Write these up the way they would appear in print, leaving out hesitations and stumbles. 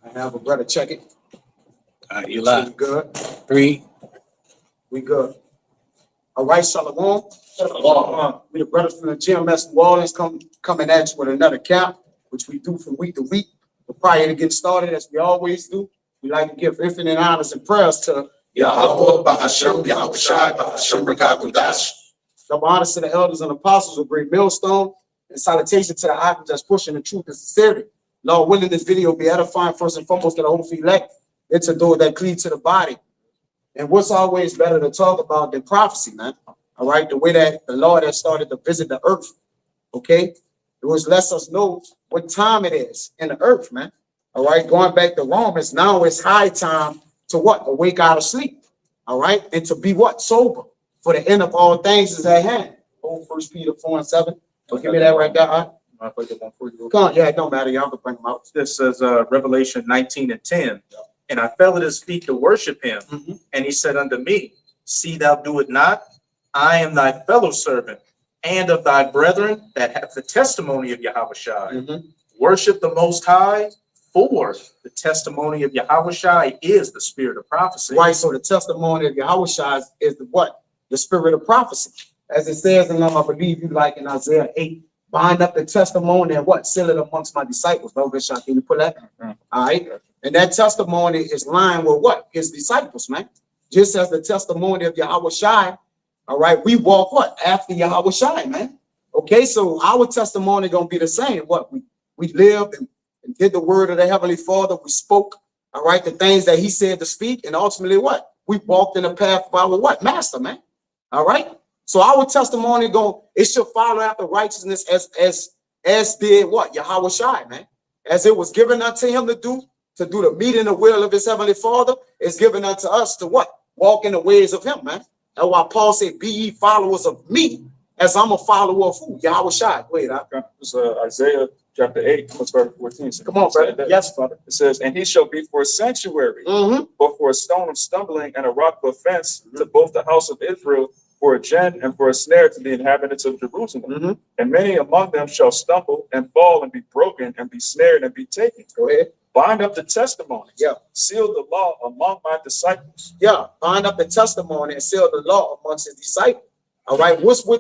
I have a brother check it. You lie. We good. 3. We good. All right, Shalawam. We the brothers from the GMS New Orleans coming at you with another camp, which we do from week to week. But prior to get started, as we always do, we like to give infinite honors and prayers to YAHAWAH, bahasham, YAHAWASHI, bahasham, Rakakadash. double honors to the elders and apostles of great Millstone, and salutation to the icon that's pushing the truth and sincerity. Lord willing, this video be edifying first and foremost to the whole elect. It's a door that cleaves to the body. And what's always better to talk about than prophecy, man? All right, the way that the Lord has started to visit the earth, okay? It was lets us know what time it is in the earth, man. All right, going back to Romans, now it's high time to what? Awake out of sleep, all right? And to be what? Sober, for the end of all things is at hand. Oh, 1 Peter 4:7. So give me that right there, huh? Come on, yeah, it don't matter. Y'all can bring them out. This says Revelation 19:10. And I fell at his feet to worship him. And he said unto me, see thou do it not. I am thy fellow servant and of thy brethren that have the testimony of YAHAWASHI. Worship the Most High, for the testimony of YAHAWASHI is the spirit of prophecy. Right, so the testimony of YAHAWASHI is the what? The spirit of prophecy. As it says in I believe you like in Isaiah 8, bind up the testimony and what? Seal it amongst my disciples. Can you put that? All right. And that testimony is lined with what? His disciples, man. Just as the testimony of YAHAWASHI, all right, we walk what? After YAHAWASHI, man. Okay, so our testimony gonna be the same. What? We lived and did the word of the Heavenly Father. We spoke, all right, the things that he said to speak, and ultimately what? We walked in the path of our what? Master, man. All right. So our testimony it should follow after righteousness as did what? YAHAWASHI, man. As it was given unto him to do the meeting the will of his Heavenly Father, is given unto us to what? Walk in the ways of him, man. That's why Paul said, be ye followers of me, as I'm a follower of who? YAHAWASHI. Wait, it's Isaiah chapter 8, verse 14. Come on, brother. Yes, brother. It says, and he shall be for a sanctuary, but for a stone of stumbling and a rock of offense to both the house of Israel, for a gin and for a snare to the inhabitants of Jerusalem. And many among them shall stumble and fall and be broken and be snared and be taken. Go ahead. Bind up the testimony. Yeah. Seal the law among my disciples. Yeah. Bind up the testimony and seal the law amongst his disciples. All right.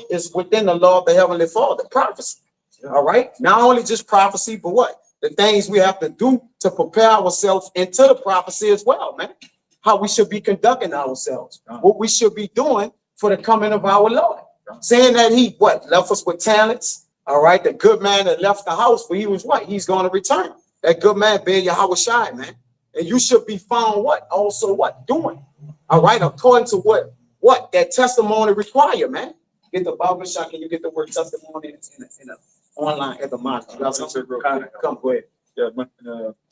Is within the law of the Heavenly Father? Prophecy. Yeah. All right. Not only just prophecy, but what? The things we have to do to prepare ourselves into the prophecy as well, man. How we should be conducting ourselves. What we should be doing for the coming of our Lord. Saying that he what? Left us with talents. All right. The good man that left the house, but he was what? He's going to return. That good man being YAHAWASHI, man. And you should be found what? Also what? Doing. All right. According to what that testimony require, man. Get the Bible shot. Can you get the word testimony in a online at the mind? Come go ahead. Yeah,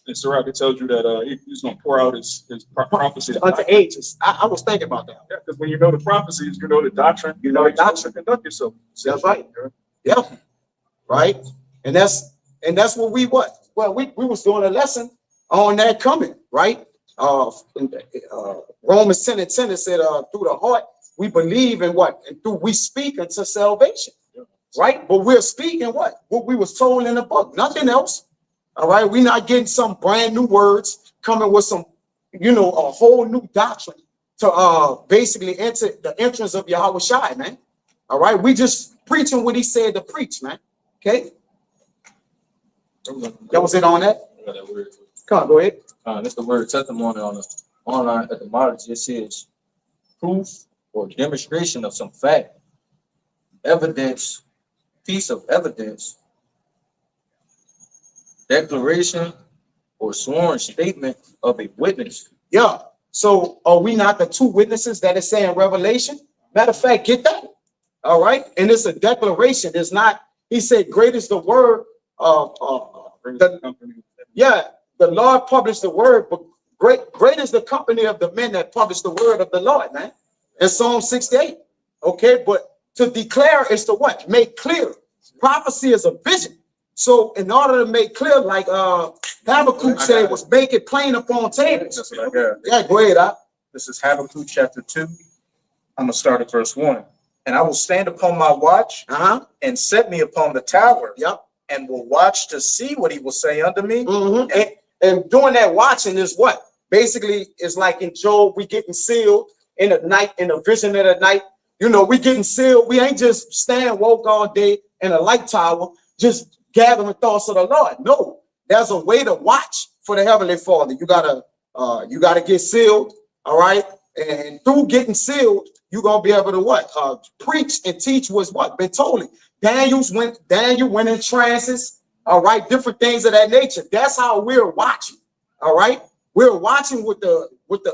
in Sirach, it tells you that he's going to pour out his prophecy unto ages. I was thinking about that. Yeah, because when you know the prophecies, you know the doctrine. You know the doctrine. Conduct yourself. That's right. Yeah. Right. And that's what we what? Well, we was doing a lesson on that coming, right? Romans 10:10, it said, through the heart, we believe in what? And through we speak unto salvation, right? But we're speaking what? What we was told in the book, nothing else. All right, we're not getting some brand new words coming with some, a whole new doctrine to basically enter the entrance of YAHAWASHI, man. All right, we just preaching what he said to preach, man. Okay. That was it on that? Come on, go ahead. That's the word testimony on the online etymology. It says proof or demonstration of some fact, evidence, piece of evidence, declaration, or sworn statement of a witness. Yeah. So are we not the two witnesses that is saying Revelation? Matter of fact, get that. All right. And it's a declaration. It's not, he said, great is the word the Lord published the word, but great is the company of the men that publish the word of the Lord, man. In Psalm 68. Okay, but to declare is to what? Make clear. Prophecy is a vision. So in order to make clear, like Habakkuk said, was make it plain upon tables. Yeah, go ahead. This is Habakkuk chapter 2. I'm gonna start at verse 1. And I will stand upon my watch and set me upon the tower. Yep. And will watch to see what he will say unto me. And doing that watching is what? Basically, it's like in Job, we getting sealed in the night, in the vision of the night. You know, we getting sealed. We ain't just staying woke all day in a light tower, just gathering thoughts of the Lord. No, there's a way to watch for the Heavenly Father. You gotta get sealed, all right? And through getting sealed, you're gonna be able to what? Preach and teach what's what? Been told it. Daniel went in trances, all right, different things of that nature. That's how we're watching, all right? We're watching with the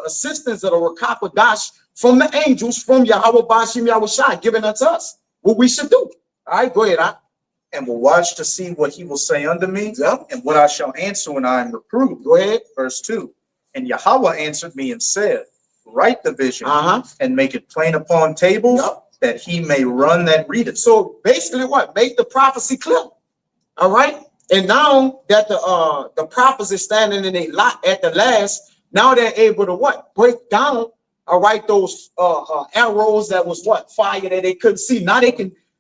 assistance of the Rakakwadash from the angels, from Yahawah, bahasham, YAHAWASHI, giving unto us what we should do. All right, go ahead. And will watch to see what he will say unto me, and what I shall answer when I am reproved. Go ahead. Verse 2. And Yahawah answered me and said, write the vision and make it plain upon tables, that he may run that readeth. So basically what? Make the prophecy clear. All right. And now that the prophets is standing in a lot at the last, now they're able to what? Break down, all right, those arrows that was what? Fire that they couldn't see. Now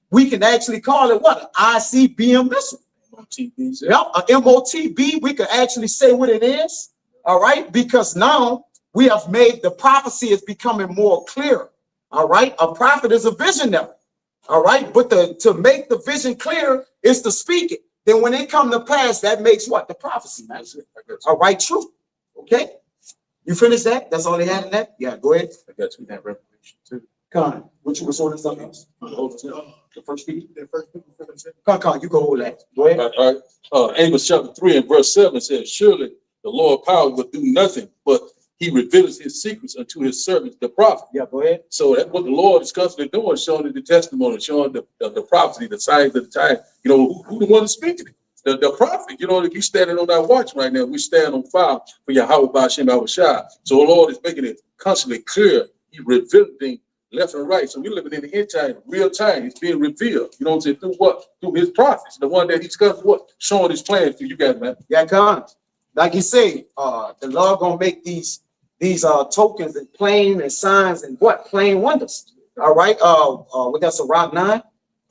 we can actually call it what? An ICBM missile. MOTB. Yep, a MOTB. We can actually say what it is. All right, because now we have made the prophecy is becoming more clear. All right, a prophet is a visionary. All right, but to make the vision clear is to speak it. Then when it come to pass, that makes what? The prophecy. All right, true. Okay, you finished that? That's all they had in that? Yeah, go ahead. I got you that revelation too. Con, what you was ordering something else? The first speech? Con, you go hold that. Go ahead. All right. Amos chapter 3 and verse 7 says, surely the Lord power will do nothing, but he reveals his secrets unto his servants, the prophet. Yeah, go ahead. So that's what the Lord is constantly doing, showing the testimony, showing the prophecy, the signs of the time. You know, who the one speaking it? The prophet. You know, if you standing on that watch right now, we stand on fire for Yahawah, bahasham, YAHAWASHI. So the Lord is making it constantly clear. He revealing things left and right. So we're living in the end time, real time. It's being revealed. You know what I'm saying? Through what? Through his prophets, the one that he's what? Showing his plans to you guys, man. Yeah, Con. Like you say, the Lord gonna make these tokens and plain and signs and what? Plain wonders. All right. What that's a rock 9.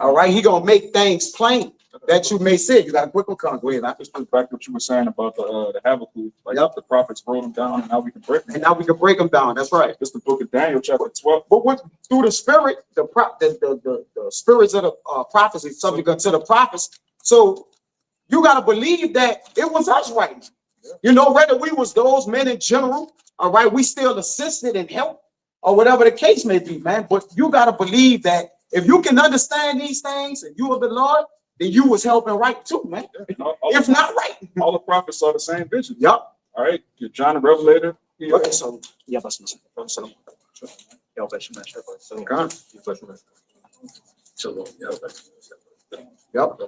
All right. He gonna make things plain that you may see. You got a quick one, Con. Go ahead. Just back to what you were saying about the Habakkuk, like the prophets wrote them down, and now we can break them. And now we can break them down. That's right. It's the book of Daniel, chapter 12. But what through the spirit, the spirits of the prophecy subject unto the prophets. So you got to believe that it was us right now. You know, whether we was those men in general, all right, we still assisted and helped or whatever the case may be, man. But you got to believe that if you can understand these things and you are the Lord, then you was helping right too, man. If not right. All the prophets saw the same vision. Yep. All right. John the Revelator. Okay, so yeah, that's yep.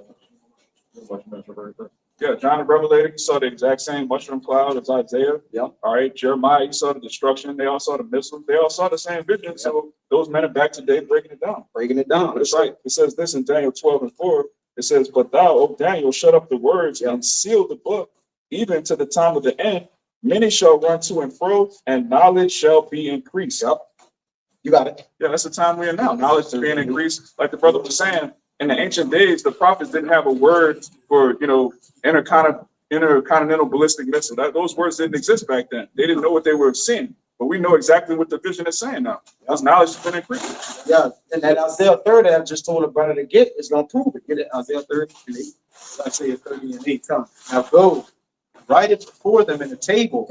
Yeah, John the Revelator, he saw the exact same mushroom cloud as Isaiah. Yep. All right, Jeremiah, he saw the destruction. They all saw the missiles. They all saw the same vision. Yep. So those men are back today breaking it down. Breaking it down. That's right. It says this in Daniel 12 and 4. It says, but thou, O Daniel, shut up the words and seal the book, even to the time of the end. Many shall run to and fro, and knowledge shall be increased. Yep. You got it. Yeah, that's the time we're in now. Knowledge is being increased. Like the brother was saying, in the ancient days, the prophets didn't have a word for, intercontinental ballistic missile. Those words didn't exist back then. They didn't know what they were seeing. But we know exactly what the vision is saying now. That's knowledge has been increased. Yeah, and that Isaiah 30 I just told a brother to get is gonna prove it. Get it, Isaiah 30 and 8. Isaiah 30 and 8. Come. Now go, write it before them in a table,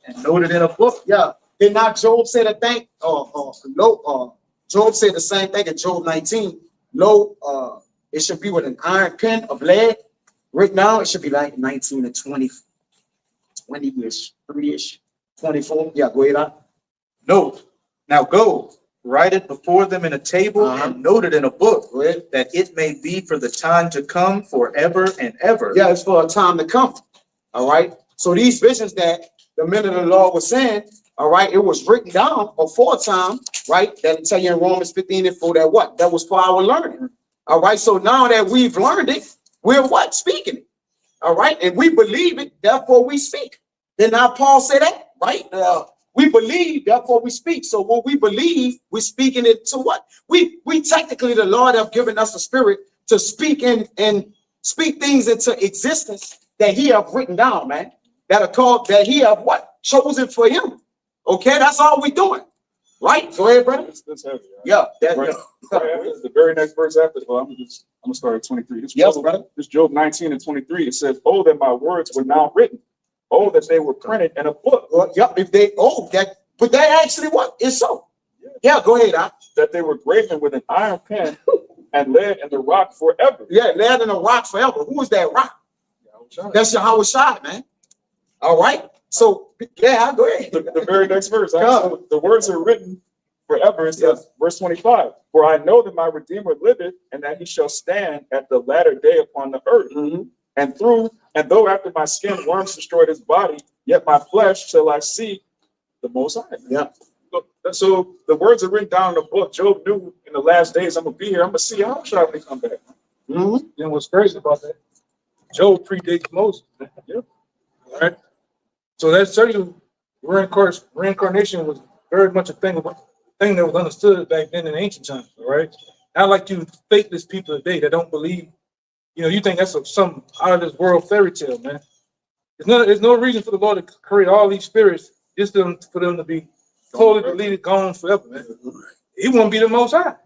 and note it in a book. Yeah. Did not Job say the thing? Job said the same thing in Job 19. Lo, it should be with an iron pen of lead. Right now, it should be like 19 to 20-ish, 3-ish, 24. Yeah, go ahead. Note, now go, write it before them in a table and note it in a book, that it may be for the time to come forever and ever. Yeah, it's for a time to come. All right. So these visions that the men of the Lord was saying, all right, it was written down before time, right? That'll tell you in Romans 15 and 4 that what? That was for our learning. All right. So now that we've learned it, we're what? Speaking it. All right. And we believe it, therefore we speak. Then now Paul said that, right? We believe, therefore we speak. So when we believe, we're speaking it to what? We technically, the Lord have given us a spirit to speak and speak things into existence that he have written down, man. that are called, that he have what? Chosen for him. Okay, that's all we doing. Right? Go ahead, brother. That's heavy. Right? Yeah, that, Right. yeah. Right after the very next verse after, well, I'm gonna start at 23. This Yes, Job, brother. this Job 19 and 23. It says, "Oh, that my words were now written. Oh, that they were printed in a book. Well, yep, if they, but that actually what is so. Yeah, go ahead. That they were graven with an iron pen and laid in the rock forever." Yeah, laid in a rock forever. Who is that rock? That's YAHAWASHI, man. All right. So, yeah, go ahead. The very next verse, Come. the words are written forever. It says, verse 25, "For I know that my Redeemer liveth, and that he shall stand at the latter day upon the earth. And though after my skin worms destroyed his body, yet my flesh shall I see the Most High." Yeah. So the words are written down in the book. Job knew in the last days, I'm gonna be here. I'm gonna see how shall they come back. Mm-hmm. You know what's crazy about that? Job predates Moses. Yeah. Right? So that tells you reincarnation was very much a thing that was understood back then in ancient times, all right? Not like you faithless people today that don't believe, you know, you think that's some out of this world fairy tale, man. There's no reason for the Lord to create all these spirits just for them to be totally deleted, gone forever, man. He won't be the Most High.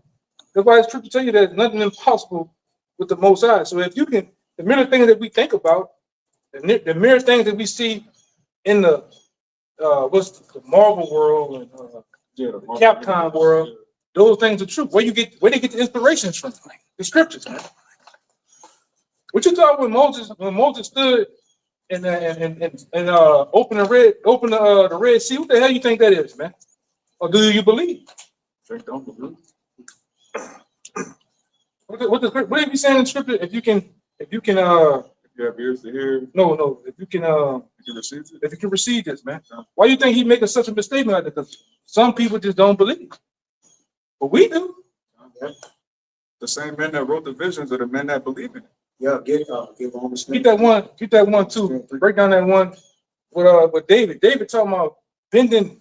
That's why it's true to tell you there's nothing impossible with the Most High. So if you can, the mere things that we think about, the mere things that we see in the what's the Marvel world and the Capcom world, those things are true. Where they get the inspirations from? The scriptures, man. What you thought when Moses stood and opened the Red Sea? What the hell you think that is, man? Or do you believe? Don't believe. What did you say in the scripture? If you can If you have ears to hear, no, if you can receive it. if you can receive this, man. Why do you think he making such a misstatement like that? Because some people just don't believe. But we do. The same men that wrote the visions are the men that believe in it. Yeah, get Romans. Keep that one too. Break down that one with David. David talking about bending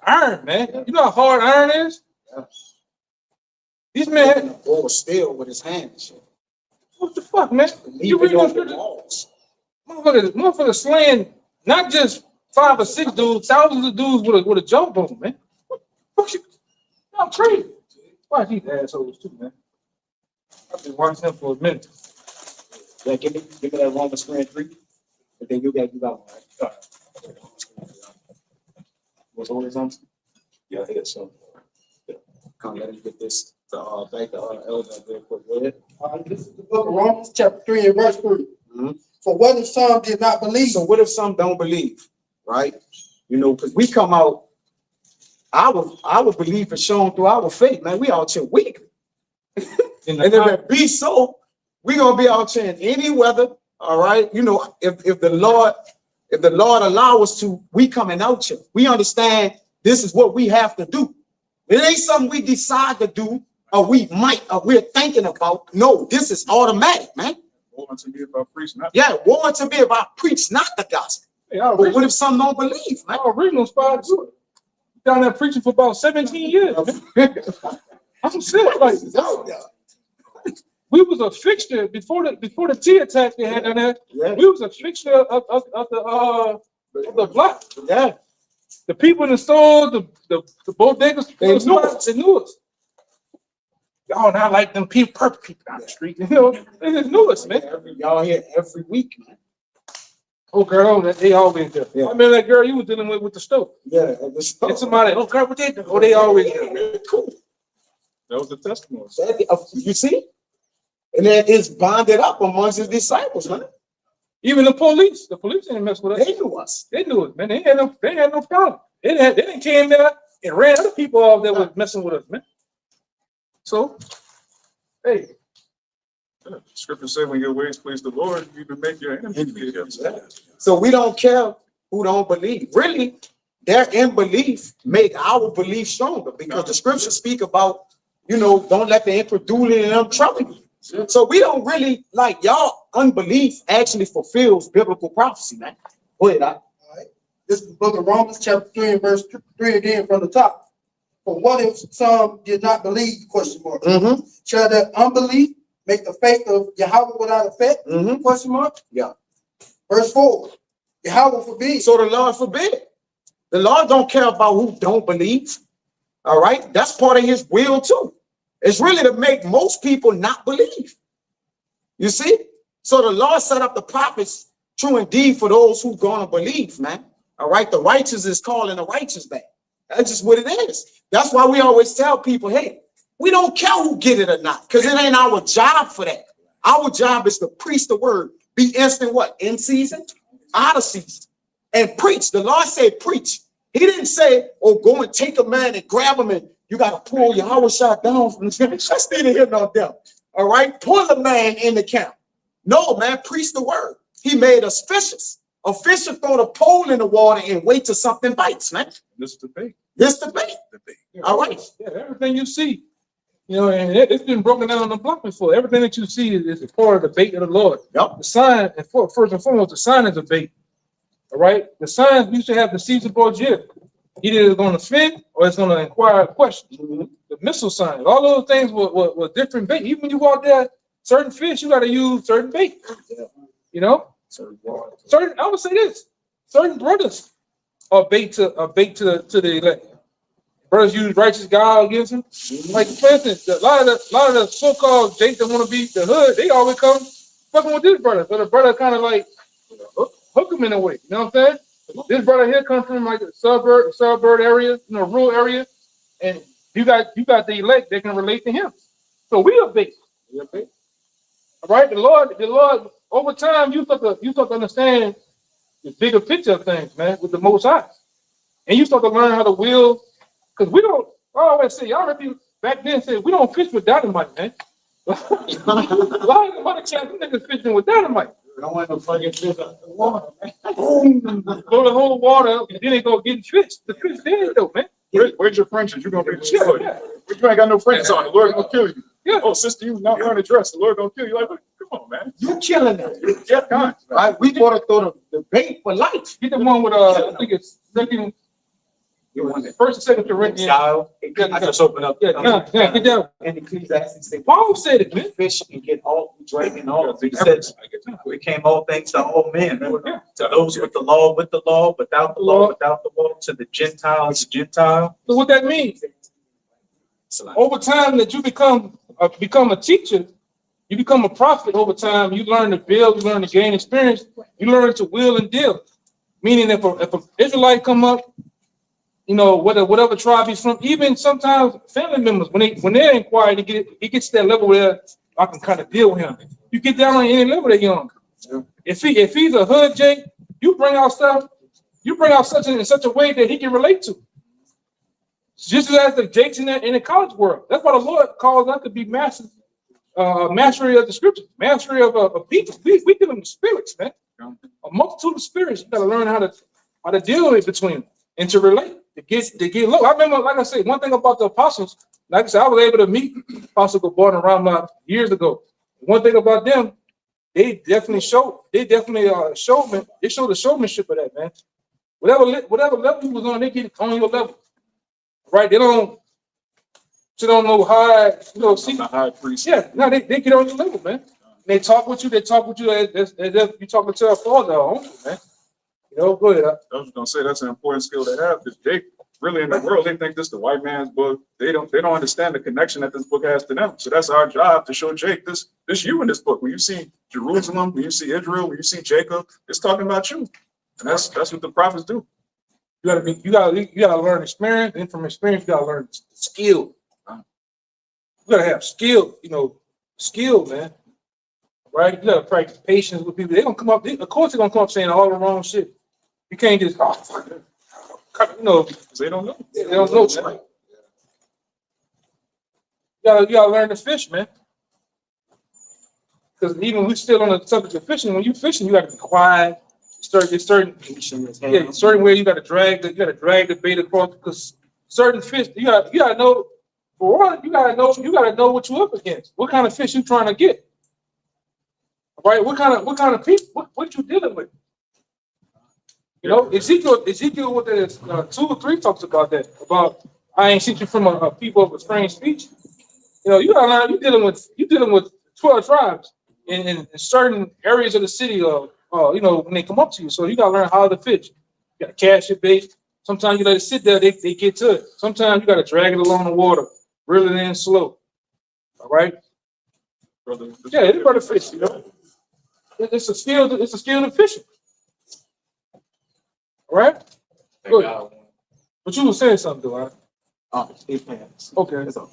iron, man. You know how hard iron is? Yeah. These men, Or steel with his hands. what the fuck, man? You read those scriptures? Motherfuckers slaying not just 5 or 6 dudes, thousands of dudes with a jawbone, man. Fuck you. I'm crazy. Why these assholes too, man? I've been watching them for a minute. Yeah, give me that Romans 3:3. But then you got one, right? What's all this on? Yeah, I hear some. Come, let me get this back to Elder real quick. Go ahead. This is the book of Romans, chapter 3 and verse 3. For what if some did not believe? So what if some don't believe, right? You know, because we come out, our belief is shown through our faith, man. We out here weak. And if it be so, we gonna be out here in any weather, all right? You know, if the Lord allow us to, we coming out here. We understand this is what we have to do. It ain't something we decide to do, or we might, or we're thinking about. No, this is automatic, man. Woe unto me if I preach not. Yeah, woe unto me if I preach not the gospel. Hey, But what if some don't believe, man? our original spot too. Down there preaching for about 17 years. Man. I'm sick. Like we was a fixture before the T attack they had down there. Yeah. We was a fixture of the block. Yeah. The people in the stores, the bodegas, they knew us. Y'all not like them people, perfect people down the street. You know, they just knew us, man. Y'all here every week, man. Oh, girl, they always there. Yeah. I remember that girl you was dealing with the stove. Yeah. And somebody, oh, girl, what they do? Oh, they always there. Cool. That was the testimony. You see? And then it's bonded up amongst his disciples, man. Even the police didn't mess with us. They knew us. They knew it, man. They had no problem. They didn't came there and ran other people off that was messing with us, man. So, hey, Scripture said, when your ways please the Lord, you can make your enemies. So we don't care who don't believe. Really, their unbelief make our belief stronger, because the scriptures speak about, you know, don't let the incredulity in them trouble you. So we don't really, like, y'all unbelief actually fulfills biblical prophecy, man. Go ahead, All right. This is the book of Romans, chapter 3 and verse 3 again from the top. For what if some did not believe? Question mark. Shall that unbelief make the faith of Yahweh without effect? Question mark. Yeah. Verse 4. Yahweh forbid. So the Lord forbid. The Lord don't care about who don't believe. All right, that's part of his will too. It's really to make most people not believe. You see? So the Lord set up the prophets, true indeed, for those who gonna believe, man. All right, the righteous is calling the righteous back. That's just what it is. That's why we always tell people, hey, we don't care who get it or not, because it ain't our job for that. Our job is to preach the word, be instant what? In season, out of season, and preach. The Lord said preach. He didn't say, oh, go and take a man and grab him and you got to pull YAHAWASHI down from the camp. That's neither here nor there. All right, pull the man in the camp. No, man, preach the word. He made us fishers. A fisher throw the pole in the water and wait till something bites, man. This is the bait. This the bait. All right. Yeah, everything you see, you know, and it's been broken down on the block before. Everything that you see is a part of the bait of the Lord. Yep. The sign, and first and foremost, the sign is a bait. All right. The sign used to have the seeds of Jib. Either it's going to offend or it's going to inquire questions. The missile sign, all those things were different bait. Even when you walk there, certain fish, you got to use certain bait. You know, certain. I would say this: certain brothers are bait to the elect. Brothers use righteous God against them. Like for instance, a lot of the so-called Jake that want to be the hood, they always come fucking with this brother. So the brother kind of like hook him in a way. You know what I'm saying? This brother here comes from like a suburb area, you know, rural area, and you got the elect that can relate to him. So we are bait. All right, the Lord. Over time, you start to understand the bigger picture of things, man, with the Most High, and you start to learn how to will. Because we don't. I always say, y'all remember back then said we don't fish with dynamite, man. A lot of times, niggas fishing with dynamite. Don't want no fucking fish out the water, man. Blow the whole water up, and then they go get fish. The fish dead though, man. Where's your Frenches? You're gonna be destroyed. Yeah. You ain't got no Frenches on. The Lord gonna kill you. Yeah. Oh, sister, you not wearing a dress. The Lord gonna kill you. Like, come on, man. You killing them. Jeff Kahn. Right? We gotta throw the bait for life. Get the one with I think it's second. You want it. First and second Corinthians. Child, I just open up. Yeah, get down. And Ecclesiastes say, Paul said it, man. fish and get all, drink and all. He said, we came all things to all men, to those with the law, without the law, to the Gentiles, Gentile. So what that means? Over time that you become a teacher, you become a prophet. Over time, you learn to build, you learn to gain experience, you learn to will and deal. Meaning, if an Israelite come up, you know, whatever tribe he's from, even sometimes family members, when they're inquired, he gets to that level where I can kind of deal with him. You get down on any level that young. If he's a hood Jake, you bring out stuff in such a way that he can relate to. Just as the Jakes in the college world. That's why the Lord calls us to be mastery of the scriptures, mastery of people. We dealing with spirits, man. A multitude of spirits. You gotta learn how to deal with between them and to relate. To get low. I remember, like I said, one thing about the apostles, like I said, I was able to meet Apostle Gabor and Ramla years ago. One thing about them, they definitely showed showed the showmanship of that, man. Whatever level you was on, they get on your level. Right? They don't know high, you know, see. High priest. Yeah, no, they get on your level, man. They talk with you as if you talking to a father or uncle, man. You know, go ahead. I was gonna say that's an important skill to have because they really in the world they think this is the white man's book. They don't understand the connection that this book has to them. So that's our job to show Jake this you in this book. When you see Jerusalem, when you see Israel, when you see Jacob, it's talking about you. And that's what the prophets do. You gotta learn experience, and from experience, you gotta learn skill. You gotta have skill, man. Right? You gotta practice patience with people. They're gonna come up, of course they're gonna come up saying all the wrong shit. You can't just They don't know. They don't know, man. You gotta learn to fish, man. Because even we still on the subject of fishing, when you fishing, you gotta be quiet. Certain way you gotta drag the bait across, because certain fish you gotta know. For one, you gotta know what you're up against. What kind of fish you trying to get? All right, what kind of people? What you dealing with? You know, Ezekiel with this 2 or 3 talks about that. About I ain't sent you from a people of a strange speech. You know, you gotta learn. You dealing with 12 tribes in certain areas of the city of you know, when they come up to you. So you gotta learn how to fish. You gotta catch it bait. Sometimes you let it sit there, they get to it. Sometimes you gotta drag it along the water, reel it in slow. All right. Brother, Yeah, everybody fish, you know. It's a skill to fishing. All right? Good. But you were saying something, though, right? Oh, 8 hands. Okay. That's all.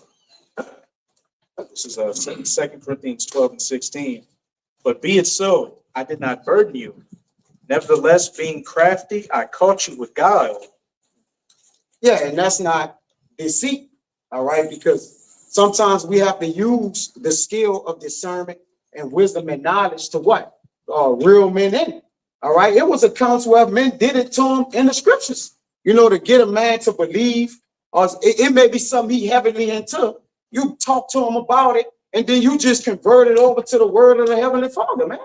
This is 2 Corinthians 12 and 16. But be it so, I did not burden you. Nevertheless, being crafty, I caught you with guile. Yeah, and that's not deceit, all right? Because sometimes we have to use the skill of discernment and wisdom and knowledge to what? Real men in it, all right? It was accounts where men did it to him in the scriptures, you know, to get a man to believe, or it may be something he heavily into. You talk to him about it, and then you just convert it over to the word of the Heavenly Father, man.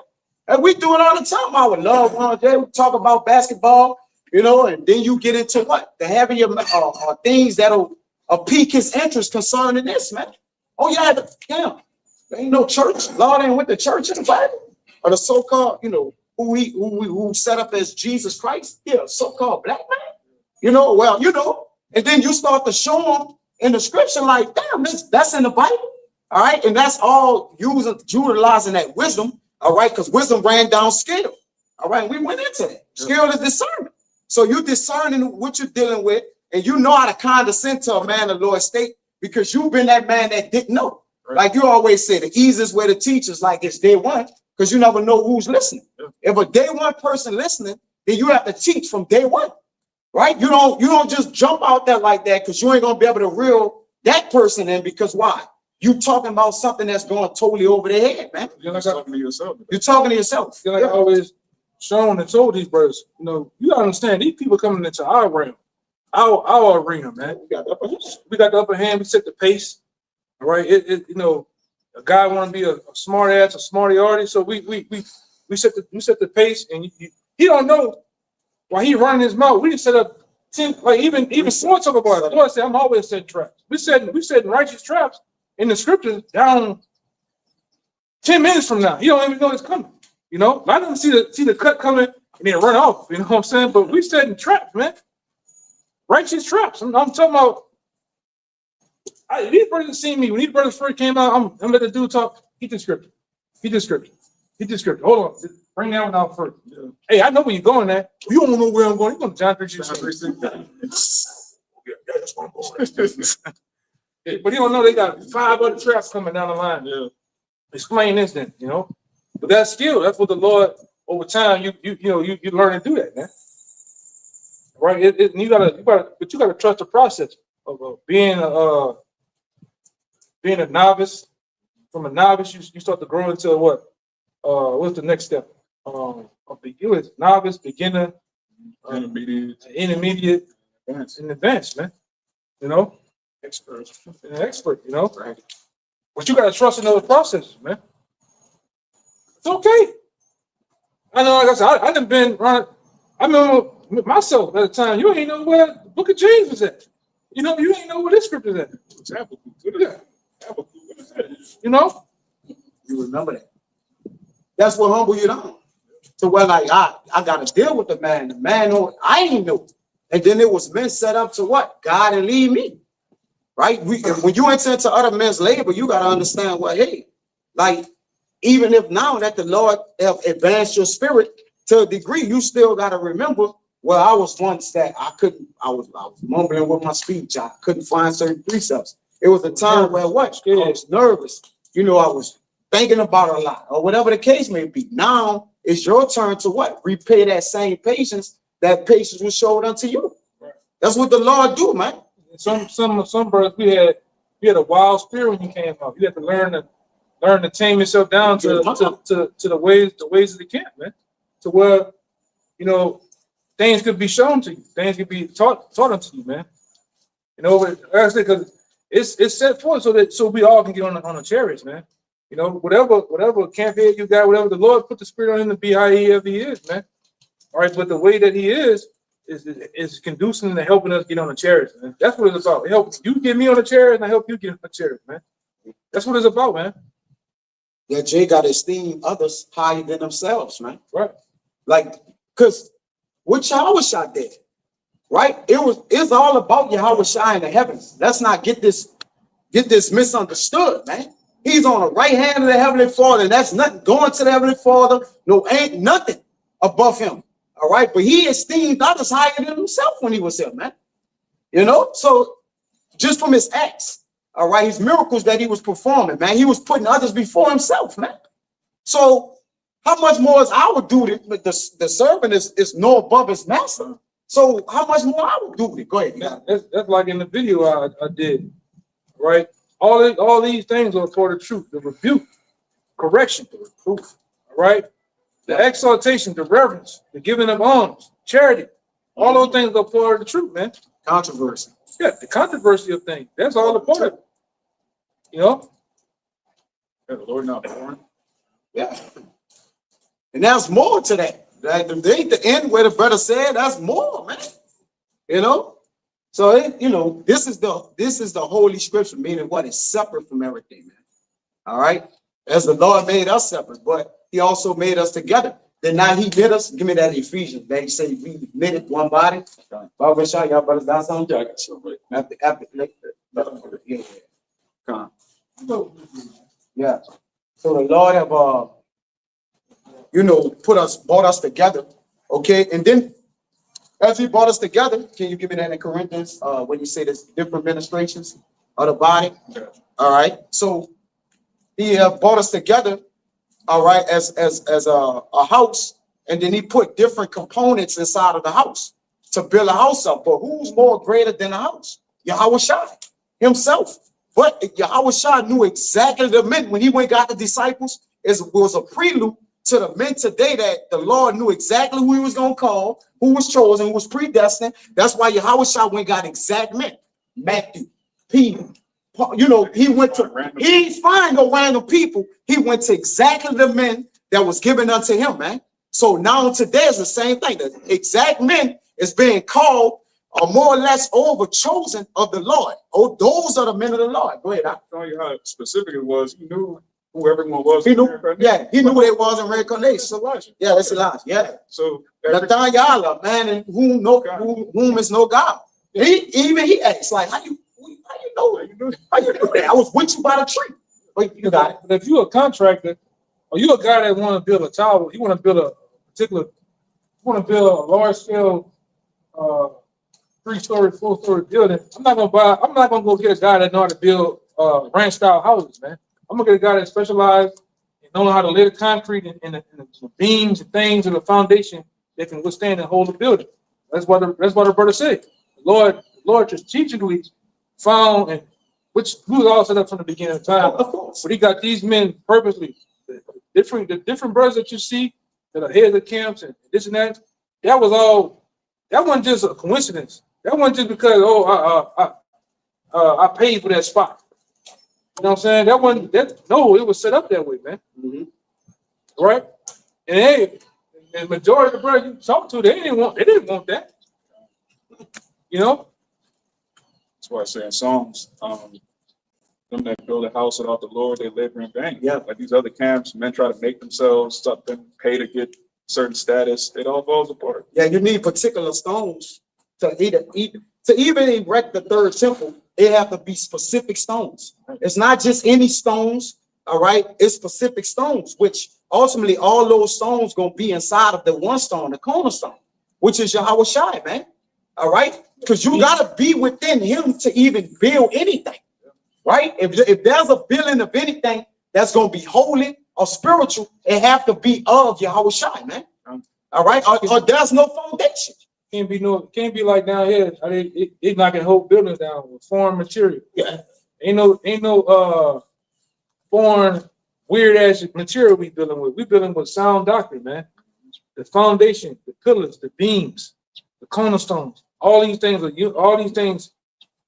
And we do it all the time. Our loved ones, they talk about basketball, you know, and then you get into what? The heavier things that'll pique his interest concerning this, man. Oh, yeah, yeah. There ain't no church. Lord ain't with the church in the Bible. Or the so-called, you know, who set up as Jesus Christ. Yeah, so-called black man. You know, well, you know, and then you start to show them in the scripture, like, damn, that's in the Bible. All right. And that's all utilizing that wisdom. All right, because wisdom ran down skill. All right, we went into that. Skill is discernment. So you're discerning what you're dealing with, and you know how to condescend to a man of low estate because you've been that man that didn't know. Right. Like you always say, the easiest way to teach is like it's day one, because you never know who's listening. If a day one person listening, then you have to teach from day one. Right? You don't just jump out there like that, because you ain't gonna be able to reel that person in, because why? You talking about something that's going totally over their head, man. You're talking to yourself. You're talking to yourself. Like I always shown and told these brothers, you know, you gotta understand, these people coming into our realm, our arena, man. We got the upper hand. We set the pace. All right. You know, a guy want to be a smart ass, a smarty artist. So we set the pace, and he don't know why he running his mouth. We just set up 10, like even someone talk about it. The Lord said, I'm always setting traps. We setting righteous traps in the scriptures down 10 minutes from now. He don't even know it's coming. You know, I don't see the cut coming and then run off. You know what I'm saying? But we setting traps, man. Righteous traps. I'm talking about. These brothers see me when these brothers first came out. I'm let the dude talk. He the scripture. Hold on, bring that one out first. Yeah. Hey, I know where you're going at. You don't know where I'm going. You're going to John 3:16. Yeah, that's where I'm going. But you don't know they got 5 other traps coming down the line. Yeah. Explain this then, you know. But that's skill. That's what the Lord over time you learn to do that, man. Right? You gotta trust the process of being a novice. From a novice, you start to grow into what? What's the next step? Of the novice, beginner, intermediate, and advanced, man. You know, expert, you know. Right. But you gotta trust in those processes, man. It's okay. I know, like I said, I done been around. I remember myself at the time. You ain't know where the Book of James was at. You know, you ain't know where this script is at. Yeah. You know, you remember that. That's what humble you down. So when like I got to deal with the man. The man, I ain't know. And then it was men set up to what? God and lead me. Right? When you enter into other men's labor, you got to understand what, hey, like, even if now that the Lord have advanced your spirit to a degree, you still got to remember, well, I was once that I was mumbling with my speech. I couldn't find certain precepts. It was a time where what? I was nervous. You know, I was thinking about it a lot, or whatever the case may be. Now it's your turn to what? Repay that same patience that patience was showed unto you. That's what the Lord do, man. Some brothers, we had a wild spirit when you came up. You had to learn to tame yourself down to the ways of the camp, man. To where, you know, things could be shown to you, things could be taught unto you, man. You know, like I said, because it's set forth so we all can get on the chariots, man. You know, whatever camp head you got, whatever the Lord put the spirit on him to be how he is, man. All right, but the way that he is conducive to helping us get on the chariots, man. That's what it's about. Help you get me on the chariot, and I help you get on the chariot, man. That's what it's about, man. Yeah, Jay got to esteem others higher than themselves, man. Right. Like, because what YAHAWASHI did, right? It's all about YAHAWASHI in the heavens. Let's not get this misunderstood, man. He's on the right hand of the Heavenly Father, and that's nothing going to the Heavenly Father. No, ain't nothing above him. All right, but he esteemed others higher than himself when he was here, man. You know, so just from his acts, all right, his miracles that he was performing, man, he was putting others before himself, man. So how much more is our duty? The servant is no above his master. So how much more our duty? Go ahead. Now, that's like in the video I did, right? All these things are for the truth, the rebuke, correction, the reproof, all right? The exaltation, the reverence, the giving of alms, charity, all those things are for the truth, man. Controversy. Yeah, the controversy of things. That's all a part of it. You know? Yeah, the Lord not born. Yeah. And there's more to that. Like the end where the brother said, that's more, man. You know? So you know, this is the holy scripture, meaning what is separate from everything, man. All right. As the Lord made us separate, but he also made us together. Then now he knit us. Give me that Ephesians. They say we knitted one body. Baba Shah, y'all brothers down something? Yeah, I got something. Yeah. So the Lord have brought us together. Okay, and then as he brought us together, can you give me that in Corinthians? When you say there's different ministrations of the body. All right. So he brought us together, all right, as a house, and then he put different components inside of the house to build a house up. But who's more greater than the house? YAHAWASHI himself. But YAHAWASHI knew exactly the men when he went got the disciples. It was a prelude to the men today that the Lord knew exactly who he was going to call, who was chosen, who was predestined. That's why YAHAWASHI went got exact men. Matthew, Peter, Paul, you know, he's fine no random people. He went to exactly the men that was given unto him, man. So now today is the same thing. The exact men is being called or more or less over chosen of the Lord. Oh, those are the men of the Lord. Go ahead. I'll tell you how specific it was. He knew who everyone was. He knew, yeah, he knew who they was in reincarnation. It's Elijah. Yeah, that's Elijah. Yeah. So Nathaniel, man, and whom is no God. He acts like, how you know that? I was with you by the tree. But you got it. But if you're a contractor, or you're a guy that want to build a tower, you want to build a large scale 3-story, 4-story building. I'm not gonna go get a guy that know how to build ranch style houses, man. I'm gonna get a guy that specializes in knowing how to lay the concrete and the beams and things and the foundation that can withstand and hold the building. That's what the brother said. The Lord just teaching we found, and which we was all set up from the beginning of time. Of course. But he got these men purposely, the different brothers that you see that are heads of camps and this and that. That wasn't just a coincidence. That wasn't just because I paid for that spot. You know what I'm saying? No, it was set up that way, man. Mm-hmm. Right? And hey, the majority of the brothers you talk to, they didn't want that. You know? that's why I say in Psalms, them that build a house without the Lord, they labor in vain. Yeah. Like these other camps, men try to make themselves something, pay to get certain status. It all falls apart. Yeah, you need particular stones to even erect the third temple. They have to be specific stones. It's not just any stones, all right? It's specific stones, which ultimately all those stones gonna be inside of the one stone, the cornerstone, which is YAHAWASHI, man. All right, because you gotta be within him to even build anything, right? If there's a building of anything that's gonna be holy or spiritual, it have to be of YAHAWASHI, man. All right, or there's no foundation. Can't be like down here. They knocking whole buildings down with foreign material. Yeah. Ain't no foreign weird ass material we dealing with. We dealing with sound doctrine, man. The foundation, the pillars, the beams, the cornerstones. All these things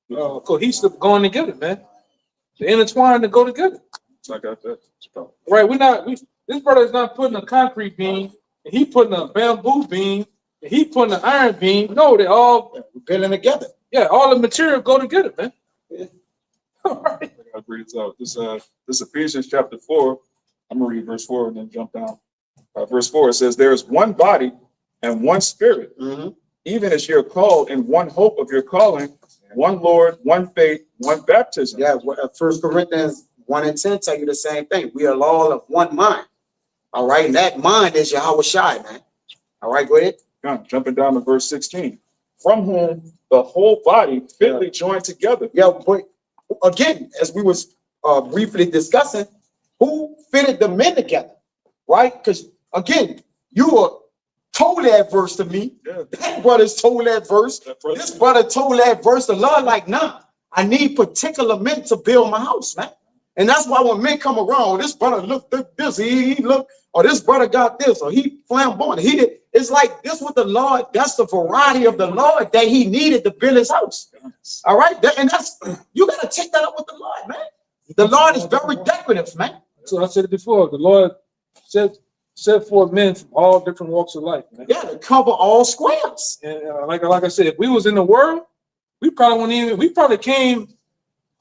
cohesive going together, man. They intertwined to go together. So I got that. Right? This brother is not putting a concrete beam, and he putting a bamboo beam, and he putting an iron beam. No, they all Building together. yeah, all the material go together, man. Yeah. All right. I gotta read this out. This Ephesians chapter 4. I'm gonna read verse 4 and then jump down. verse 4, it says, there is one body and one spirit, Mhm. even as you're called in one hope of your calling, one Lord, one faith, one baptism. Yeah, 1 Corinthians 1 and 10 tell you the same thing. We are all of one mind. All right, and that mind is YAHWASHI, man. All right, go ahead. Jumping down to verse 16, from whom the whole body fitly joined together. Yeah, but again, as we was briefly discussing, who fitted the men together, right? Because again, you were told that verse to me. Yeah. That brother's told that verse. This brother told that verse. The Lord like, nah, I need particular men to build my house, man. And that's why when men come around, this brother look this, he look, or this brother got this, or he flamboyant, he did. It's like this with the Lord. That's the variety of the Lord that he needed to build his house. All right, and that's you gotta take that up with the Lord, man. The Lord is very decorative, man. So I said it before. The Lord set forth men from all different walks of life, man. Yeah, to cover all squares. And like I said, if we was in the world, we probably wouldn't even.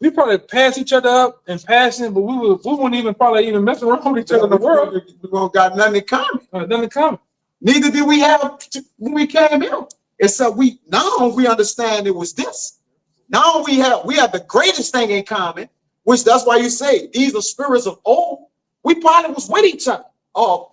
We probably pass each other up and passing, but we wouldn't even probably even mess around with each other in the world. We don't got nothing in common. Nothing in common. Neither did we have when we came in. Except now we understand it was this. Now we have the greatest thing in common, which that's why you say these are spirits of old. We probably was with each other, or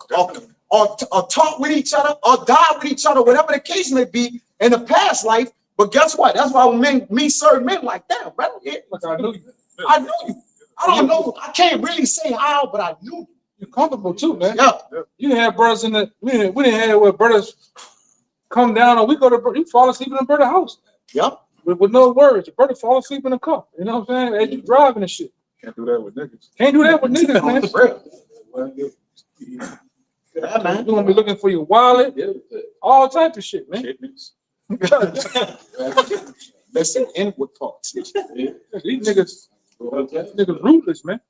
talk with each other, or die with each other, whatever the case may be in the past life. But guess what? That's why when me serve men like that, brother. Yeah, Like I knew you. I knew you. I don't know. I can't really say how, but I knew you. You're comfortable too, man. Yeah. You didn't have brothers in the. We didn't have where brothers come down or we go to. You fall asleep in a brother house. Yep. With no words. Your brother fall asleep in the car. You know what I'm saying? As you driving and shit. Can't do that with niggas. Can't do that with niggas, man. Yeah, man. You're gonna be looking for your wallet, all type of shit, man. Kidneys. That's an inward parts. These niggas ruthless, man.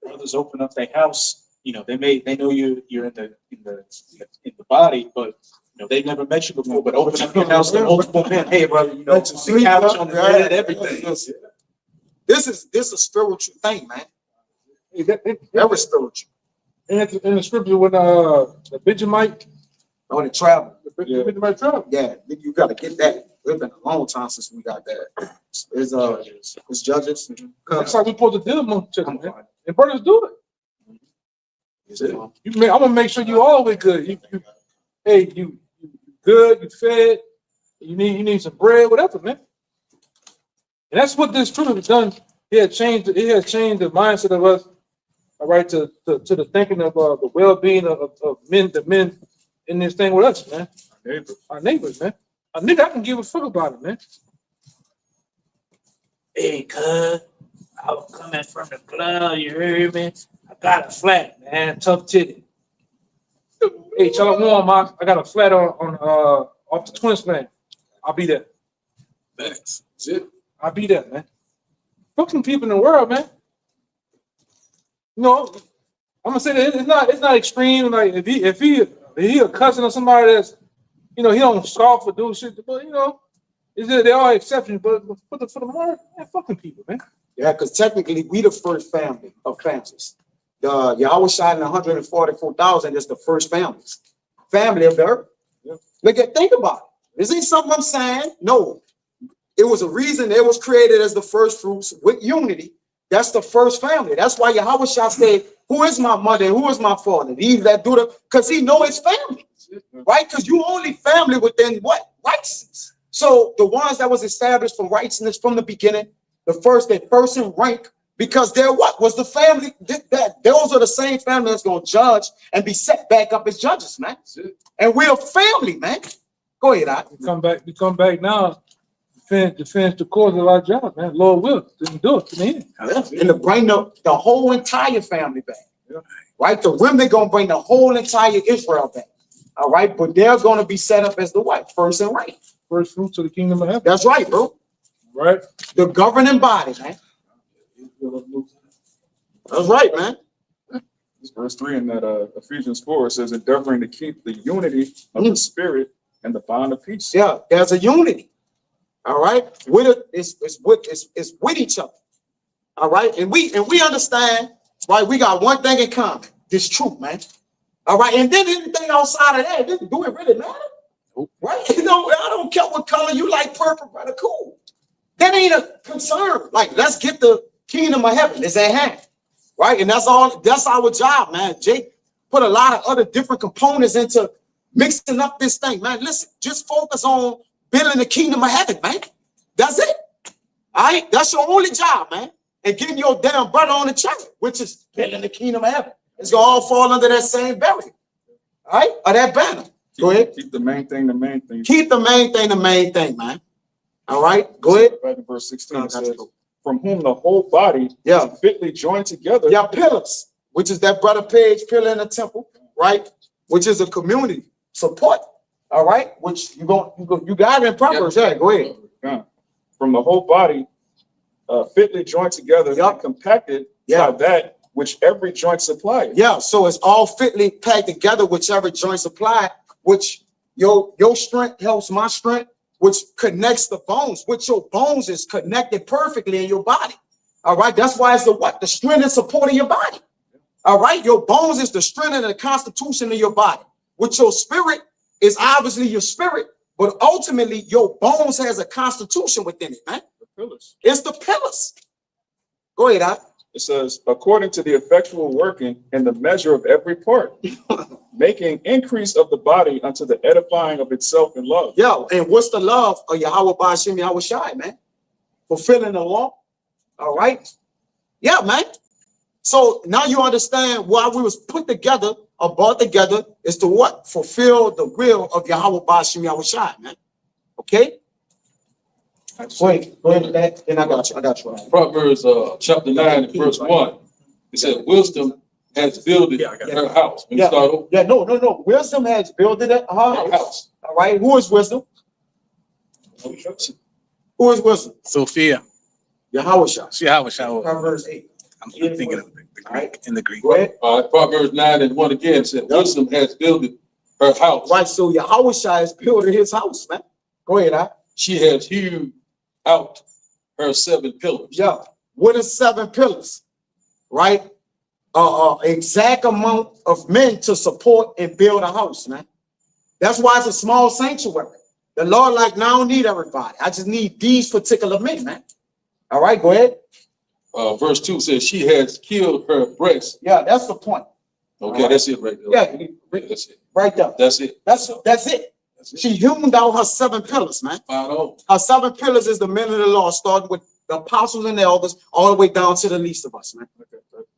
Brothers open up their house, you know, they know you're in the body, but you know, they've never met you before, but open up your house to multiple men. Hey, brother, you know, the couch on the bed, everything. This is a spiritual thing, man. Very spiritual. In the scripture when the Benjamite, On the travel. the Benjamite tribe. Yeah, you gotta get that. It's been a long time since we got that. It's judges. That's how we supposed to deal among each other, man. And brothers do it. I'm gonna make sure you always good. You good, you fed, you need some bread, whatever, man. And that's what this truth has done. It has changed the mindset of us, all right, to the thinking of the well-being of the men in this thing with us, man. Our neighbors, man. A nigga, I can give a fuck about it, man. Hey, cuz, I was coming from the club, you heard me? I got a flat, man, tough titty. Hey, Shalawam, I got a flat on off the Twins land. I'll be there. Thanks. That's it. I'll be there, man. Fucking people in the world, man. You know, I'm gonna say that it's not extreme. Like if he a cousin of somebody that's, you know, he don't scoff or do shit, but you know, there are exceptions. But for the more, man, fucking people, man. Yeah, because technically we the first family of families. The YAHWASHI and 144,000 is the first families. Family of the earth. Yeah. Think about it. Is it something I'm saying? No. It was a reason it was created as the first fruits with unity. That's the first family. That's why YAHWASHI said, who is my mother and who is my father? These that do the, because he know his family, right? Because you only family within what? Righteousness. So the ones that was established from righteousness from the beginning, the first in rank, because they're what? Was the family, those are the same family that's going to judge and be set back up as judges, man. And we're a family, man. Go ahead, I. We come back now. Defense the cause of our job, man. Lord will didn't do it to me. And to bring the whole entire family back. Right? The women gonna bring the whole entire Israel back. All right, but they're gonna be set up as the what? First and right. First fruits of the kingdom of heaven. That's right, bro. Right? The governing body, man. That's right, man. Verse 3 in that Ephesians 4 says, endeavoring to keep the unity of the spirit and the bond of peace. Yeah, there's a unity. All right, it's with each other. All right, and we understand, right? We got one thing in common. this truth, man. All right, and then anything outside of that, do it really matter? Right? You know, I don't care what color you like, purple, brother, cool. That ain't a concern. Like, let's get the kingdom of heaven. It's at hand, right? And that's all. That's our job, man. Jake put a lot of other different components into mixing up this thing, man. Listen, just focus on building the kingdom of heaven, man. That's it. All right, that's your only job, man. And getting your damn brother on the channel, which is building the kingdom of heaven. It's gonna all fall under that same barrier, all right, or that banner. Go ahead. Keep the main thing the main thing. Keep the main thing, man. All right, go ahead. Right in verse 16 it says, from whom the whole body is fitly joined together. Yeah, pillars, which is that brother Page pillar in the temple, right? Which is a community support. All right, which you got it in Proverbs. Yeah, go ahead. Yeah. From the whole body, fitly joined together, and compacted by that which every joint supplies. Yeah, so it's all fitly packed together, whichever joint supply, which your strength helps my strength, which connects the bones, which your bones is connected perfectly in your body. All right, that's why it's the strength and support of your body. All right, your bones is the strength and the constitution of your body, which your spirit is obviously your spirit, but ultimately your bones has a constitution within it, man. The pillars. It's the pillars. Go ahead, Doc. It says, according to the effectual working and the measure of every part, making increase of the body unto the edifying of itself in love. Yo, and what's the love of Yahawah bahasham YAHAWASHI, man? Fulfilling the law. All right. Yeah, man. So now you understand why we was put together or brought together is to what? Fulfill the will of Yahawah bahasham YAHAWASHI, man. Okay? Go ahead with that. Then I got you. Proverbs chapter 9 and verse 1. It said, wisdom has builded her house. Let me start over. Yeah, no. Wisdom has builded her house. All right. Who is wisdom? Who is wisdom? Sophia. YAHAWASHI. YAHAWASHI. Proverbs 8. I'm thinking of the Greek, in the Greek. Go ahead. Proverbs 9 and 1 again said, wisdom has builded her house. Right. So YAHAWASHI is building his house, man. Go ahead, Doc. She has hewed out her 7 pillars. Yeah. What is 7 pillars? Right? Exact amount of men to support and build a house, man. That's why it's a small sanctuary. The Lord, like, now I don't need everybody. I just need these particular men, man. All right, go ahead. Verse 2 says, she has killed her breast. Yeah, that's the point. Okay, that's it right there. Yeah, that's it. right there. That's it. That's it. She hewn out her 7 pillars, man. Her 7 pillars is the men of the law, starting with the apostles and the elders, all the way down to the least of us, man.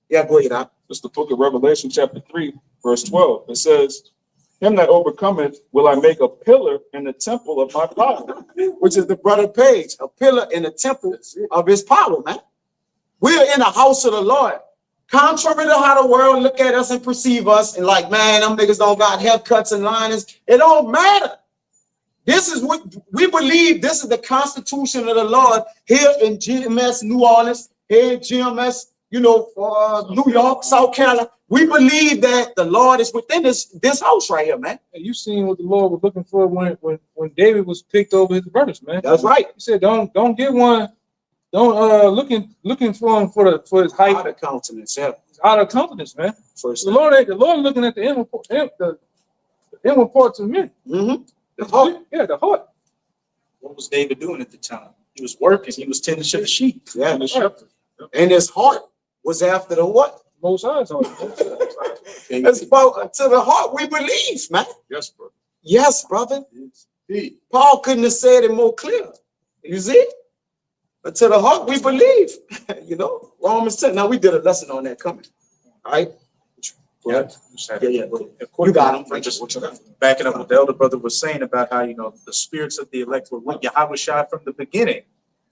Yeah, go ahead, Doc. It's the book of Revelation, chapter 3, verse 12. It says, him that overcometh will I make a pillar in the temple of my power. Which is the brother Page, a pillar in the temple of his power, man. We're in the house of the Lord. Contrary to how the world look at us and perceive us, and like, man, them niggas don't got haircuts and linings. It don't matter. This is what we believe. This is the constitution of the Lord here in GMS, New Orleans, here in GMS, New York, South Carolina. We believe that the Lord is within this house right here, man. And you seen what the Lord was looking for when David was picked over his brothers, man. That's right. He said, don't get one. Don't looking for him for his height. Out of countenance, yeah. Out of countenance, man. First the Lord looking at the inward parts of men. Mm-hmm. The heart. Yeah, the heart. What was David doing at the time? He was working. He was tending to the sheep. Yeah, the shepherd. And his heart was after the what? Most High's heart. It's about to the heart we believe, man. Yes, brother. Yes, brother. Paul couldn't have said it more clear. You see? But to the heart we believe. Romans 10. Now we did a lesson on that coming. All right. Yeah. You got him. Just backing up what the elder brother was saying about how, the spirits of the elect were with YAHAWASHI from the beginning.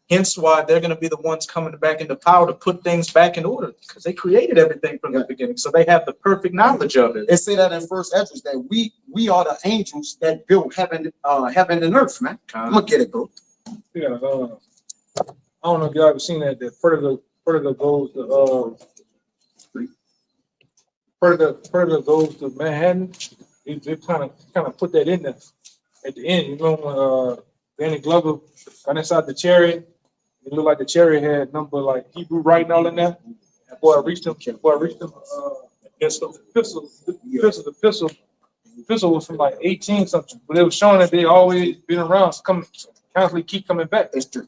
Hence why they're going to be the ones coming back into power to put things back in order, because they created everything from the beginning. So they have the perfect knowledge of it. It say that in First Esdras that we are the angels that built heaven and earth, man. I'm gonna get it, bro. Yeah, I don't know if y'all ever seen that. The predator goes to Manhattan. They kind of put that in there at the end. You know when Danny Glover got inside the chariot, it looked like the chariot had number like Hebrew writing all in there. Before I reached him, The epistle was from like 18 something, but it was showing that they always been around, constantly keep coming back. It's true.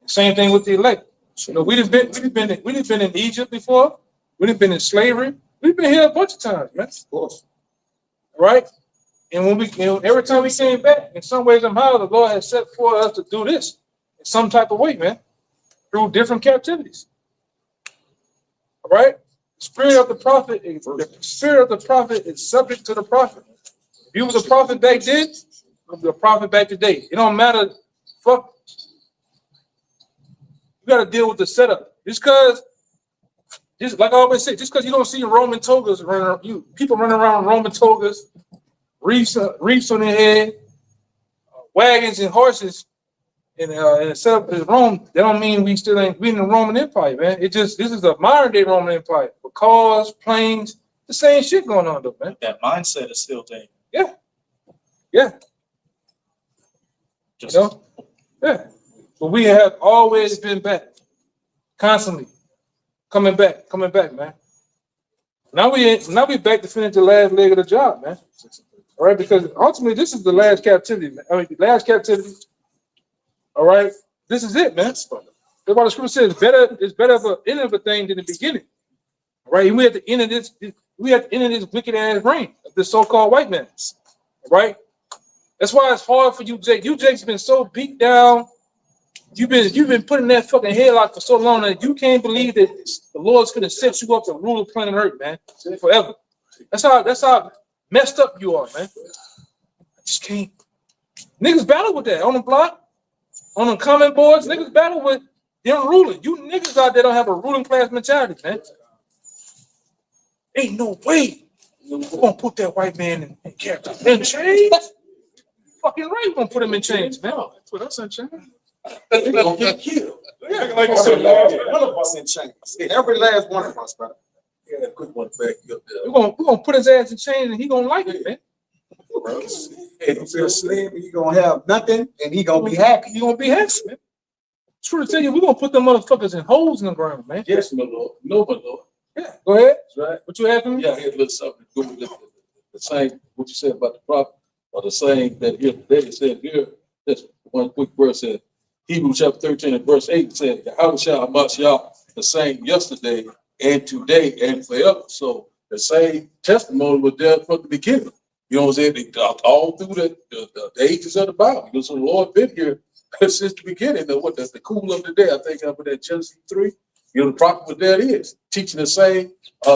Same thing with the elect. You know, we've been in Egypt before. We've been in slavery. We've been here a bunch of times, man. Of course. Right? And when every time we came back, in some ways somehow, the Lord has set for us to do this in some type of way, man, through different captivities. All right? The spirit of the prophet is subject to the prophet. If you was a prophet back then, you'll be a prophet back today. It don't matter. Fuck. You got to deal with the setup. Just like I always say, just because you don't see Roman togas running, people running around in Roman togas, reefs on their head, wagons and horses, and a setup is Rome, that don't mean we in the Roman Empire, man. This is a modern day Roman Empire. With cars, planes, the same shit going on though, man. That mindset is still there. Yeah. Yeah. Just, you know? Yeah. But we have always been back. Constantly. Coming back, man. Now we back to finish the last leg of the job, man. All right, because ultimately this is the last captivity, man. I mean, the last captivity. All right, this is it, man. That's why the scripture says it's better of an end of a thing than the beginning. All right, and we at the end of this wicked ass reign of this so-called white man. All right, that's why it's hard for you, Jake. You, Jake's been so beat down. You've been putting that fucking headlock for so long that you can't believe that the Lord's gonna set you up to rule the planet Earth, man, forever. That's how messed up you are, man. I just can't. Niggas battle with that on the block, on the comment boards. Niggas battle with them ruling. You niggas out there don't have a ruling class mentality, man. Ain't no way we're gonna put that white man in character in chains. Fucking right, we're gonna put him in chains, man. Put us in chains. They're gonna get killed. Yeah, like I said, last one of us in chains. Every last one of us, brother. Yeah, quick one back up there. We're gonna put his ass in chains and he gonna like it, man. He's a slave, he gonna have nothing and he gonna be happy. You gonna be happy, man. True to tell you, we're gonna put them motherfuckers in holes in the ground, man. Yes, my Lord. No, my Lord. Yeah, go ahead. That's right. What you have for me? Yeah, I had a little something to do with the same, what you said about the prophet, or the same that here today. It said here, just one quick verse said, Hebrews chapter 13 and verse 8 said, YAHAWASHI, the same yesterday and today and forever. So the same testimony was there from the beginning. You know what I'm saying? All through the ages of the Bible. You know, so the Lord been here since the beginning. That's the cool of the day. I think up in that Genesis 3. You know, the prophet was there. It is teaching the same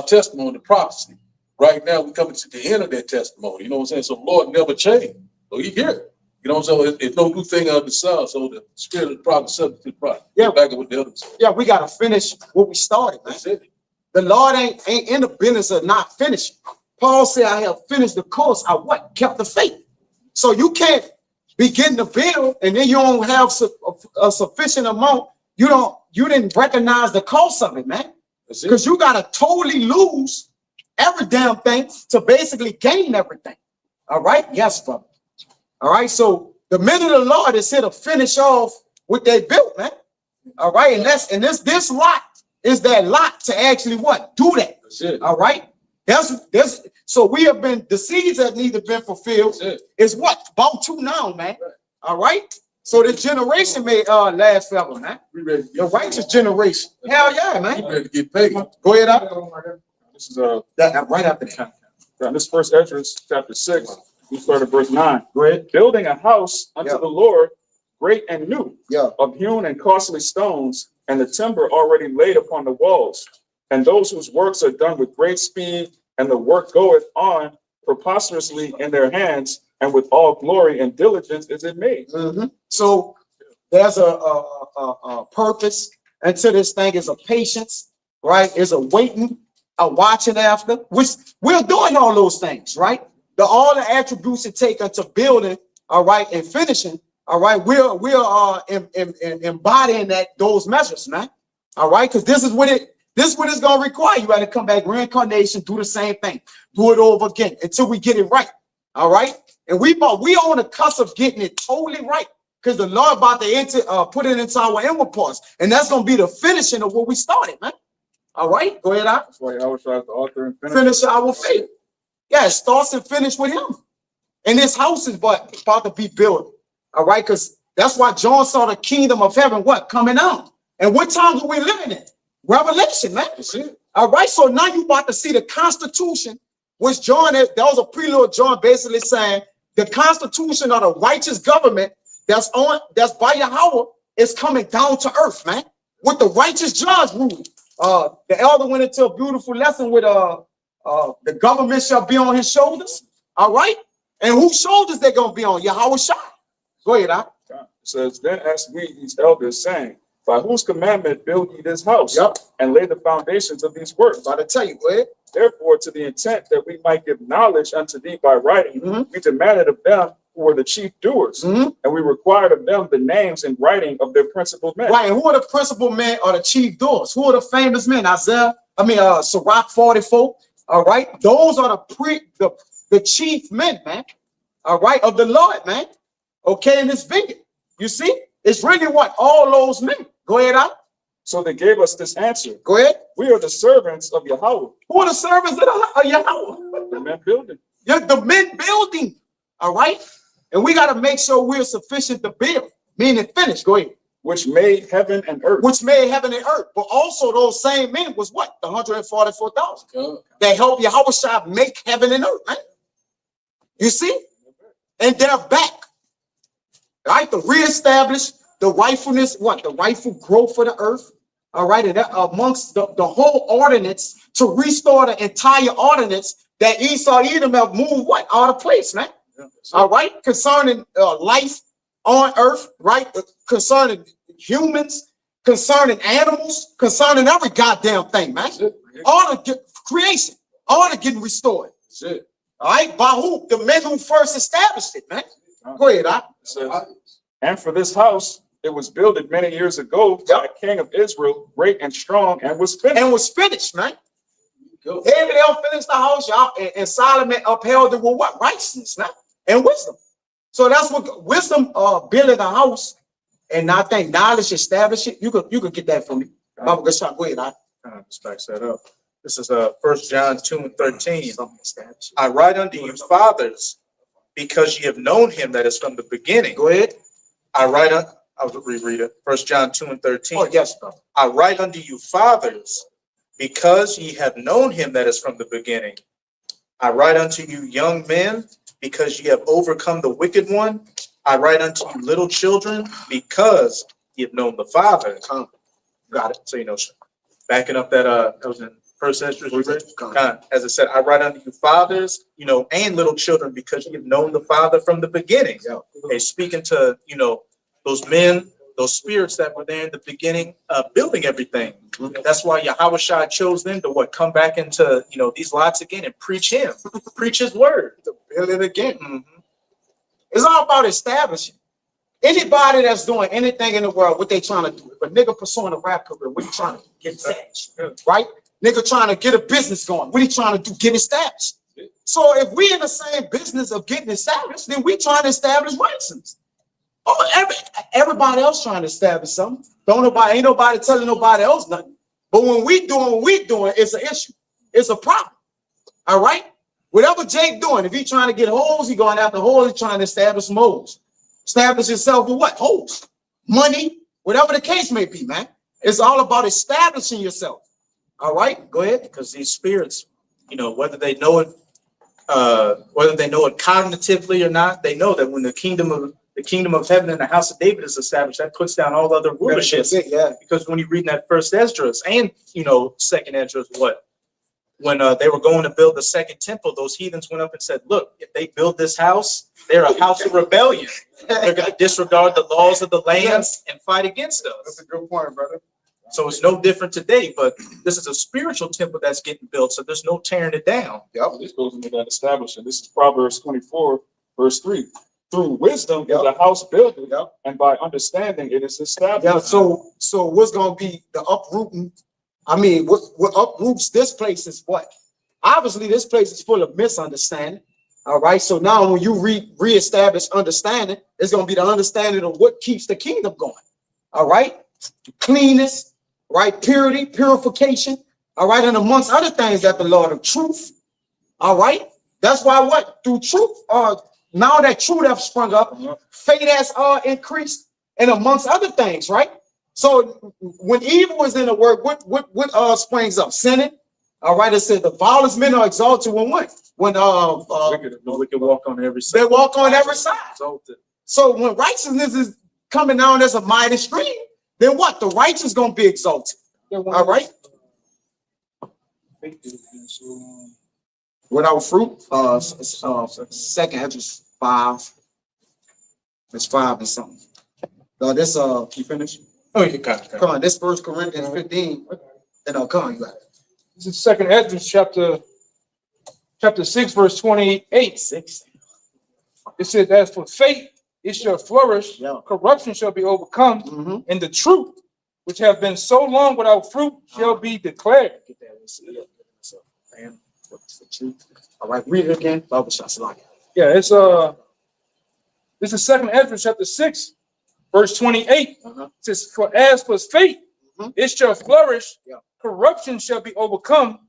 testimony, the prophecy. Right now, we're coming to the end of that testimony. You know what I'm saying? So the Lord never changed. So he here. You know what I'm saying? It's no new thing under the sun. So the spirit of the prophet subject to the prophet. Yeah. Back with the others. Yeah, we gotta finish what we started, man. That's it. The Lord ain't in the business of not finishing. Paul said, I have finished the course. I what? Kept the faith. So you can't begin to build and then you don't have a sufficient amount. You didn't recognize the cost of it, man. Because you gotta totally lose every damn thing to basically gain everything. All right? Yes, brother. All right. So the men of the Lord is here to finish off what they built, man. All right. And this lot is that lot to actually what? Do that. That's it. All right. So we have been, the seeds that need to be fulfilled is what? About 2 now, man. All right. So this generation may last forever, man. The righteous generation. Hell yeah, man. You ready to get paid. Go ahead up. This is Right after that. this first Esdras chapter 6. We start at verse 9. Go ahead. Building a house unto the Lord, great and new, Yeah. of hewn and costly stones, and the timber already laid upon the walls, and those whose works are done with great speed, and the work goeth on preposterously in their hands, and with all glory and diligence is it made. So there's a purpose, and to this thing is a patience, right? Is a waiting, a watching after, which we're doing all those things, right? All the attributes it take unto building, all right, and finishing, all right. We're embodying those measures, man. All right, because this is what it's gonna require. You got to come back, reincarnation, do the same thing, do it over again until we get it right. All right, and we on the cusp of getting it totally right, because the Lord about to put it into our inward parts, and that's gonna be the finishing of what we started, man. All right, go ahead out. That's why Yahawashi is the author and finisher. Finish our faith. Yeah, it starts and finish with him. And this house is what about to be built. All right, because that's why John saw the kingdom of heaven what coming on. And what times are we living in? Revelation, man. All right, so now you about to see the Constitution, which John that was a prelude. John basically saying the Constitution of the righteous government that's by Yahweh is coming down to earth, man, with the righteous judge ruling. The elder went into a beautiful lesson with the government shall be on his shoulders. All right, and whose shoulders they gonna be on? YAHAWASHI. Go ahead, Al. It says, then asked we these elders, saying, by whose commandment build ye this house? Yep. And lay the foundations of these works? About to tell you, go ahead. Therefore, to the intent that we might give knowledge unto thee by writing, we demanded of them who were the chief doers, and we required of them the names in writing of their principal men. Right, and who are the principal men or the chief doers? Who are the famous men? Sirach 44. All right, those are the chief men, man. All right, of the Lord, man. Okay, in this vineyard, you see, it's really what all those men. Go ahead, out. So they gave us this answer. Go ahead. We are the servants of Yahweh. Who are the servants of Yahweh? The men building. Yeah, the men building. All right, and we got to make sure we're sufficient to build, meaning finish. Go ahead. Which made heaven and earth. Which made heaven and earth. But also those same men was what? The 144,000. They helped Yahawashi make heaven and earth, man. You see? And they're back. Right? To reestablish the rightfulness, what? The rightful growth of the earth. All right. And that amongst the whole ordinance to restore the entire ordinance that Esau Edom have moved what? Out of place, man. All right. Concerning life on earth, right? Concerning humans, concerning animals, concerning every goddamn thing, man. All the creation, all the getting restored. All right, by who? The men who first established it, man. Go ahead, and for this house, it was builded many years ago by a king of Israel, great and strong, and was finished. And was finished, man. David finished the house, y'all, and Solomon upheld it with what? Righteousness, man, and wisdom. So that's what wisdom building a house, and I think knowledge establish it. You could get that from me. Go ahead, Let's back that up. This is 1 John 2:13. I write unto you, fathers, because ye have known him that is from the beginning. Go ahead. I'll reread it. 1 John 2:13. Oh, yes, bro. I write unto you, fathers, because ye have known him that is from the beginning. I write unto you, young men, because ye have overcome the wicked one. I write unto you, little children, because ye have known the Father. Got it. So, backing up that was in first century. As I said, I write unto you, fathers, and little children, because ye have known the Father from the beginning. Okay, speaking to, those men, those spirits that were there in the beginning, building everything. That's why Yahawashi chose them to come back into, these lots again and preach him, preach his word. To build it again. It's all about establishing. Anybody that's doing anything in the world, what they trying to do. If a nigga pursuing a rap career, what he trying to get established, right? Nigga trying to get a business going, what he trying to do? Get established. So if we in the same business of getting established, then we trying to establish righteousness. Oh, everybody else trying to establish something. Ain't nobody telling nobody else nothing. But when we doing what we doing, it's an issue. It's a problem. All right? Whatever Jake doing, if he trying to get holes, he going after holes, he trying to establish some holes. Establish himself with what? Holes. Money, whatever the case may be, man. It's all about establishing yourself. All right? Go ahead. Because these spirits, whether they know it cognitively or not, they know that when the kingdom of heaven and the house of David is established, that puts down all other rulerships. Because when you read that first Esdras and second Esdras, when they were going to build the second temple, those heathens went up and said, look, if they build this house, they're a house of rebellion. They're going to disregard the laws of the land and fight against us. That's a good point, brother. So it's no different today, but this is a spiritual temple that's getting built, so there's no tearing it down. This goes into that establishing. This is Proverbs 24, verse 3. Through wisdom is a house built, and by understanding it is established. So what's going to be the uprooting? I mean, what uproots this place is what? Obviously, this place is full of misunderstanding. All right. So now when you reestablish understanding, it's going to be the understanding of what keeps the kingdom going. All right. Cleanness, right? Purity, purification. All right, and amongst other things that the Lord of truth. All right, that's why what through truth. Now that truth have sprung up, faith has increased, and amongst other things, right? So when evil is in the word, what springs up? Sinning. All right, it said the vilest men are exalted when what? When The wicked walk on every side. they walk on every side. Exalted. So when righteousness is coming down as a mighty stream, then what? The righteous gonna be exalted. All right. Without fruit, second Ezra 5. It's 5 and something. This you finished? Oh, you got it. Come on, this 1 Corinthians 15. And come on, you got it. This is second Ezra chapter 6, verse 28. 6. It says, as for faith, it shall flourish, Yeah. corruption shall be overcome, and the truth, which have been so long without fruit, shall be declared. Get that. Man, what's the truth? All right, read it again. Shalawam. Yeah, it's this is second Ezra chapter 6, verse 28. It says, for as for faith, it shall flourish, Yeah. corruption shall be overcome,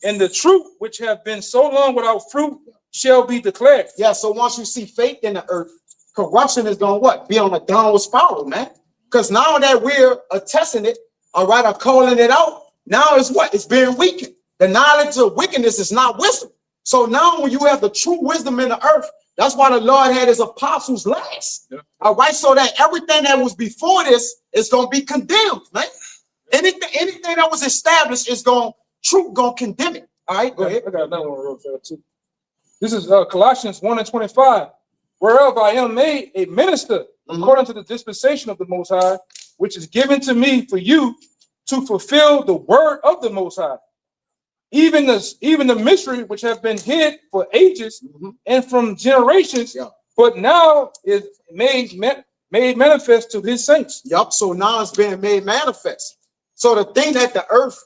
and the truth, which have been so long without fruit, shall be declared. Yeah, so once you see faith in the earth, corruption is going to what? Be on a downward spiral, man. Because now that we're attesting it, all right, I'm calling it out, now it's what? It's being weakened. The knowledge of wickedness is not wisdom. So now when you have the true wisdom in the earth, that's why the Lord had his apostles last. Yeah. All right, so that everything that was before this is going to be condemned, man. Anything that was established is going to condemn it. All right, go ahead. I got another one real fast too. This is Colossians 1 and 25. Whereof I am made a minister according to the dispensation of the Most High, which is given to me for you to fulfill the word of the Most High. Even the mystery which have been hid for ages and from generations, but now is made manifest to his saints. Yup. So now it's being made manifest. So the thing that the earth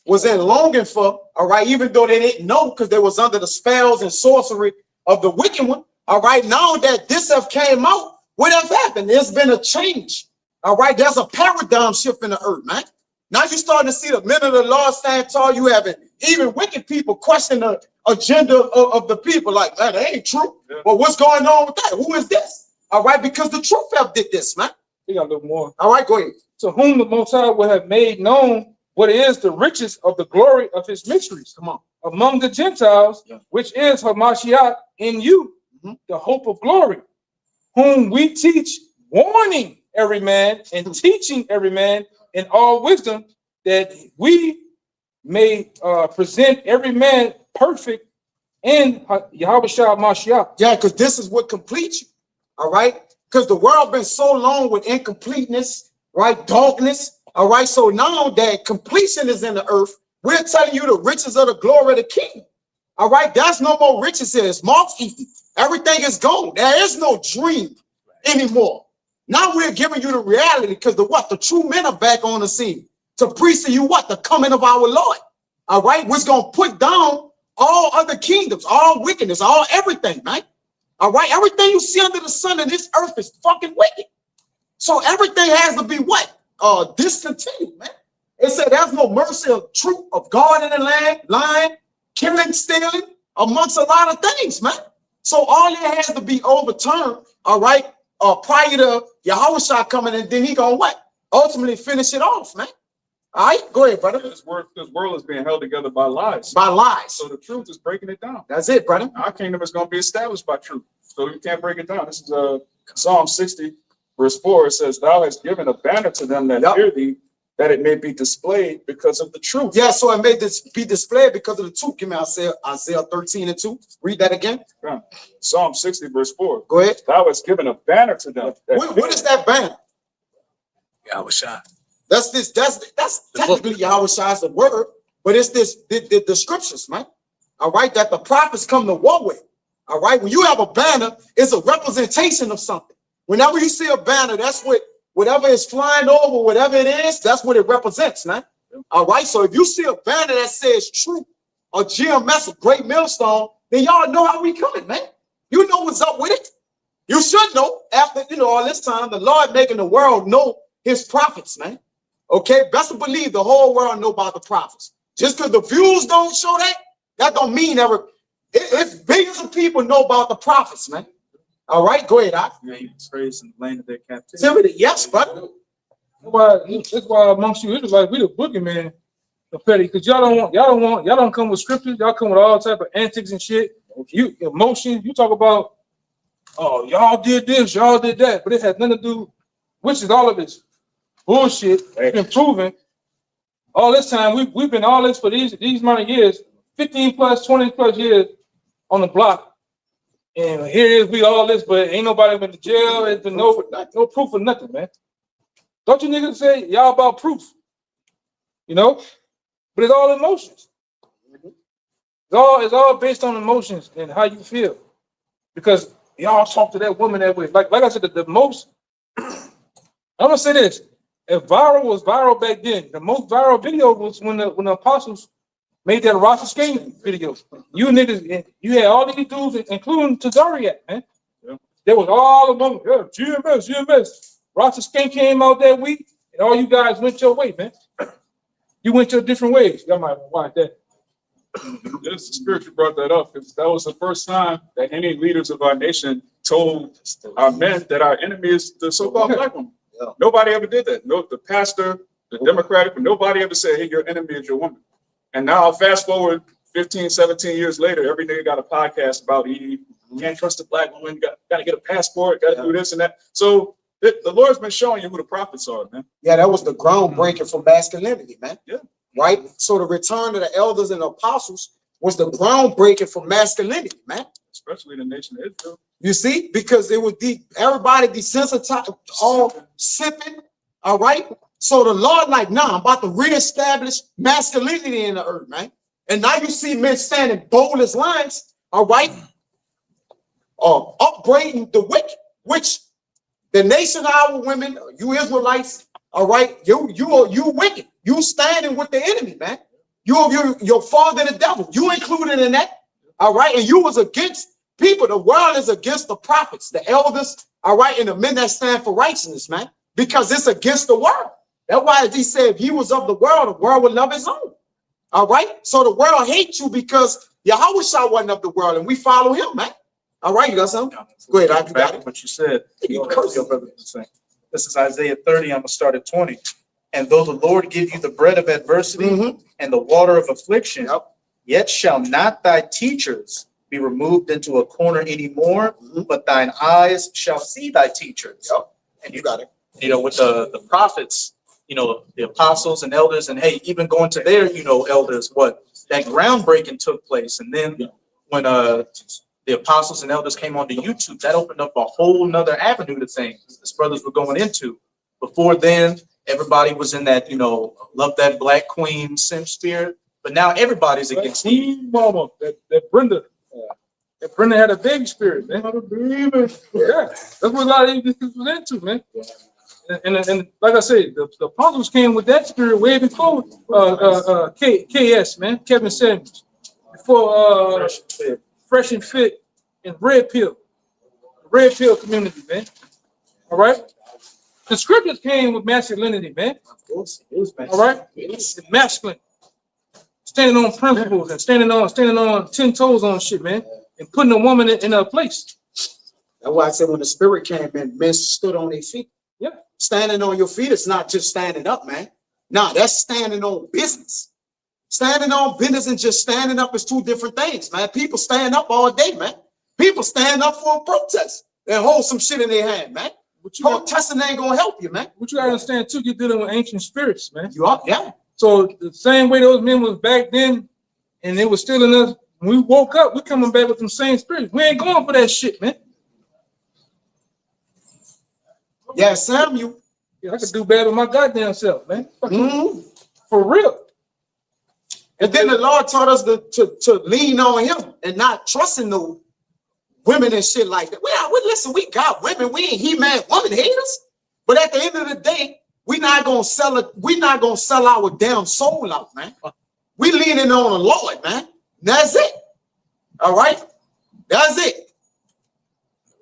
was in longing for, all right, even though they didn't know because they was under the spells and sorcery of the wicked one, all right, now that this have came out, what have happened? There's been a change. All right, there's a paradigm shift in the earth, man. Now you're starting to see the men of the Lord stand tall. You having even wicked people question the agenda of the people. Like, man, that ain't true. Yeah. Well, what's going on with that? Who is this? All right, because the truth have did this, man. We got a little more. All right, go ahead. To whom the Most High will have made known what is the riches of the glory of his mysteries. Come on. Among the Gentiles, which is Hamashiach in you, the hope of glory, whom we teach, warning every man and teaching every man in all wisdom, that we may present every man perfect in YAHAWASHI Mashiach. Yeah, because this is what completes you. All right, because the world been so long with incompleteness, right? Darkness. All right, so now that completion is in the earth, we're telling you the riches of the glory of the King. All right, there's no more riches here. It's moth eaten. Everything is gone. There is no dream anymore. Now we're giving you the reality because the true men are back on the scene to preach to you the coming of our Lord. All right, we're going to put down all other kingdoms, all wickedness, all everything, right? All right, everything you see under the sun in this earth is fucking wicked. So everything has to be discontinued, man. It said there's no mercy of truth of God in the land, lying, killing, stealing, amongst a lot of things, man. So all it has to be overturned, all right, prior to Yahawashi coming, and then he gonna ultimately finish it off, man. All right, go ahead, brother. This world is being held together by lies. By lies. So the truth is breaking it down. That's it, brother. Our kingdom is going to be established by truth. So you can't break it down. This is Psalm 60, verse 4. It says, thou hast given a banner to them that fear thee, that it may be displayed because of the truth. Yeah, so it may be displayed because of the truth. Give me Isaiah 13 and 2. Read that again. Yeah. Psalm 60, verse 4. Go ahead. Thou hast given a banner to them. What is that banner? YAHAWASHI. That's technically Yahawashi the word, but it's the scriptures, man. All right, that the prophets come to war with. All right, when you have a banner, it's a representation of something. Whenever you see a banner, that's whatever is flying over, whatever it is, that's what it represents, man. All right, so if you see a banner that says truth or GMS, a great millstone, then y'all know how we coming, man. You know what's up with it. You should know after all this time, the Lord making the world know his prophets, man. Okay, best to believe the whole world know about the prophets. Just because the views don't show that, that don't mean ever. It's billions of people know about the prophets, man. All right, go ahead, Doc. Yeah, he was raised in the land of their captivity. Yes, brother. That's why amongst you Israelites, we the boogeyman, the petty, because y'all don't come with scriptures. Y'all come with all type of antics and shit. You emotions. You talk about, oh, y'all did this, y'all did that, but it has nothing to do, which is all of this bullshit. It's been proven all this time. We've been all this for these amount of years, 15 plus, 20 plus years on the block. And here it is, we all this, but ain't nobody been to jail. There's been no proof of nothing, man. Don't you niggas say y'all about proof? You know? But it's all emotions. It's all based on emotions and how you feel. Because y'all talk to that woman that way. Like I said, the most, I'm gonna say this. If viral was viral back then, the most viral video was when the apostles made that Rosh Hashanah video. You niggas, you had all these dudes, including Tazariak, man. Yeah. They was all among GMS. Rosh Hashanah came out that week, and all you guys went your way, man. You went your different ways. Y'all might watch that. It's the spirit you brought that up, because that was the first time that any leaders of our nation told our men that our enemy is the so-called black woman. Yeah. Nobody ever did that. No, the pastor, the Democratic, nobody ever said, hey, your enemy is your woman. And now fast forward 15, 17 years later, every nigga got a podcast about Eve. You can't trust a black woman, you got to get a passport, got to do this and that. So the Lord's been showing you who the prophets are, man. Yeah, that was the groundbreaking for masculinity, man. Yeah. Right? So the return of the elders and the apostles was the groundbreaking for masculinity, man. Especially in the nation of Israel. You see? Because it was everybody desensitized, all sipping, all right? So the Lord like, nah, I'm about to reestablish masculinity in the earth, man. And now you see men standing bold as lions, all right? Upbraiding the wicked, which the nation of our women, you Israelites, all right, you wicked. You standing with the enemy, man. Your father, the devil. You included in that, all right? And you was against people. The world is against the prophets, the elders, all right, and the men that stand for righteousness, man, because it's against the world. That's why he said if he was of the world would love his own. All right. So the world hates you because YAHAWASHI wasn't of the world and we follow him, man. All right. You got something? Go ahead. I got it. What you said. This is Isaiah 30. I'm going to start at 20. And though the Lord give you the bread of adversity and the water of affliction, yet shall not thy teachers be removed into a corner anymore, but thine eyes shall see thy teachers. And you got it. You know, with the prophets, you know, the apostles and elders, and hey, even going to their, you know, elders, what that groundbreaking took place. And then when the apostles and elders came onto YouTube, that opened up a whole nother avenue to things these brothers were going into. Before then, everybody was in that, you know, love that black queen simp spirit, but now everybody's against Queen Mama, that Brenda. That Brenda had a baby spirit, man. Yeah, that's what a lot of these was into, man. And like I said, the apostles came with that spirit way before KS, man, Kevin Samuels, before Fresh and Fit and Red Pill community, man. All right, the scriptures came with masculinity, man. Of course, it was all right, it's masculine, standing on principles and standing on 10 toes on shit, man, and putting a woman in her place. That's why I said when the spirit came in, men stood on their feet. Yeah. Standing on your feet is not just standing up, man. Nah, that's standing on business. Standing on business and just standing up is two different things, man. People stand up all day, man. People stand up for a protest and hold some shit in their hand, man. Protesting ain't gonna help you, man. What you gotta understand too, you're dealing with ancient spirits, man. You are, yeah. So the same way those men was back then, and they were still in us. When we woke up, we coming back with them same spirits. We ain't going for that shit, man. Yeah, Samuel. Yeah, I could do better with my goddamn self, man. For real. And then the Lord taught us to lean on him and not trusting no women and shit like that. Listen, we got women. We ain't he-man woman haters. But at the end of the day, we're not gonna sell it. We're not gonna sell our damn soul out, man. We leaning on the Lord, man. That's it. All right. That's it.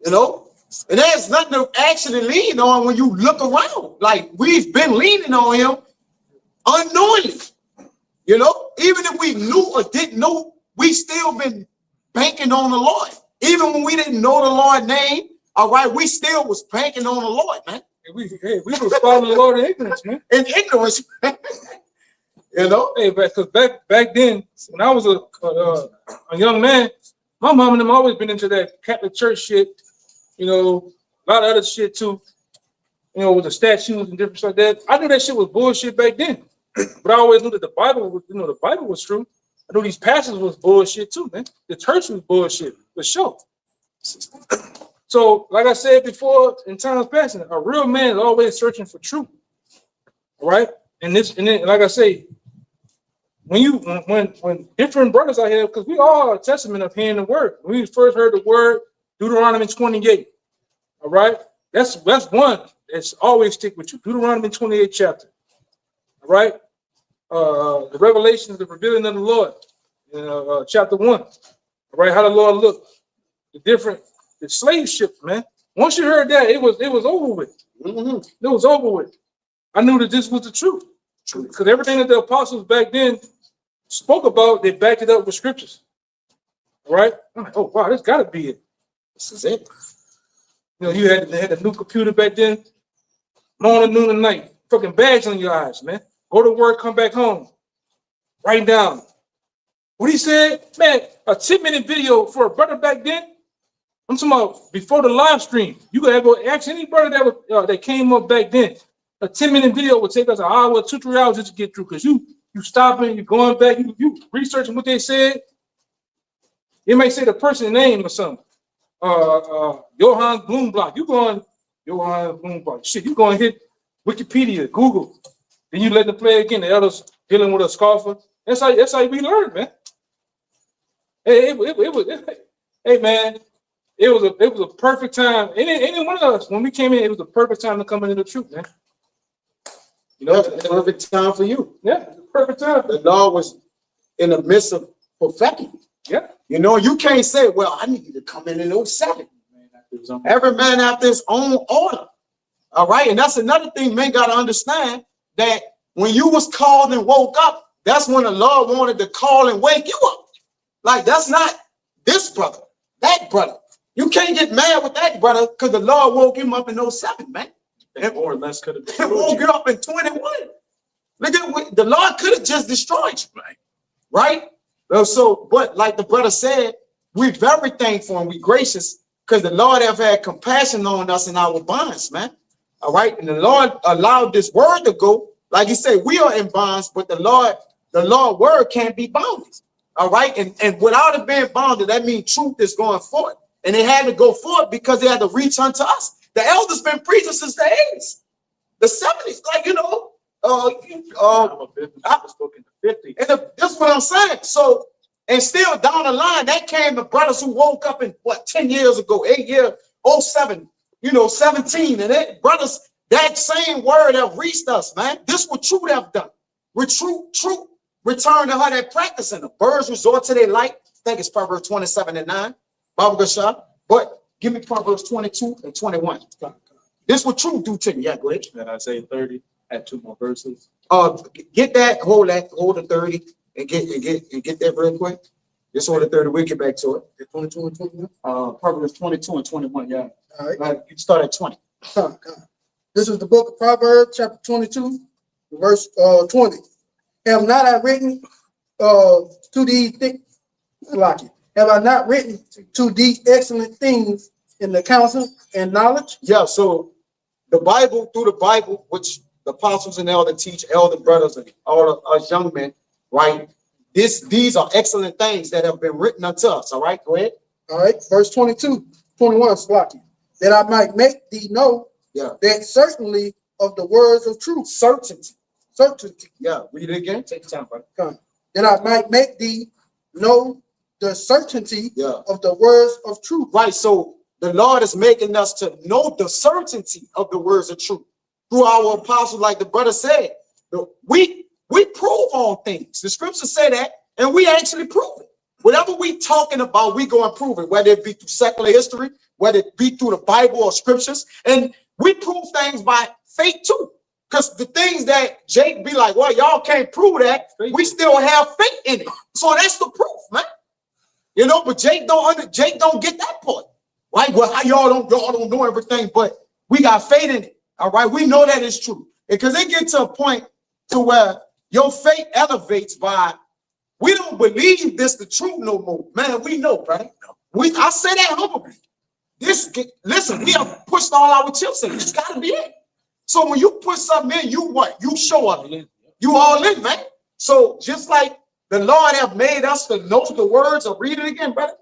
You know. And there's nothing to actually lean on when you look around. Like we've been leaning on him unknowingly. You know, even if we knew or didn't know, we still been banking on the Lord. Even when we didn't know the Lord's name, all right, we still was banking on the Lord, man. We was following the Lord in ignorance, man. In ignorance, you know. Hey, because back then, when I was a young man, my mom and them always been into that Catholic Church shit. You know, a lot of other shit too. You know, with the statues and different stuff like that. I knew that shit was bullshit back then, but I always knew that the Bible was, the Bible was true. I knew these pastors was bullshit too, man. The church was bullshit for sure. So, like I said before, in times past, a real man is always searching for truth. All right, and then, like I say, when different brothers out here, because we all are a testament of hearing the word. When we first heard the word, Deuteronomy 28. All right, that's one that's always stick with you. Deuteronomy 28 chapter. All right, the revelations, the revealing of the Lord, chapter 1. All right, how the Lord looked, the slave ship, man. Once you heard that, it was over with. It was over with. I knew that this was the truth. Because everything that the apostles back then spoke about, they backed it up with scriptures. All right? I'm like, oh wow, this gotta be it. This is it. They had a new computer back then, morning, noon, and night. Fucking bags on your eyes, man. Go to work, come back home. Write down. What he said, man, a 10-minute video for a brother back then. I'm talking about before the live stream. You gotta go ask any brother that came up back then. A 10-minute video would take us an hour, 2-3 hours just to get through, because you stopping, you going back, you researching what they said. It may say the person's name or something. Johann Bloomblock. You going Johann Bloomblock? Shit, you going to hit Wikipedia, Google. Then you let them play again. The others dealing with a scoffer. That's how we learn, man. Hey, man. It was a perfect time. Any one of us, when we came in, it was a perfect time to come into the truth, man. The perfect time for you. Yeah, perfect time. The Lord was in the midst of perfecting. Yeah. You can't say, well, I need to come in 07. Every man after his own order. All right. And that's another thing men got to understand, that when you was called and woke up, that's when the Lord wanted to call and wake you up. Like, that's not this brother, that brother. You can't get mad with that brother because the Lord woke him up in 07, man. Or less could have been. Woke you up in 21. Look at the Lord could have just destroyed you, right? So, but like the brother said, we're very thankful and we gracious because the Lord have had compassion on us in our bonds, man. All right, and the Lord allowed this word to go. Like he said, we are in bonds, but the Lord word can't be bounded. All right, and without it being bounded, that means truth is going forth. And they had to go forth because they had to reach unto us. The elders been preaching since the 80s, the 70s, I was looking the 50s. And that's what I'm saying. So, and still down the line, that came the brothers who woke up in 10 years ago, 8 years, 07, 17. And that brothers, that same word have reached us, man. This what truth have done. Truth return to her that practicing. The birds resort to their light. I think it's Proverbs 27:9. Bible shop. But give me Proverbs 22 and 21. This what truth do to you. Yeah, go ahead. And Isaiah 30, add 2 more verses. Get that, hold the 30 and get that real quick. Just hold the 30, we'll get back to it. 22 and 21. Proverbs 22 and 21, yeah. All right. You start at 20. This is the book of Proverbs, chapter 22, verse 20. Have not I written to these things, have I not written to these excellent things in the counsel and knowledge? Yeah, so the Bible, through the Bible, which the apostles and elder teach, elder brothers and all of us young men, right? These are excellent things that have been written unto us. All right, go ahead. All right, verse 22, 21, Slocky. That I might make thee know that certainly of the words of truth. Certainty. Yeah, read it again. Take your time, brother. That I might make thee know the certainty of the words of truth. Right, so the Lord is making us to know the certainty of the words of truth. Through our apostles, like the brother said, we prove on things. The scriptures say that, and we actually prove it. Whatever we talking about, we go and prove it, whether it be through secular history, whether it be through the Bible or scriptures. And we prove things by faith too. Because the things that Jake be like, well, y'all can't prove that. We still have faith in it. So that's the proof, man. You know, but Jake don't get that part. Right? Well, how y'all don't know everything, but we got faith in it. All right. We know that it's true. Because it gets to a point to where your faith elevates by we don't believe this the truth no more. Man, we know, right? I say that humbly. Listen, we have pushed all our chips in. It's gotta be it. So when you put something in, you what? You show up. You all in, man. So just like the Lord have made us to know the words or read it again, brother.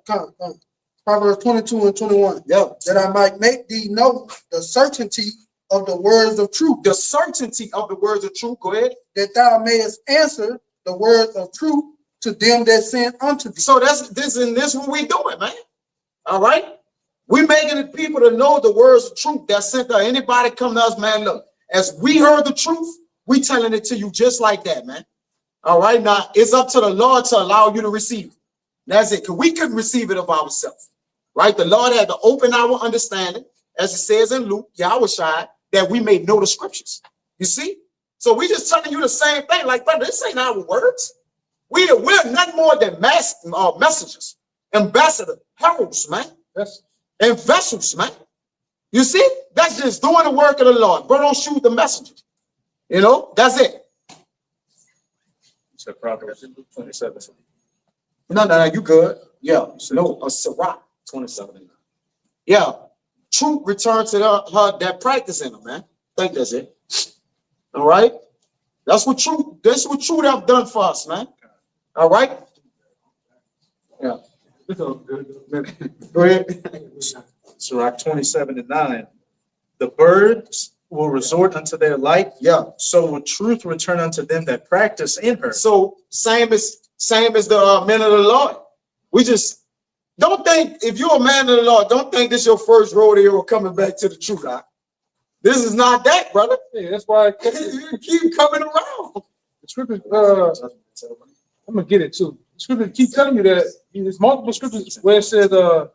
Proverbs 22 and 21. Yeah. That I might make thee know the certainty of the words of truth. The certainty of the words of truth. Go ahead. That thou mayest answer the words of truth to them that send unto thee. So this what we doing, man. All right. We making the people to know the words of truth that sent to anybody come to us, man. Look, as we heard the truth, we telling it to you just like that, man. All right. Now it's up to the Lord to allow you to receive it. That's it. Because we couldn't receive it of ourselves. Right. The Lord had to open our understanding, as it says in Luke, YAHAWASHI, that we may know the scriptures. You see? So we just telling you the same thing. Like, brother, this ain't our words. We're nothing more than messengers, ambassadors, heralds, man. Yes. And vessels, man. You see? That's just doing the work of the Lord. But don't shoot the messenger. You know, that's it. You said Proverbs 27. No, you good. Yeah. No, a Sirach 27. Yeah. Truth returns to her that practice in her, man. I think that's it. All right. That's what truth have done for us, man. All right. Yeah. Go ahead. Sirach 27 and 9. The birds will resort unto their light. Yeah. So will truth return unto them that practice in her. So same as the men of the Lord. We just don't think if you're a man of the Lord, don't think this your first rodeo coming back to the truth. Huh? This is not that, brother. Yeah, that's why you keep coming around. The scriptures, I'm gonna get it too. The scriptures keep telling you that there's multiple scriptures where it says, I'm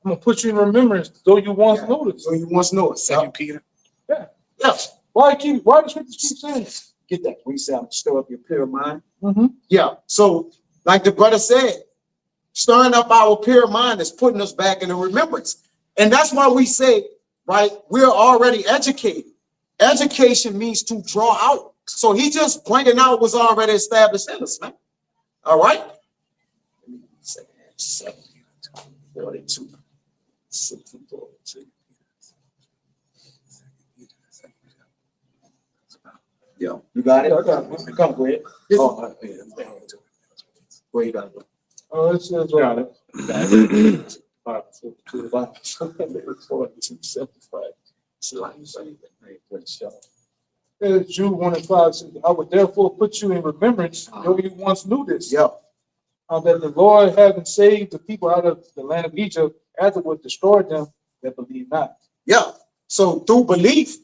gonna put you in remembrance, though you once noticed. So you once know it. Second Peter. Yeah. Yeah. Why the scriptures keep saying it? Get that. We say I'm stir up your pure mind. Mm-hmm. Yeah. So like the brother said, stirring up our pure mind is putting us back in the remembrance. And that's why we say, right, we're already educated. Education means to draw out. So he just bringing out what's already established in us, man. All right. 42, 62. Yeah, you got it. Come, go ahead. Oh, yeah. Where you got it? Oh, it says, Got it. Jude 1 and 5 says, I would therefore put you in remembrance, though you once knew this. Yeah. That the Lord, having saved the people out of the land of Egypt, afterward destroyed them that believe not. Yeah. So through belief,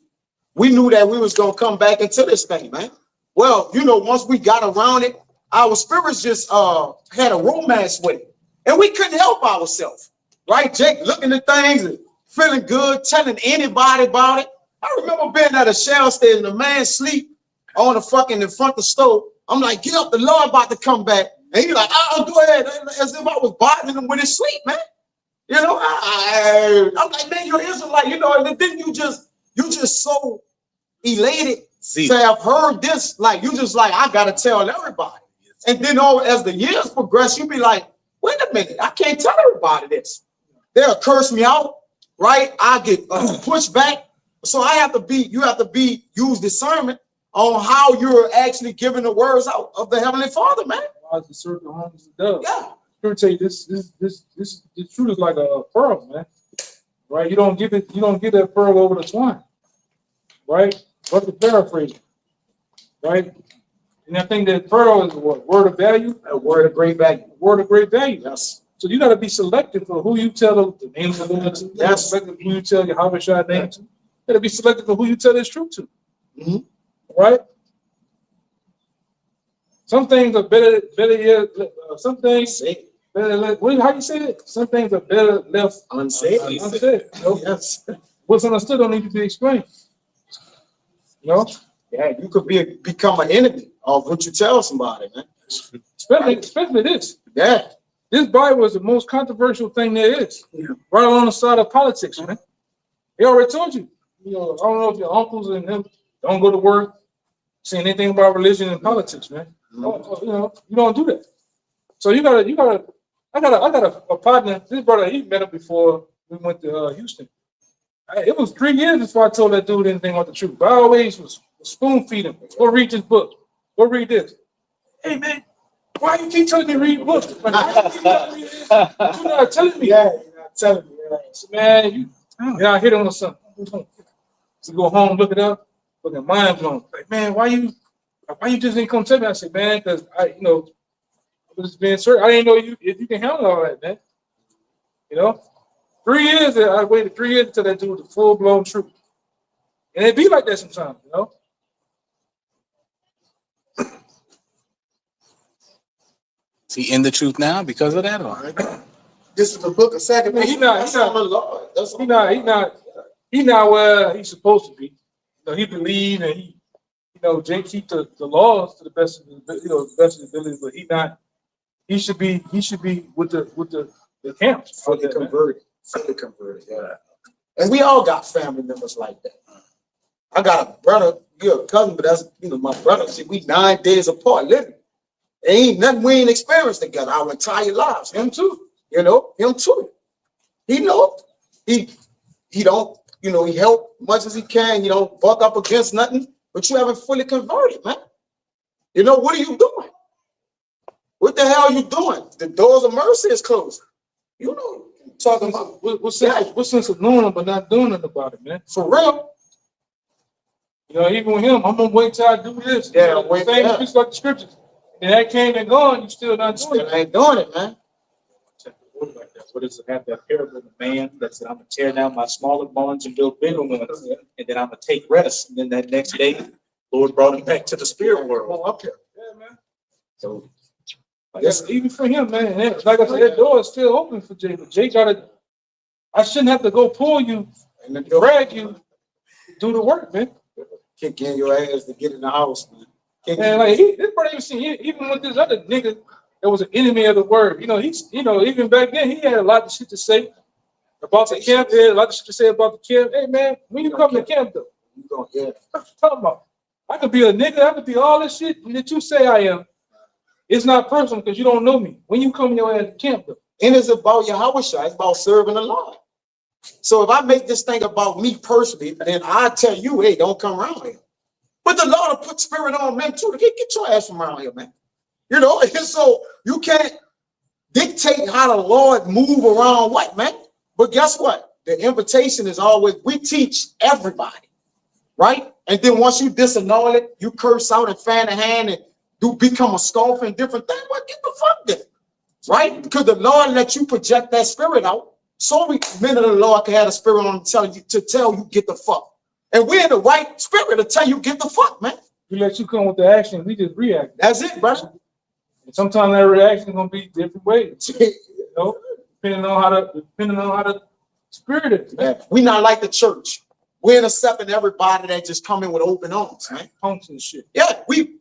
we knew that we was gonna come back into this thing, man. Well, you know, once we got around it, our spirits just had a romance with it, and we couldn't help ourselves, right? Jake looking at things and feeling good, telling anybody about it. I remember being at a Shell station, the man sleep on the fucking in front of the stove. I'm like, get up, the Lord about to come back. And he's like, oh, go ahead, as if I was bothering him with his sleep, man. You know, I'm like, man, you're Israelite, you know, and then you just so elated to have heard this, like you just like, I gotta tell everybody. And then as the years progress, you be like, wait a minute, I can't tell everybody this. They'll curse me out, right? I get pushed back. So you have to use discernment on how you're actually giving the words out of the Heavenly Father, man. The certain homes it does. Yeah. Let me tell you, this truth is like a pearl, man. Right? You don't give that pearl over the swine. Right? What's the paraphrase? Right? And I think that pearl is what? Word of value? A word of great value. Word of great value. Yes. So you got to be selective for who you tell the name of the Lord to. Yes. Selective who you tell your YAHAWASHI name to. You got to be selective for who you tell this truth to. Mm-hmm. Right? Some things are better. Some things better. How you say it? Some things are better left unsaid. Unsaid. Yes. What's understood don't need to be explained. You know. Yeah, you could become an enemy of what you tell somebody, man. Especially this. Yeah. This Bible is the most controversial thing there is. Right on the side of politics, man. He already told you. You know, I don't know if your uncles and them don't go to work saying anything about religion and politics, man. You know, you don't do that. So I got a partner, this brother, he met him before we went to Houston. It was 3 years before I told that dude anything about the truth. But I always was spoon feed him. Go read this book. Go read this. Hey man, why you keep telling me to read books? Like, why you keep telling me this? You're not telling me. Yeah, you're not telling me. Yeah. So, man, I hit him with something. So go home, look it up, look at mind blown. Like, man, why you just didn't come tell me? I said, man, because I was being certain. I didn't know if you can handle all that, man. You know? 3 years, I waited 3 years until that dude was a full-blown truth. And it be like that sometimes, you know? Is he in the truth now because of that? Or? This is the book of Second. He's not where he's supposed to be. You know, he believed and he, Jake keep the laws to the best of the best of his ability, but he should be with the camps. Fully converted. Fully converted, yeah. And we all got family members like that. I got a brother, you're a cousin, but that's my brother. See, we 9 days apart living. There ain't nothing we ain't experienced together our entire lives. Him too. Him too. He know. He don't, he help much as he can. He don't buck up against nothing, but you haven't fully converted, man. What are you doing? What the hell are you doing? The doors of mercy is closed. Talking about what sense of knowing him but not doing nothing about it, man? For real. Even with him, I'm gonna wait till I do this. Yeah, same just like the scriptures. And that came and gone, you still not doing it. Ain't doing it, man. What does it have that parable of the man that said, I'm gonna tear down my smaller barns and build bigger ones, and then I'm gonna take rest. And then that next day, Lord brought him back to the spirit world. Up here. Yeah, man. So even for him, man. Like I said, that door is still open for Jake. But Jake I shouldn't have to go pull you and drag you to do the work, man. Kick in your ass to get in the house, man. And like this brother even seen, even with this other nigga that was an enemy of the word. Even back then he had a lot of shit to say about the camp. He had a lot of shit to say about the camp. Hey man, when you come to camp though, what you talking about? I could be a nigga, I could be all this shit that you say I am. It's not personal because you don't know me. When you come to your ass to camp though. And it's about YAHAWASHI, it's about serving the Lord. So if I make this thing about me personally, then I tell you, hey, don't come around here. But the Lord will put spirit on men too. Get your ass from around here, man. And so you can't dictate how the Lord move around what, man. But guess what? The invitation is always, we teach everybody, right? And then once you disannul it, you curse out and fan a hand and do become a scoffer and different things. Well, get the fuck there, right? Because the Lord let you project that spirit out. So men of the Lord can have a spirit on to tell you get the fuck. And we're in the right spirit to tell you get the fuck, man. We let you come with the action, we just react. That's it, brother. And sometimes that reaction is gonna be different ways. Depending on how the spirit is. Yeah. We not like the church. We're intercepting everybody that just come in with open arms, man. Punks and shit. Yeah, we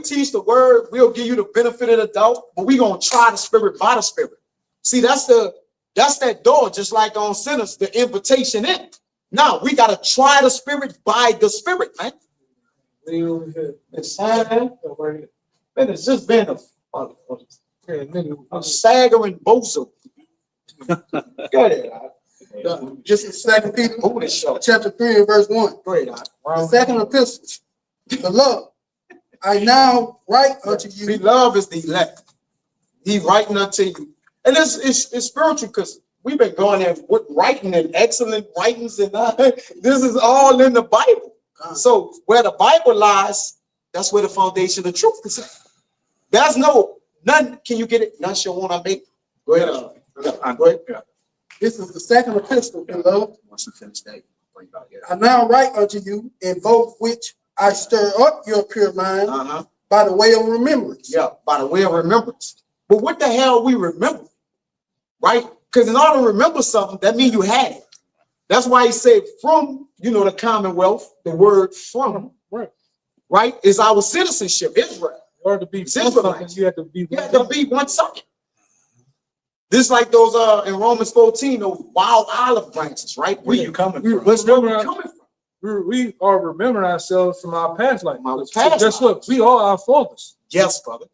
teach the word, we'll give you the benefit of the doubt, but we gonna try the spirit by the spirit. See, that's that door, just like on sinners, the invitation in. Now we gotta try the spirit by the spirit, man. It's sad, man. It's just been a staggering bozo. Got it. Just in 2 Peter chapter 3 and verse 1. The second epistle, beloved, I now write unto you. Beloved is the elect. He writing unto you. And it's spiritual because we've been going there with writing and excellent writings and this is all in the Bible. So where the Bible lies, that's where the foundation of truth is. There's none. Can you get it? None shall want to make. Go ahead. Go ahead. This is the second epistle, beloved. I now write unto you in both which I stir up your pure mind by the way of remembrance. Yeah, by the way of remembrance. But what the hell we remember? Right? Because in order to remember something, that means you had it. That's why he said from, the commonwealth, the word from. Right. right, is our citizenship, Israel. In order to be Israelites. you have to be. You have to be one something. This like those in Romans 14, those wild olive branches, right? Where you coming from? Where's where we coming from? We are remembering ourselves from our past life. Our So past guess what? We are our fathers, Yes, brother.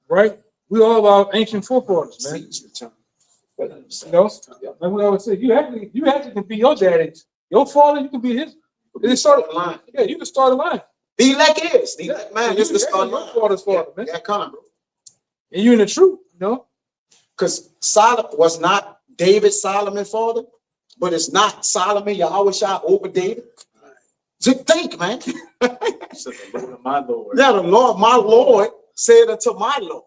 right? We are our ancient forefathers, man. You know, like we always say, you actually can be your daddy's, your father. You can be his. It started line. Yeah, you can start a line. The elect is. The elect, man, this is the start your line. father's father, man. Yeah, come on, bro. And you in the truth, you know. Because Solomon was not David Solomon's father, but it's not Solomon YAHWASHI over David. Just think, man. Said the Lord of my Lord. Yeah, the Lord, my Lord, said unto my Lord.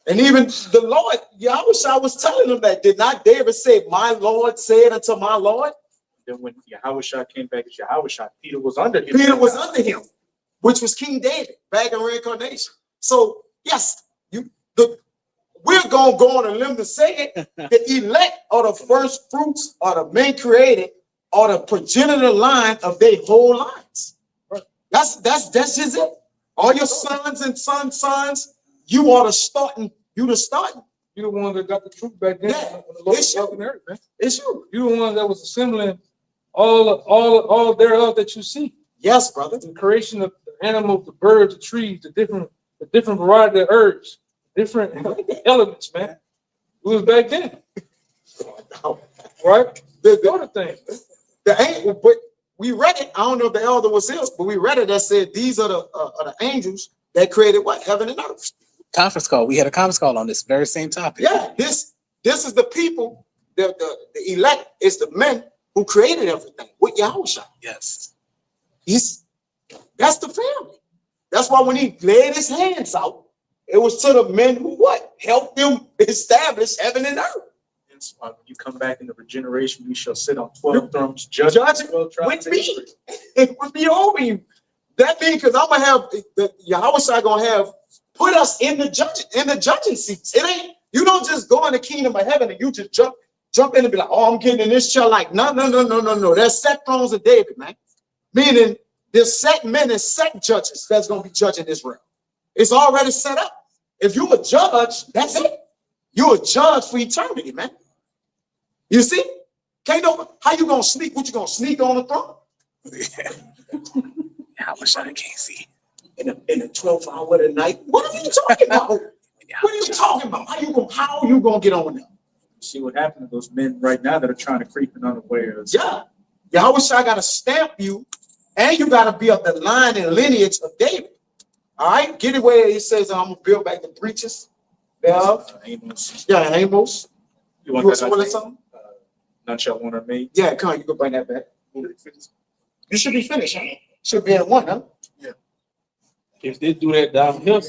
And even the Lord, YAHWASHI was telling him that. Did not David say, my Lord said unto my Lord? Then when Yahawashi came back as Yahawashi, Peter was under him. Peter was under him, which was King David, back in reincarnation. So, yes, we're going to go on a limb to say it. The elect are the first fruits, or the men created, or the progenitor line of their whole lines. That's just it. All your sons and sons, you are the starting. You the starting. You the one that got the truth back then. Yeah, when the Lord it's was talking to earth, man. It's you. You the one that was assembling all thereof that you see. Yes, brother. The creation of the animals, the birds, the trees, the different variety of herbs, different elements, man. It was back then, right? The other thing. But we read it. I don't know if the elder was here, but we read it that said these are the angels that created what? Heaven and earth. Conference call. We had a conference call on this very same topic. Yeah, this is the people, the elect is the men who created everything with Yahushua. Yes. That's the family. That's why when he laid his hands out, it was to the men who what? Helped them establish heaven and earth. Hence, when you come back in the regeneration, you shall sit on 12 thrones, judging with me. It would be over you. That means because I'm gonna have the Yahushua gonna have put us in the judging seats. It ain't, you don't just go in the kingdom of heaven and you just jump in and be like, oh, I'm getting in this chair. Like, no. There's set thrones of David, man. Meaning there's set men and set judges that's gonna be judging Israel. It's already set up. If you a judge, that's it. You're a judge for eternity, man. You see? Can't know how you gonna sneak? What you gonna sneak on the throne? I wish I can't see. In the 12th hour of the night. What are you talking about? What are you talking about? How are you gonna get on them? See what happened to those men right now that are trying to creep in unawares. Yeah. Yahushua gotta stamp you, and you gotta be of the line and lineage of David. All right, get it where he says, I'm gonna build back the breaches. Amos. Yeah, Amos. You want want that? something? None shall want or me. Yeah, come on, you can bring that back. You should be finished, huh? Should be at one, huh? If they do that down here,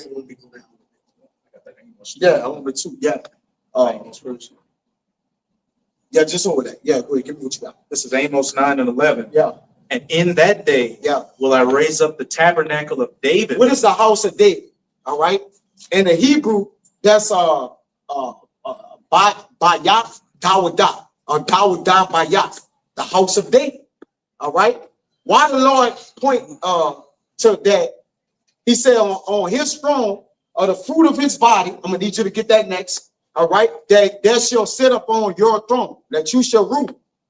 Yeah, I want two. Yeah. Yeah, just over that. Yeah, go ahead, give me what you got. This is Amos 9 and 11. Yeah. And in that day, Yeah. will I raise up the tabernacle of David. What is the house of David? All right. In the Hebrew, that's Bayat Dawadah, or Dawadah Bayat, the house of David. All right. Why the Lord point to that? He said on his throne, or the fruit of his body. I'm gonna need you to get that next. All right, that shall sit up on your throne, that you shall rule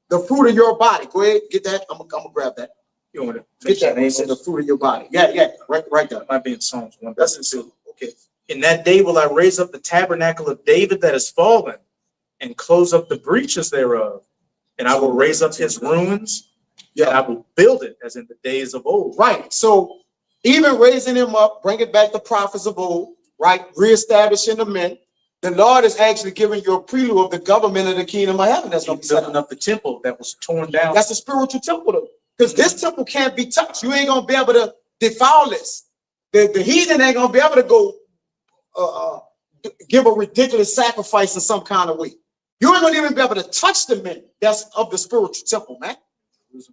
the fruit of your body. Go ahead, get that. I'm gonna grab that. You want to Get that. It's in the fruit of your body. Yeah, right there. That might be in Psalms 1. That's it. Okay. In that day will I raise up the tabernacle of David that is fallen, and close up the breaches thereof. And I will raise up his ruins, and I will build it as in the days of old. Right. So even raising him up, bringing back the prophets of old, right? Reestablishing the men. The Lord is actually giving you a prelude of the government of the kingdom of heaven. That's going to be building up the temple that was torn down. That's the spiritual temple, though. Because this temple can't be touched. You ain't going to be able to defile this. The heathen ain't going to be able to go give a ridiculous sacrifice in some kind of way. You ain't going to even be able to touch the men that's of the spiritual temple, man.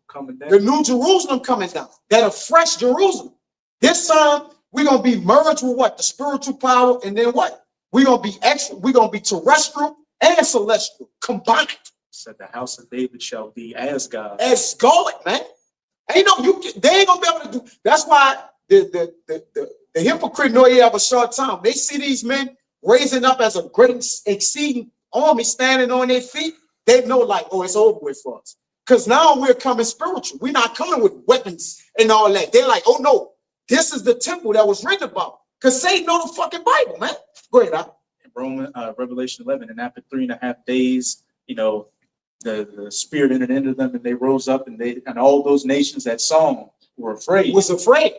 Coming down. The new Jerusalem coming down. That a fresh Jerusalem. This time, we're going to be merged with what? The spiritual power, and then what? We're going to be extra. We're going to be terrestrial and celestial combined. Said the house of David shall be as God. As God, man. Ain't no they ain't gonna be able to do. That's why the hypocrite know he have a short time. They see these men raising up as a great exceeding army standing on their feet. They know like, oh, it's over with for us. Because now we're coming spiritual. We're not coming with weapons and all that. They're like, oh no, this is the temple that was written about. Because Satan know the fucking Bible, man. Go ahead, Doc. Revelation 11, and after 3.5 days, the spirit entered into them, and they rose up, and all those nations that saw them were afraid. Was afraid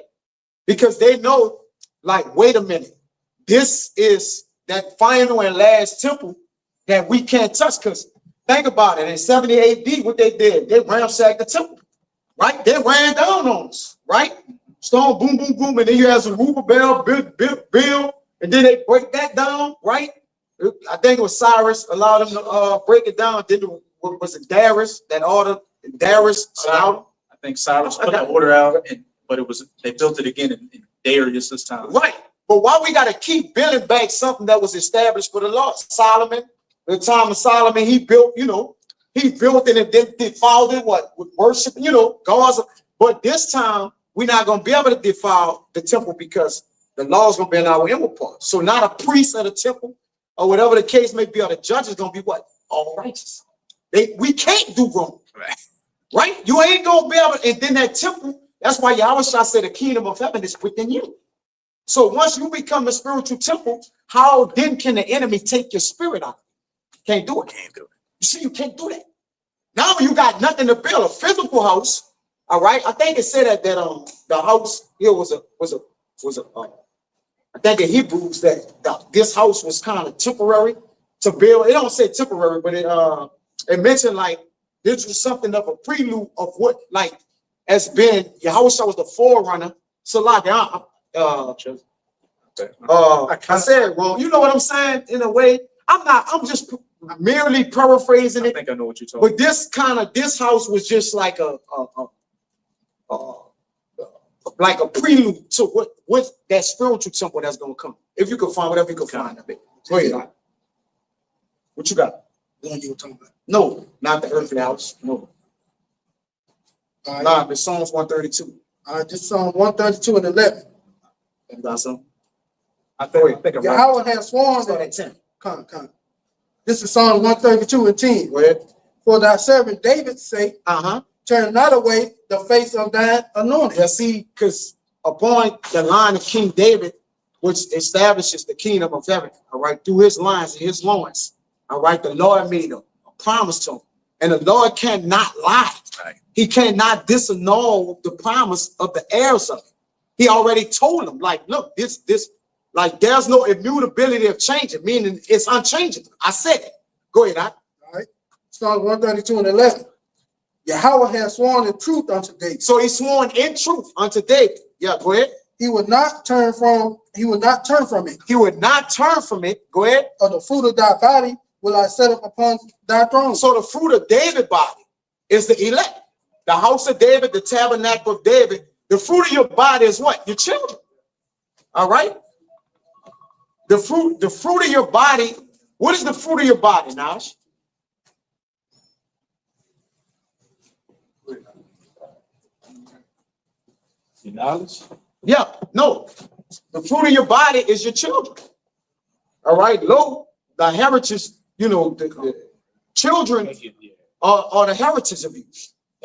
because they know, like, wait a minute, this is that final and last temple that we can't touch. Because think about it, in 70 AD, what they did, they ransacked the temple, right? They ran down on us, right? Stone, boom, boom, boom, and then you have Zerubbabel, Bill, and then they break that down, right? I think it was Cyrus allowed them to break it down. Then was it Darius that ordered? Darius allowed them? I think Cyrus put the order out, but they built it again in Darius's time. Right. But why we got to keep building back something that was established for the Lord? Solomon, the time of Solomon, he built, he built it and then defiled it, with worship, gods. But this time, we're not going to be able to defile the temple because the law is going to be in our inward part. So not a priest of the temple or whatever the case may be, or the judge is going to be what? All righteous. We can't do wrong. Right? You ain't going to be able to, and then that temple, that's why YAHAWASHI said the kingdom of heaven is within you. So once you become a spiritual temple, how then can the enemy take your spirit out? Can't do it. Can't do it. You see, you can't do that. Now you got nothing to build. A physical house. All right. I think it said that the house here was I think in Hebrews that this house was kind of temporary to build. It don't say temporary, but it mentioned like this was something of a prelude of what like has been. YAHAWASHI was the forerunner. So like I said, well, you know what I'm saying? In a way, I'm just merely paraphrasing it. I think I know what you're talking about. But this house was just like like a prelude to what that spiritual temple that's gonna come. If you can find whatever you can find of it. Go ahead. What you got? The one you were talking about. No, not the earthly house. No. Nah, the Psalms 132. This Psalm 132 and 11. You got some? I think I'm right. Yahweh has sworn Start that. at 10. Come. This is Psalm 132 and 10. Go ahead. For thy servant David's sake, turn not away the face of thine anointed. Yeah, see, because upon the line of King David, which establishes the kingdom of heaven, all right, through his lines and his loins, all right, the Lord made a promise to him. And the Lord cannot lie. Right. He cannot disannul the promise of the heirs of it. He already told him, like, look, this, like, there's no immutability of changing, meaning it's unchangeable. I said it. Go ahead, All right. Psalm 132 and 11. Yahweh has sworn in truth unto David. So he sworn in truth unto David. Yeah, go ahead. He would not turn from it. He would not turn from it. Go ahead. Of the fruit of thy body will I set up upon thy throne. So the fruit of David's body is the elect. The house of David, the tabernacle of David. The fruit of your body is what? Your children. All right. The fruit of your body. What is the fruit of your body, Nash? Your knowledge? Yeah, no. The fruit of your body is your children. All right. Lo, the heritage, the children are the heritage of you.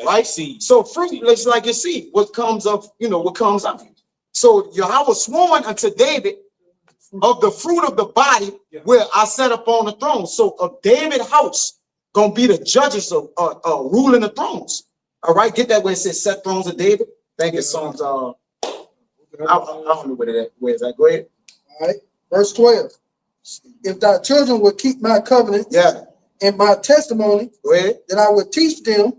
Right? So fruit is like your seed. What comes of, what comes of you. So Yahweh sworn unto David of the fruit of the body where I set up on the throne. So of David's house gonna be the judges of ruling the thrones. All right, get that where it says set thrones of David. I think it's Psalms. I don't know where is that. Go ahead. All right, verse 12. If thy children will keep my covenant, and my testimony, that I will teach them,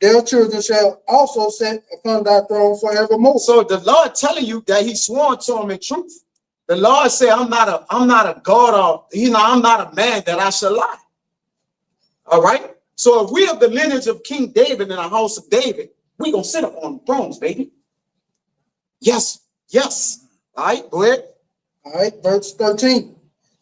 their children shall also sit upon thy throne forevermore. So the Lord telling you that he sworn to him in truth. The Lord said, I'm not a God or, I'm not a man that I shall lie. All right. So if we have the lineage of King David in the house of David, we gonna sit up on the thrones, baby. Yes. All right, go ahead. All right, verse 13.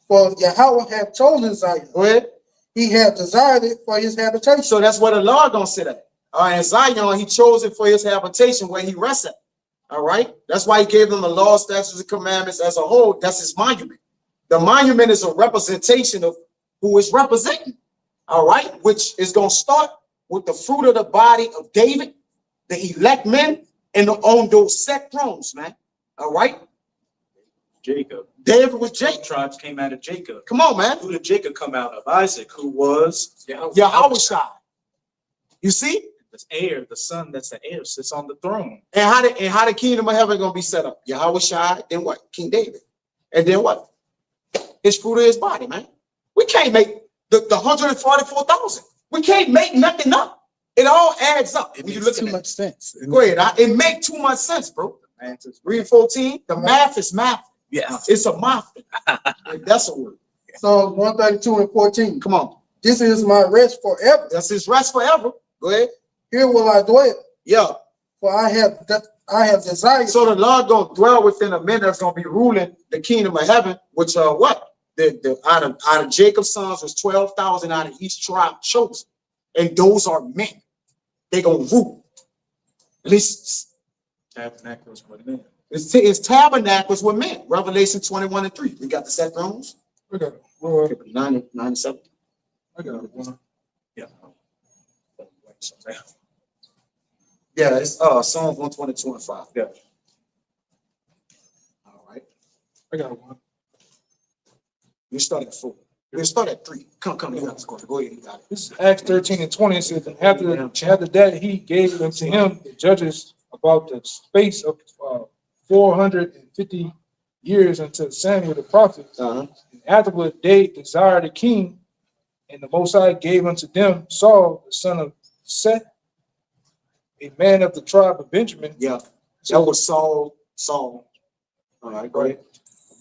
For Yahweh hath chosen Zion. Go ahead. He hath desired it for his habitation. So that's where the Lord gonna sit at. All right, and Zion, he chose it for his habitation where he rests at. All right. That's why he gave them the law, statutes, and commandments as a whole. That's his monument. The monument is a representation of who is representing. All right, which is going to start with the fruit of the body of David, the elect men, and on those set thrones, man. All right. Jacob. David was Jacob. Tribes came out of Jacob. Come on, man. Who did Jacob come out of? Isaac, who was YAHAWASHI. You see? the heir, the son that's the heir, sits on the throne. And how the kingdom of heaven gonna be set up? YAHAWASHI, then what? King David. And then what? His fruit of his body, man. We can't make the 144,000. We can't make nothing up. It all adds up. It When you makes look too at much sense. it. Go ahead. It makes too much sense, bro. Read 14. The math is math. Yeah. It's a math. That's a word. Psalms 132 and 14. Come on. This is my rest forever. That's his rest forever. Go ahead. Here will I dwell, Yeah. for I have desired. So the Lord gonna dwell within a man that's gonna be ruling the kingdom of heaven, which what? The out of Jacob's sons was 12,000 out of each tribe chosen, and those are men. They gonna rule. At least Tabernacles with men. it's tabernacles with men. Revelation 21 and 3. We got the set thrones. I got it. 97. I got it. Yeah. Yeah, it's Psalms 122 and 5. Yeah. All right. I got one. We start at 4. We'll start at 3. Come, you guys go ahead. You got it. This is Acts 13 and 20. It says, and after that, he gave unto him the judges about the space of 450 years until Samuel the prophet. Uh-huh. And afterward, they desired a king, and the Most High gave unto them Saul, the son of Seth, a man of the tribe of Benjamin. Yeah. That was Saul. All right, go ahead.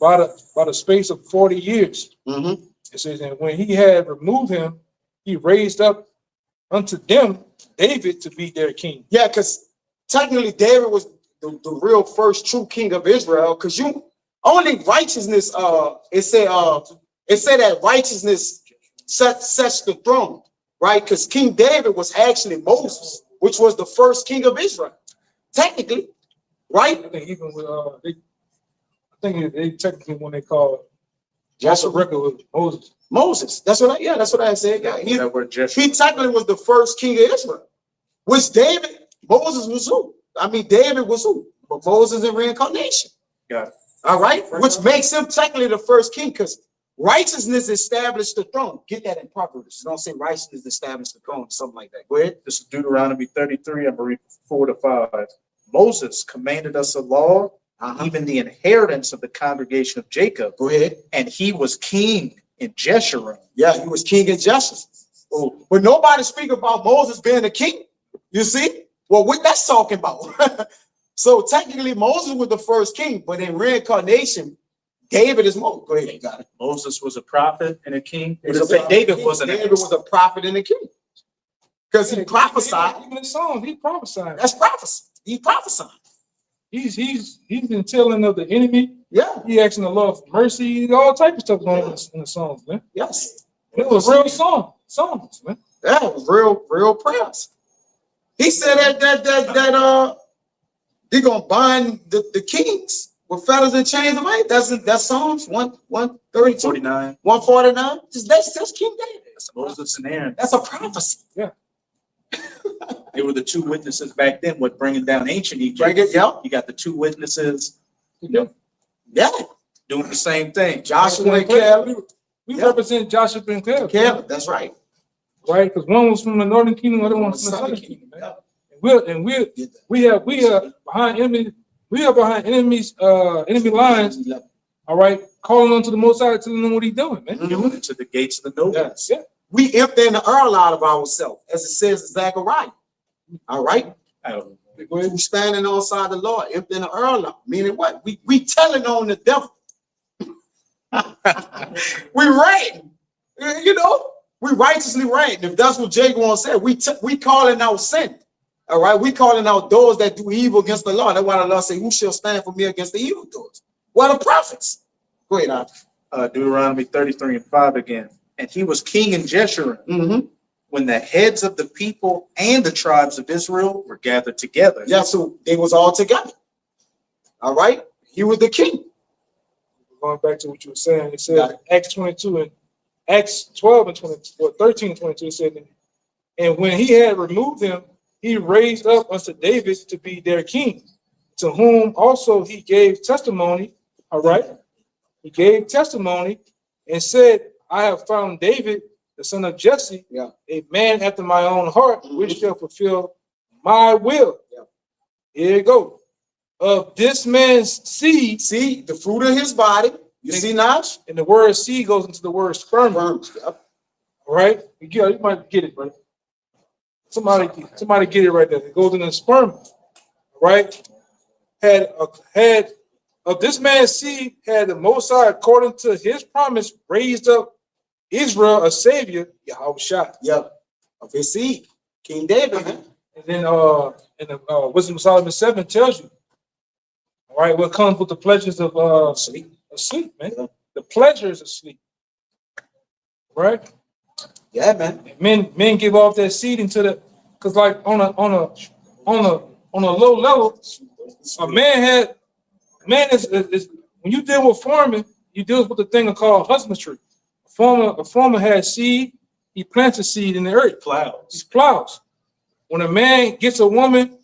About a space of 40 years. Mm-hmm. It says, and when he had removed him, he raised up unto them David to be their king. Yeah, because technically David was the real first true king of Israel. Because you only righteousness. It said that righteousness sets the throne, right? Because King David was actually Moses, which was the first king of Israel, technically, right? I think even with they technically when they call it Just record with Moses. Moses. That's what I said. Yeah, That word he technically was the first king of Israel. Which Moses was who? I mean, David was who? But Moses in reincarnation. Got it. All right, which makes him technically the first king because righteousness established the throne. Get that in Proverbs. Don't say righteousness established the throne, something like that. Go ahead. This is Deuteronomy 33, I'm read 4 to 5. Moses commanded us a law, even the inheritance of the congregation of Jacob. Go ahead. And he was king in Jeshurun. Yeah, he was king in justice. Oh, but nobody speak about Moses being a king. You see? Well, what that's talking about. So technically Moses was the first king, but in reincarnation, David is Moses. Go ahead, you got it. Moses was a prophet and a king. David was a prophet and a king. Because he prophesied. Even in Psalms, he prophesied. That's prophecy. He prophesied. He's been telling of the enemy. Yeah. He asking the Lord for mercy, all type of stuff going on in the Psalms, man. Yes. It was real songs, man. That was real prayers. He said that they're gonna bind the kings with fetters and chains of iron. That's Psalms 132, 49. 149. That's King David. That's Moses and Aaron. That's a prophecy. Yeah. They were the two witnesses back then with bringing down ancient Egypt. Bring it, yeah. You got the two witnesses Yeah. doing the same thing. Joshua and Caleb. We represent Joshua and Caleb. Caleb, that's right. Right? Because one was from the northern kingdom, the other one was from the southern kingdom, man. We are behind enemy. We are behind enemies, enemy lines. All right, calling on to the Most High to know what He's doing, man. Going into the gates of the nobles. Yeah. We emptying the earl out of ourselves, as it says in Zechariah. All right. We standing on side the Lord, emptying the earl out. Meaning what? We telling on the devil. We reign. You know, we righteously reign. If that's what Jacob said, we calling out sin. All right, we calling out those that do evil against the Lord. That's why the Lord say, "Who shall stand for me against the evildoers?" Well, the prophets. Go ahead, Deuteronomy 33 and 5 again. And he was king in Jeshurun. when the heads of the people and the tribes of Israel were gathered together. Yeah, so they was all together. All right, he was the king. Going back to what you were saying, it says Got it. Acts 22 and Acts 12 and 20, or 13 and 22, it said, and when he had removed them, he raised up unto David to be their king, to whom also he gave testimony. All right, he gave testimony and said, I have found David, the son of Jesse, Yeah. a man after my own heart, which shall fulfill my will. Yeah. Here you go. Of this man's seed, See the fruit of his body. You see now? and the word seed goes into the word sperm. Yep. All right, you might get it, right? Somebody get it right there. It goes in the sperm, right? Had of this man's seed had the Most High, according to his promise, raised up Israel a savior, YAHAWASHI. Yep. Of his seed, King David. Man. And then in the Wisdom of Solomon 7 tells you, all right, what comes with the pleasures of sleep, man. Yeah. The pleasures of sleep, right? Yeah, man. Men give off their seed into the, because like on a low level, a man is when you deal with farming, you deal with the thing called husbandry. A farmer has seed, he plants a seed in the earth. He plows. When a man gets a woman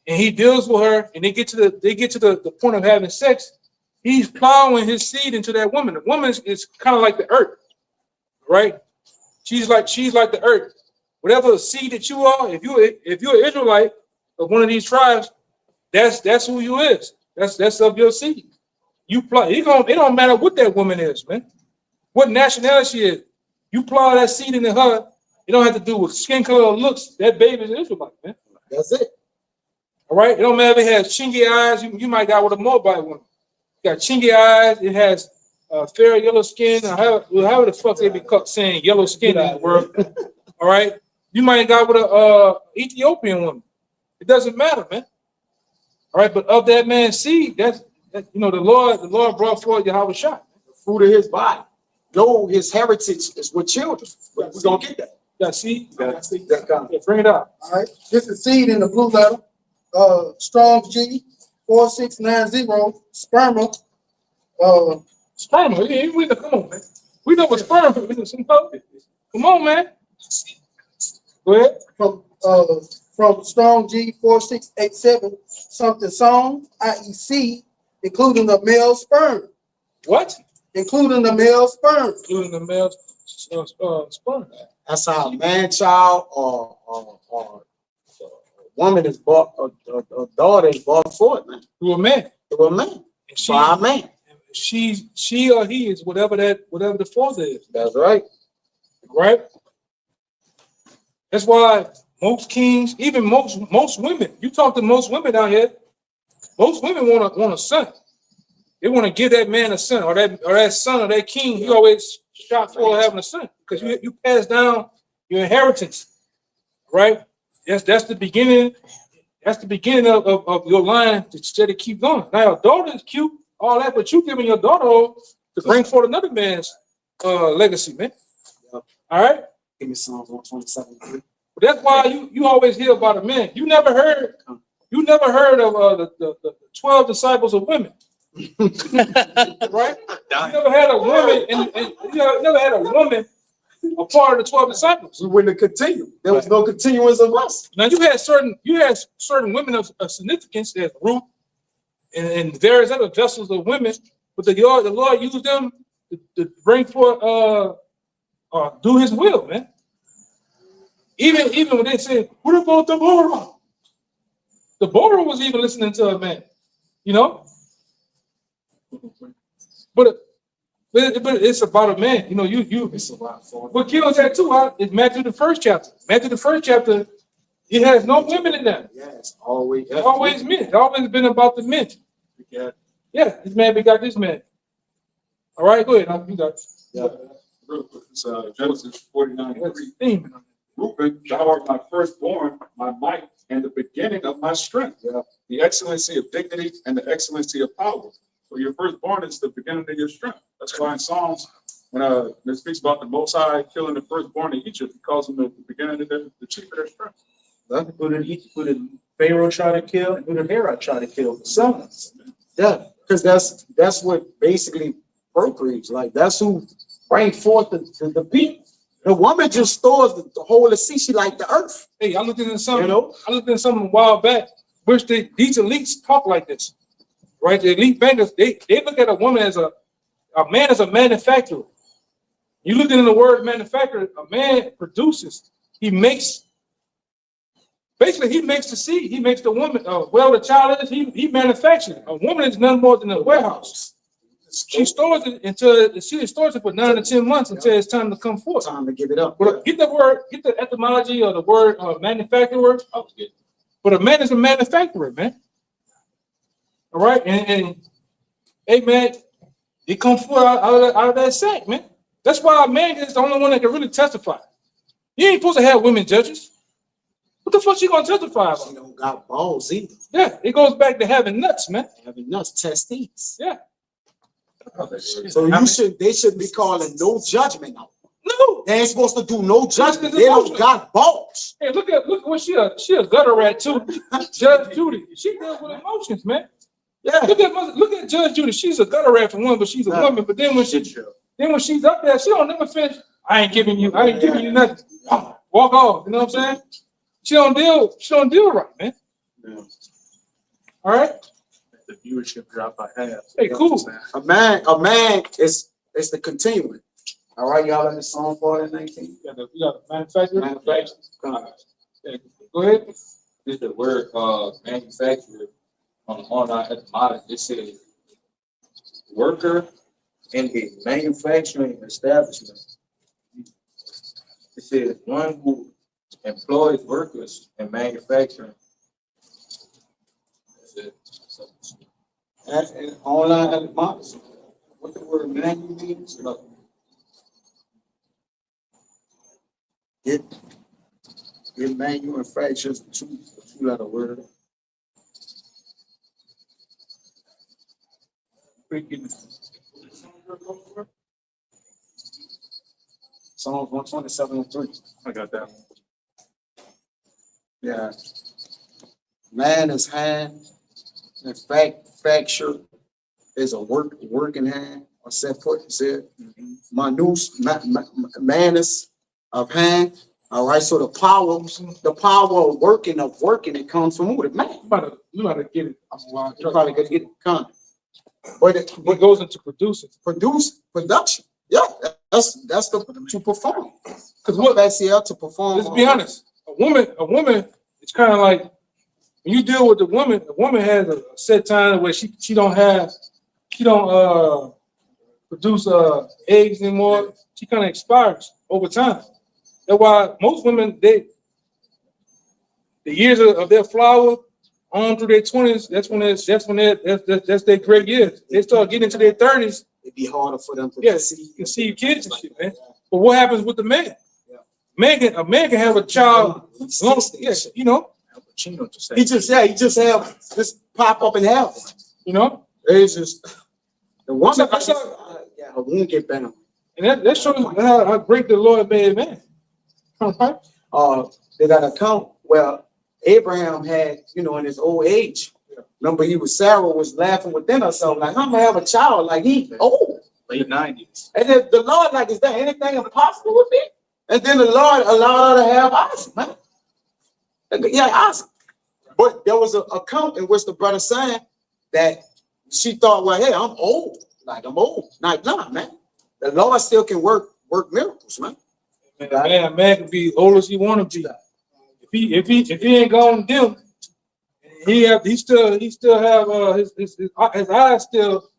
and he deals with her and they get to the point of having sex, he's plowing his seed into that woman. The woman is kind of like the earth, right? She's like the earth. Whatever seed that you are, if you're an Israelite of one of these tribes, that's who you is. That's of your seed. You plow. It don't matter what that woman is, man. What nationality she is. You plow that seed into her. You don't have to do with skin color or looks. That baby is an Israelite, man. That's it. All right. It don't matter if it has chingy eyes. You might got with a Moabite woman. It got chingy eyes. It has fair yellow skin. However the fuck they be saying yellow skin in the world. All right. You might got with a Ethiopian woman. It doesn't matter, man. All right. But of that man's seed, that's the Lord brought forth YAHAWASHI. The fruit of his body. Though his heritage is with children, but we're gonna get that. Got seed? That comes. Yeah, bring it out. All right, this is seed in the blue letter. Strong G 4690 sperma. Sperm. Come on, man. We know what sperm is. Come on, man. Go ahead. From Strong G 4687 something song, i.e. seed, including the male sperm. What? Including the male sperm. Including the male sperm. That's how a man child or a woman is bought, a daughter is bought forth, man. To a man. To a man. And By a man. She or he is whatever the father is. That's right. Right? That's why most kings, even most women, you talk to most women out here, most women want a son. They want to give that man a son, or that son or that king. He always shot for having a son, because you pass down your inheritance, right? That's the beginning. That's the beginning of your line to steady keep going. Now your daughter is cute, all that, but you giving your daughter over to bring forth another man's legacy, man. Yep. All right. Give me Psalms 127. That's why you always hear about a man. You never heard of the 12 disciples of women. Right? You never had a woman, and you never had a woman a part of the 12 disciples. We wouldn't continue. There was no continuance of us. Now you had certain women of significance, as Ruth and various other vessels of women, but the Lord used them to bring forth do His will, man. Even when they said, "What about Deborah?" Deborah was even listening to a man, you know. But it's about a man, you know. It's about what kills that too is Matthew the first chapter. Matthew the first chapter, it has no women in that. Yeah, it's always men. It's always been about the men. Yeah, this man begot this man. All right, go ahead. You got it. Yeah. Real quick, it's Genesis 49:3. Reuben, thou art my firstborn, my might, and the beginning of my strength. Yeah. The excellency of dignity and the excellency of power. So your firstborn is the beginning of your strength. That's why in Psalms when it speaks about the Most High killing the firstborn in Egypt, he calls them the beginning of the chief of their strength. Who did Pharaoh try to kill, and who did Herod try to kill? The sons. Yeah, because that's what basically procreates. Like that's who bring forth the people. The woman just stores the whole of the sea. She like the earth. Hey, I looked into something. You know? I looked into something a while back, which these elites talk like this, right? The elite bankers, they look at a woman as a man as a manufacturer. You look into the word manufacturer, a man produces. He makes. Basically, he makes the seed. He makes the woman. Well, the child is. He manufactures. A woman is nothing more than a warehouse. She stores it until she stores it for 9 to 10 months until it's time to come forth. Time to give it up. But get the etymology or the word manufacturer. But a man is a manufacturer, man. All right, and hey, man, it comes forth out of that sack, man. That's why a man is the only one that can really testify. You ain't supposed to have women judges. What the fuck she gonna testify about? She don't got balls either. Yeah, it goes back to having nuts, man. Having nuts, testes. Yeah. So they should be calling no judgment out. No, they ain't supposed to do no judgment. It's They don't emotional. got balls. Hey, look what she a gutter rat too. Judge Judy, she deals with emotions, man. Yeah. Look at Judge Judy. She's a gutter rat for one, but she's a woman. But then when she's up there, she don't never finish. I ain't giving you nothing. Walk off. You know what I'm saying? She don't deal right, man. Yeah. All right. The viewership dropped by half. Hey, cool. A man is the continuing. All right, y'all in the Psalm 4:19. You got the manufacturer. Manufacturer. Go ahead. This is the word manufacturer on the online etymology. It says worker in a manufacturing establishment. It says one who employs workers in manufacturing. That's it. And online etymology. What the word manu means? Look. It manufactures two-letter word. Psalms 127:3. I got that. Yeah. Man is hand, and facture is a working hand, or set foot, said. Manus, manus of hand. All right, so the power of working, it comes from who? The man. You gotta get it. You're probably gonna get it kind. But It goes into producing. Production. Yeah, that's the to perform. Because what? That's here to perform. Let's be honest. A woman, it's kind of like when you deal with the woman has a set time where she don't produce eggs anymore. She kind of expires over time. That's why most women, the years of their flower on through their 20s, that's their great years. They start getting into their 30s. It'd be harder for them to conceive kids and shit, man. But what happens with the man? A man can have a child. Yes, you know. He just have this pop up and have it. You know. It's just the woman. I won't get better. And that shows how great the Lord made man. They got a count. Well, Abraham had, in his old age. Remember, Sarah was laughing within herself, like, I'm gonna have a child, like he old. Late 90s. And then the Lord, like, is there anything impossible with me? And then the Lord allowed her to have Isaac, man. Yeah, Isaac. But there was a account in which the brother said that she thought, well, hey, I'm old. Like, I'm old. Like, nah, man. The Lord still can work miracles, man. A man can be old as he want to be. If he ain't gone dim, he still have his eyes still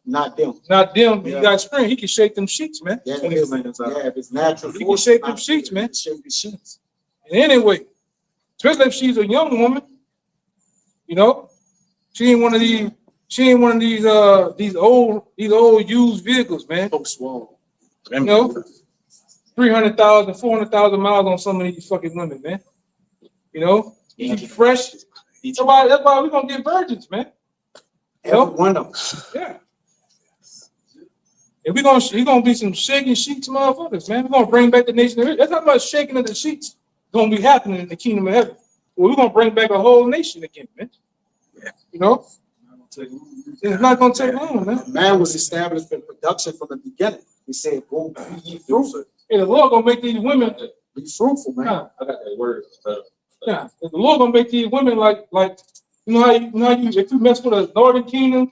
not dim. Yeah. He got spring. He can shake them sheets, man. Yeah, if it's natural. He can shake them sheets, man. Shake the sheets. And anyway, especially if she's a young woman, she ain't one of these old used vehicles, man. You know, 300,000, 400,000 miles on some of these fucking women, man. Keep fresh. That's why we're gonna get virgins, man. Every one of them. Yeah. And you're gonna be some shaking sheets, motherfuckers, man. We're gonna bring back the nation of Israel. That's how much shaking of the sheets gonna be happening in the kingdom of heaven. Well, we're gonna bring back a whole nation again, man. You know, it's not gonna take long, man. Man was established in production from the beginning. He said, "Go be ye fruitful." Hey, the Lord gonna make these women. Be fruitful, man. Nah, I got that word. nah. The Lord gonna make these women like you know how you if you mess with a northern kingdom,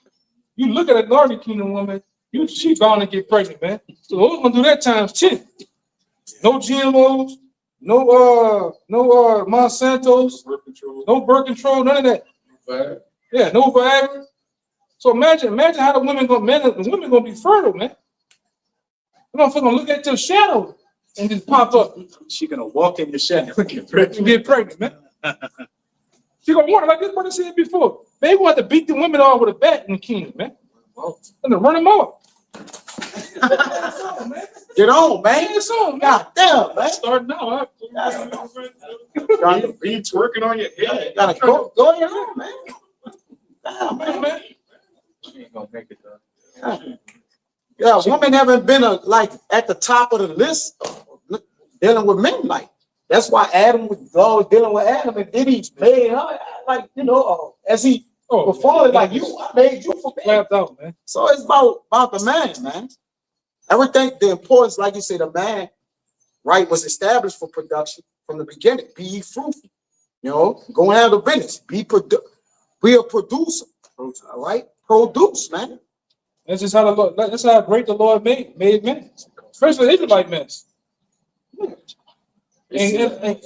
you look at a northern kingdom woman, she bound to get pregnant, man. So the Lord gonna do that times 10. No GMOs, no Monsantos, no birth control, none of that. Yeah, no Viagra. So imagine how the women gonna be fertile, man. The motherfucker gonna look at your shadow and just pop up. She gonna walk in your shadow and get And get pregnant, man. She gonna want it like this brother said before. They want to beat the women all with a bat in the kingdom, man. And to run them off. Get on, man. It's on, man. God damn, man. Start now. Got the beats working on your head. Gotta go ahead on, man. Damn, man. She ain't gonna make it though. Yeah, women haven't been like at the top of the list dealing with men like. That's why Adam was always dealing with Adam, and then he made her like, you know, as he before, like I made you for me. Out, man. So it's about the man. Everything, the importance, like you say, the man, right, was established for production from the beginning. Be ye fruitful, you know, go and have the business. Be a producer, all right? Produce, man. That's just how the Lord. That's how great the Lord made men, especially the Israelite men. And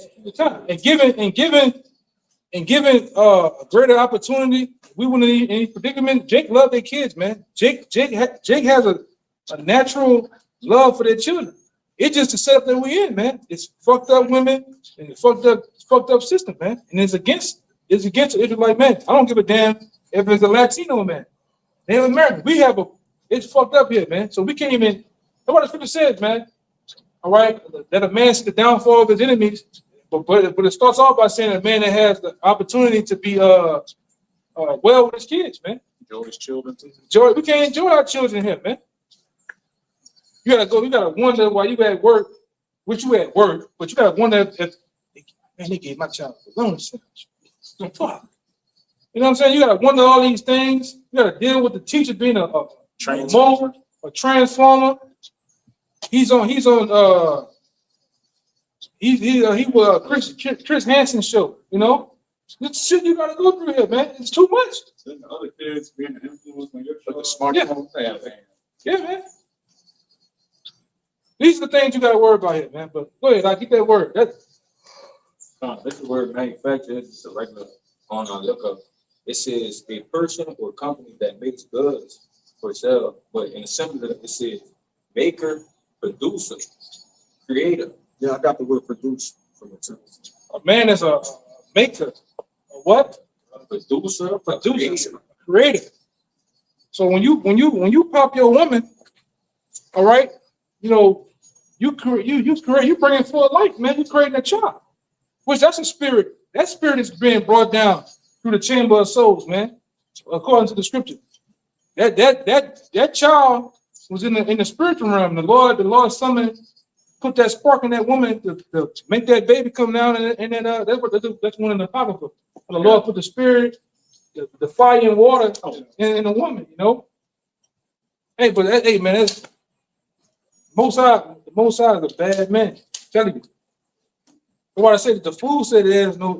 given a greater opportunity, we wouldn't need any predicament. Jake loved their kids, man. Jake has a natural love for their children. It's just the setup that we're in, man. It's fucked up women and it's fucked up system, man. And it's against the Israelite man. I don't give a damn if it's a Latino man. Native American. It's fucked up here, man. So we can't even. That's what the scripture says, man. All right, that a man see the downfall of his enemies, but it starts off by saying a man that has the opportunity to be well with his kids, man. enjoy his children. We can't enjoy our children here, man. You gotta wonder why you at work, but you gotta wonder if man, they gave my child a loan. Fuck. You know what I'm saying? You gotta wonder all these things. You gotta deal with the teacher being a transformer. He was Chris Hansen show, you know? This shit you gotta go through here, man. It's too much. The other kids being influenced on your smartphone. Yeah, man. These are the things you gotta worry about here, man. But go ahead, I get that word. This is the word manufacturer. It's a regular on our lookup. It says a person or company that makes goods for sale, but in a simple it says maker, producer, creator. Yeah, I got the word produce from the two. A man is a maker. A what? A producer, creator. So when you pop your woman, all right, you know, you bringing forth life, man. You creating a child, which that's a spirit. That spirit is being brought down through the chamber of souls, man. According to the scripture, that child was in the spiritual realm. The Lord summoned, put that spark in that woman to make that baby come down, and then that's one in the Apocrypha. The Lord put the spirit, the fire and water in the woman, you know. Hey, but hey, man, that's Most High is a bad man. I'm telling you. That's why I said that the fool said there's no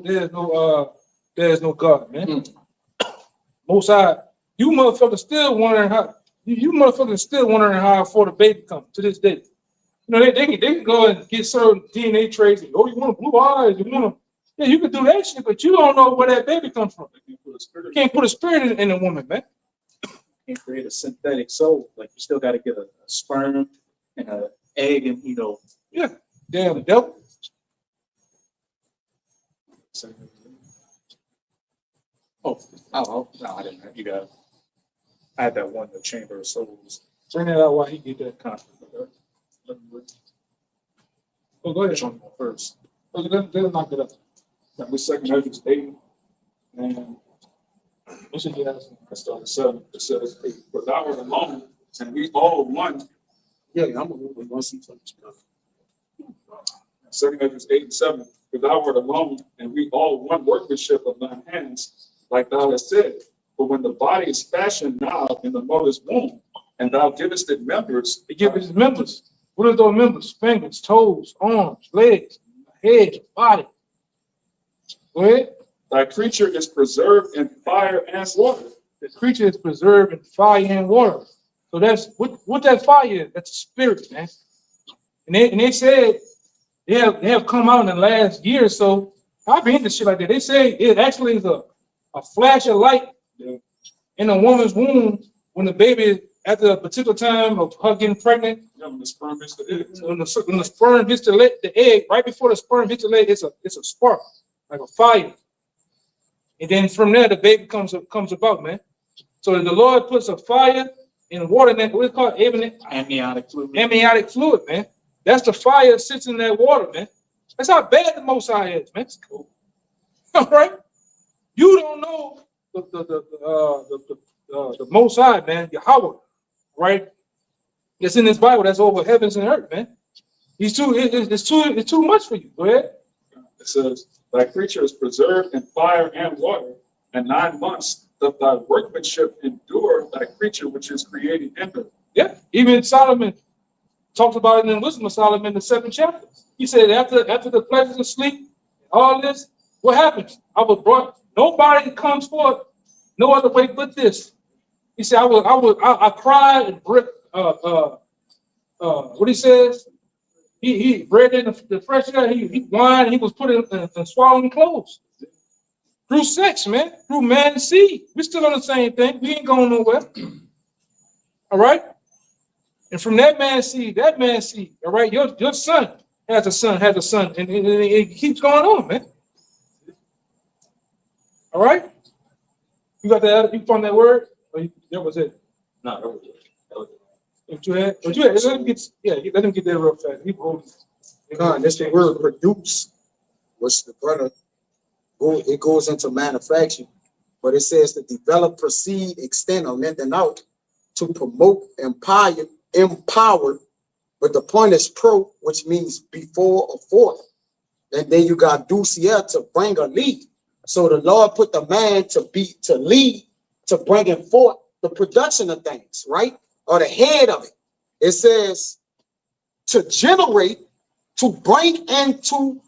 God, man. Most High, you motherfuckers still wondering how I afford a baby come to this day. You know, they can go and get certain DNA traits. Oh, you want blue eyes? You want you can do that shit, but you don't know where that baby comes from. You can't put a spirit in a woman, man. Can't create a synthetic soul. Like you still got to get a sperm and an egg, and you know. Yeah, damn devil. No, I didn't have you guys. I had that one, the Chamber of Souls. Bring that out while he get that conflict. Oh, go ahead. First. Let's knock it up. That was 2 Ezra 8, and What should you ask? I started 7. It says, "For thou art alone, and we all one. Yeah, I'm gonna see something. 2 Corinthians 8 and 7. For thou art alone, and we all one workmanship of thine hands, like thou hast said. But when the body is fashioned now in the mother's womb, and thou givest it members, He gives his members. What are those members? Fingers, toes, arms, legs, head, body. Go ahead. thy creature is preserved in fire and water. The creature is preserved in fire and water. So that's what that fire is. That's a spirit, man. And they said they have come out in the last year or so. I've been into shit like that. They say it actually is a flash of light in a woman's womb when the baby, after a particular time of her getting pregnant. Yeah, when the sperm hits the egg. When the sperm hits the egg, right before the sperm hits the egg, it's a spark, like a fire. And then from there, the baby comes about, man. So the Lord puts a fire in water, that we call Amniotic fluid. amniotic fluid, man. That's the fire that sits in that water, man. That's how bad the Most High is, man. All right, you don't know the Most High, man, Yahawah, right? It's in this Bible. That's over heavens and earth, man. It's too much for you. Go ahead. It says, thy creature is preserved in fire and water, and 9 months doth thy workmanship endure thy creature which is created in her. Yeah, even Solomon talks about it in Wisdom of Solomon, the 7th chapter. He said, after the pleasures of sleep, all this, what happens? I was brought, nobody comes forth no other way but this. He said, I cried and what he says, he bred in the fresh air, he whined, he was put in swallowing clothes. Through sex, man, through man and seed. We're still on the same thing. We ain't going nowhere. All right? And from that man's seed, all right, your son has a son, and it keeps going on, man. All right? You got that? You found that word? Or that was it? No, that was it. What you had? Let him get that real fast. He hold it. God, that's the word produce, which the brother it goes into manufacturing, but it says to develop, proceed, extend, or lengthen out, to promote, empower, but the point is pro, which means before or forth. And then you got ducia, to bring or lead. So the Lord put the man to lead, to bring him forth the production of things, right? Or the head of it. It says to generate, to bring into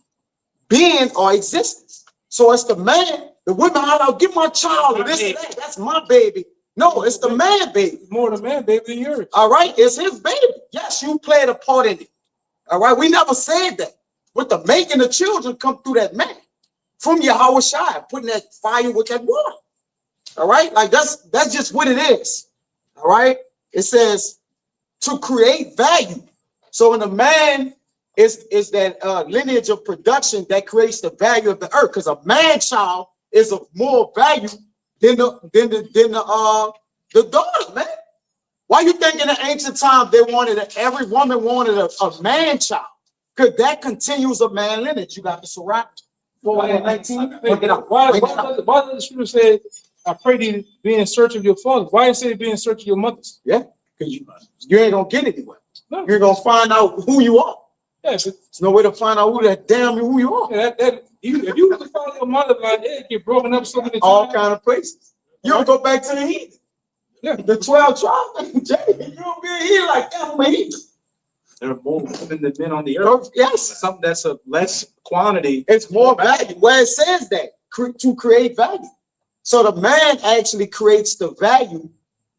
being or existence. So it's the man, the women, I'll give my child this and that. That's my baby. No, it's the man baby. More the man baby than yours. All right, it's his baby. Yes, you played a part in it. All right, we never said that. But the making of children come through that man. From YAHAWASHI, putting that fire with that water. All right, like that's just what it is. All right, it says to create value. So when the man is that lineage of production that creates the value of the earth, because a man child is of more value than the daughter, man. Why you think in the ancient times every woman wanted a man child? Because that continues a man lineage. You got the Sirach 419. Why does the scripture say, I pray thee be in search of your fathers? Why does it say be in search of your mothers? Yeah, because you ain't gonna get anywhere. No. You're gonna find out who you are. Yes. There's no way to find out who you are. Yeah, if you really follow your mother, like it get broken up so many times. All kind of places. You don't go back to the heathen. Yeah. The 12 tribes. You don't be here like that. I'm a heathen. There are more women than men on the earth. Yes. Something that's of less quantity. It's more value. Where it says that to create value. So the man actually creates the value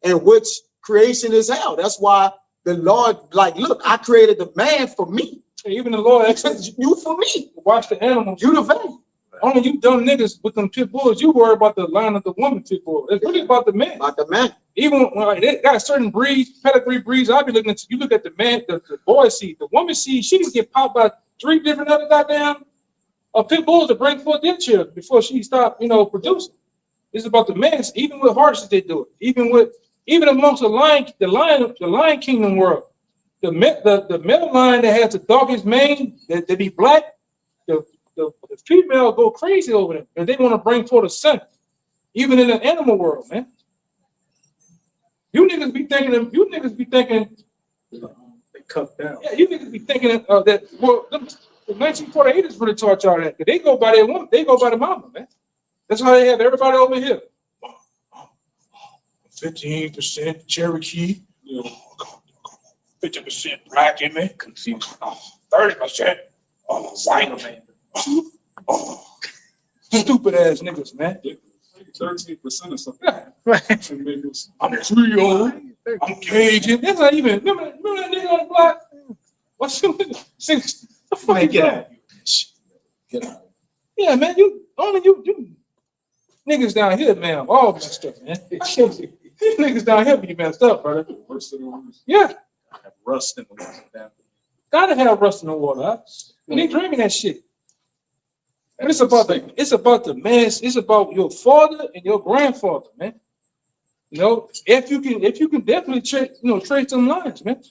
in which creation is held. That's why the Lord, like, look, I created the man for me. Even the Lord actually, You for me. watch the animals. You the value. Only you dumb niggas with them pit bulls, you worry about the line of the woman pit bull. It's really about the man. About the man. Even when like, they got certain breeds, pedigree breeds, I'll be looking at, you look at the man, the boy seed, the woman seed, she can get popped by 3 different other goddamn pit bulls to bring forth their children before she stop, producing. It's about the man. Even with horses, they do it. Even amongst the lion kingdom world, the male lion that has the darkest mane, that be black, the female go crazy over them and they want to bring forth a son. Even in the animal world, man. You niggas be thinking cut down. Yeah, you niggas be thinking that. Well, the 1948ers really taught y'all that. They go by their woman. They go by the mama, man. That's how they have everybody over here. 15% Cherokee, 50% black in me, confused. 30% white man. Stupid ass niggas, man. 13% or something. Yeah. I'm Creole. I'm Cajun. That's not even. Remember that nigga on the block? What's the fuck Man, you get doing? out. Get out. Yeah, man. You niggas down here, man, all messed up, man. These niggas down here be messed up, brother. Yeah, I have rust in the water down. gotta have rust in the water. Huh? And they drinking that shit. And it's about the man. It's about your father and your grandfather, man. You know, if you can definitely trace them lines, man.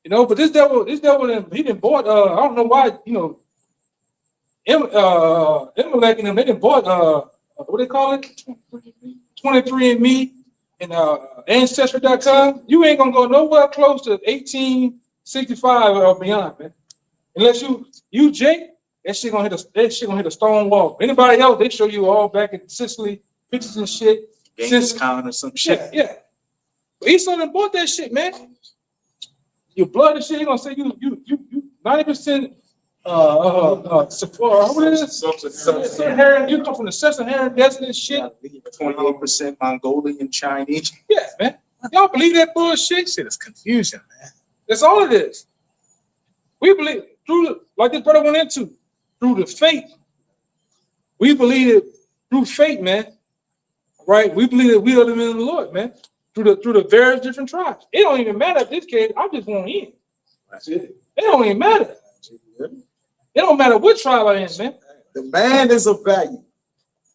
You know, but this devil, he didn't bought. I don't know why. You know, Imelec and them, they didn't bought. What they call it? 23andMe and Ancestry.com. You ain't gonna go nowhere close to 1865 or beyond, man. Unless you Jake, that shit gonna hit a stone wall. Anybody else, they show you all back in Sicily, pictures and shit. Genghis Khan or some shit. Yeah. But Esau done bought that shit, man. Your blood and shit, he gonna say you 90% what is it? Sub-Saharan, you come from the Sub-Saharan desert and shit. 28% Mongolian Chinese. Yeah, man. Y'all believe that bullshit? Shit is confusion, man. That's all it is. We believe like this brother went into, through the faith. We believe it through faith, man. Right? We believe that we are the men of the Lord, man. Through the various different tribes. It don't even matter in this case. I just want in. That's it. It don't even matter. It don't matter what tribe I am, man. The man is of value.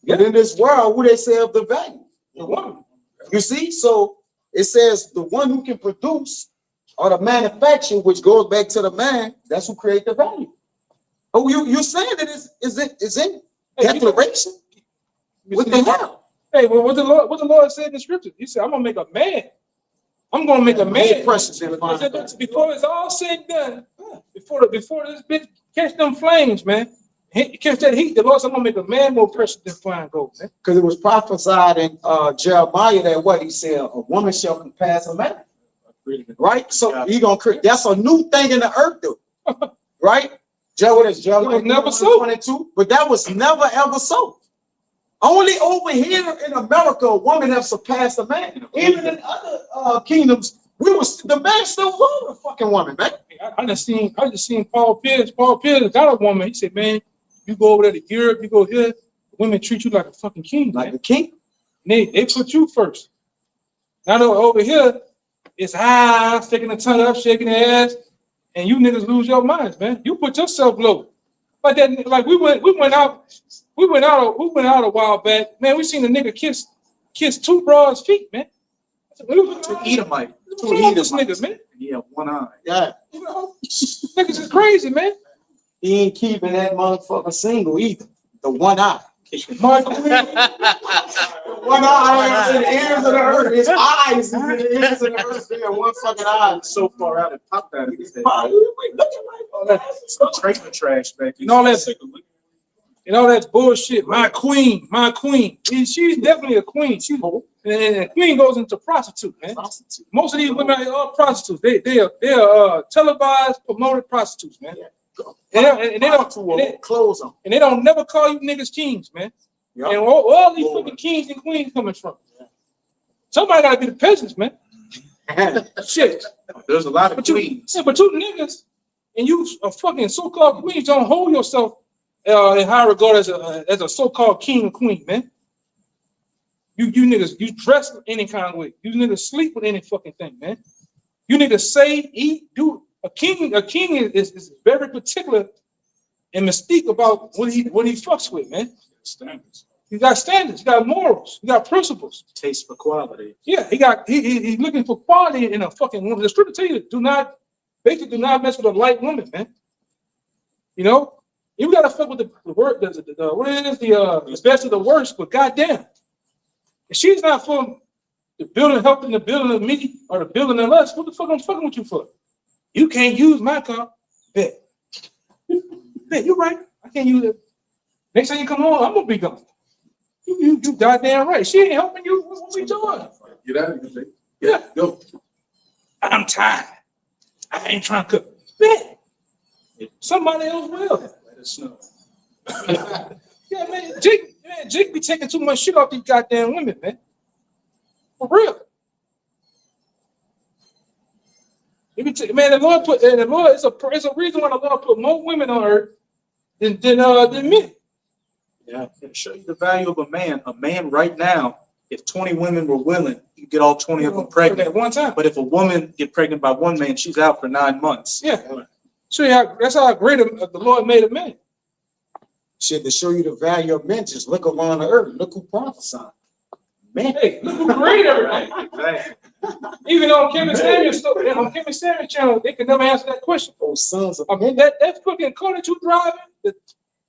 But in this world, who they say of the value? The woman. You see? So it says the one who can produce or the manufacture, which goes back to the man, that's who create the value. Oh, you saying that is in declaration? What the hell? Hey, well, what the Lord said in the scripture? He said, I'm gonna make a man. I'm gonna make a man. Precious. Before it's all said and done, before this bitch catch them flames, man. Catch that heat, the Lord said, I'm gonna make a man more precious than fine gold, man. Because it was prophesied in Jeremiah that what he said, a woman shall compass a man. Right? So he gonna create, that's a new thing in the earth, though. Right? Jeremiah never so. 22, but that was never ever so. Only over here in America, a woman have surpassed a man. Even in other kingdoms, the man still ruled a fucking woman, man. I just seen Paul Pierce. Paul Pierce got a woman. He said, man, you go over there to Europe, you go here, women treat you like a fucking king, like man. a king. And they put you first. Now over here, it's sticking the tongue up, shaking the ass, and you niggas lose your minds, man. You put yourself low. Like that, like we went out a while back, man. We seen a nigga kiss two broads' feet, man. Two Edomite. Niggas, man. He had one eye. Yeah. You know, niggas is crazy, man. He ain't keeping that motherfucker single either. The one eye. Michael, One eye is in the ears of the earth. His eyes is in the ears of the earth. There, one fucking eye. So far out, it popped out of his head. Trailer trash back. and all that bullshit. My queen. She's definitely a queen. And a queen goes into prostitute, man. Most of these women are prostitutes. They are televised, promoted prostitutes, man. And they don't never call you niggas kings, man. Yep. And all these fucking kings and queens coming from. Somebody gotta be the peasants, man. Shit. There's a lot of queens. Yeah, but you niggas and you a fucking so-called queens don't hold yourself in high regard as a so-called king or queen, man. You niggas, you dress any kind of way. You niggas sleep with any fucking thing, man. You niggas say, eat, do. A king is very particular and mystique about what he fucks with, man. Standards. He got standards, he got morals, he got principles. Taste for quality. Yeah, he's looking for quality in a fucking woman. The scripture tell you do not mess with a light woman, man. You know, you gotta fuck with the word, what is the best of the worst, but goddamn, if she's not for the building, helping the building of me or the building of us, what the fuck I'm fucking with you for? You can't use my car. Bet. Bet, you're right. I can't use it. Next time you come home, I'm gonna be gone. You goddamn right. She ain't helping you. What we doing? Get out of here. Yeah. Go. I'm tired. I ain't trying to cook. Bet. Somebody else will. Let it snow. Yeah, Jake be taking too much shit off these goddamn women, man. For real. Man, the Lord it's a reason why the Lord put more women on earth than men. Yeah, it'll show you the value of a man. A man right now, if 20 women were willing, you get all 20 of them pregnant at one time. But if a woman get pregnant by one man, she's out for 9 months. Yeah. So that's how great the Lord made a man. Shit, to show you the value of men, just look around the earth. Look who prophesied. Man, Hey, look who created everything. Even on Kim and Samuel channel, they could never answer that question. those sons of I mean, that fucking car that you driving,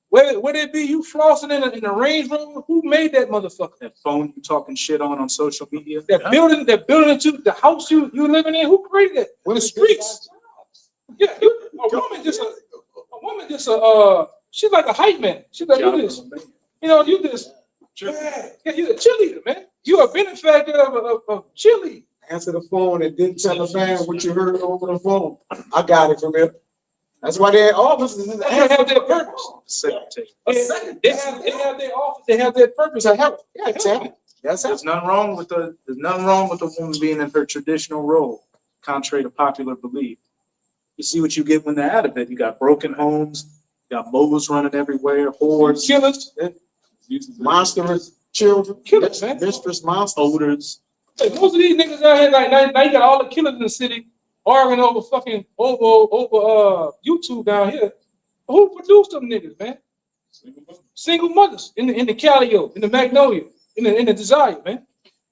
whether it be you flossing in a Range Rover, who made that motherfucker? That phone you talking shit on social media. That building the house you living in, who created it? When The streets. Yeah, a woman just she's like a hype man. She's like, you just, you just, yeah, you're a cheerleader, man. You're a benefactor of cheerleading. answer the phone and didn't tell the man what you heard over the phone. I got it from him. That's why they're officers in the They have their purpose. They have their office. They have their purpose to help. Yeah, tell me. That's There's nothing wrong with a woman being in her traditional role, contrary to popular belief. You see what you get when they're out of it. You got broken homes, you got moguls running everywhere, whores, Killers, monstrous children, Killers, man. mistress monsters. odors. Hey, most of these niggas out here, like now you got all the killers in the city arguing over YouTube down here. Who produced them niggas, man? Single mothers in the Calio, in the Magnolia, in the Desire, man.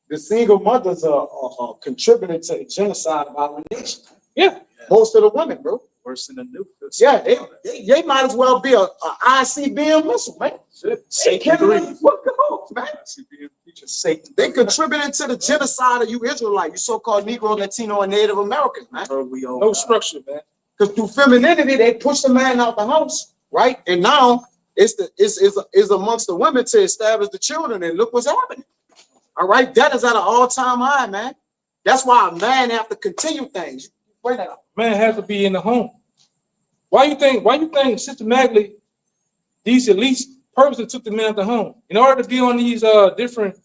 The single mothers are contributing to the genocide of our nation. Yeah. Most of the women, bro. Worse than the nuclear. Yeah, they might as well be a ICBM missile, man. They killing them fucking hoes, man. Satan. They contributing to the genocide of you Israelites, you so-called Negro, Latino, and Native Americans, man. No structure, man. Because through femininity, they push the man out the house, right? And now it's amongst the women to establish the children, and look what's happening. All right, that is at an all-time high, man. That's why a man have to continue things. Bring that up. Man has to be in the home. Why you think systematically these elites purposely took the men out the home? In order to be on these different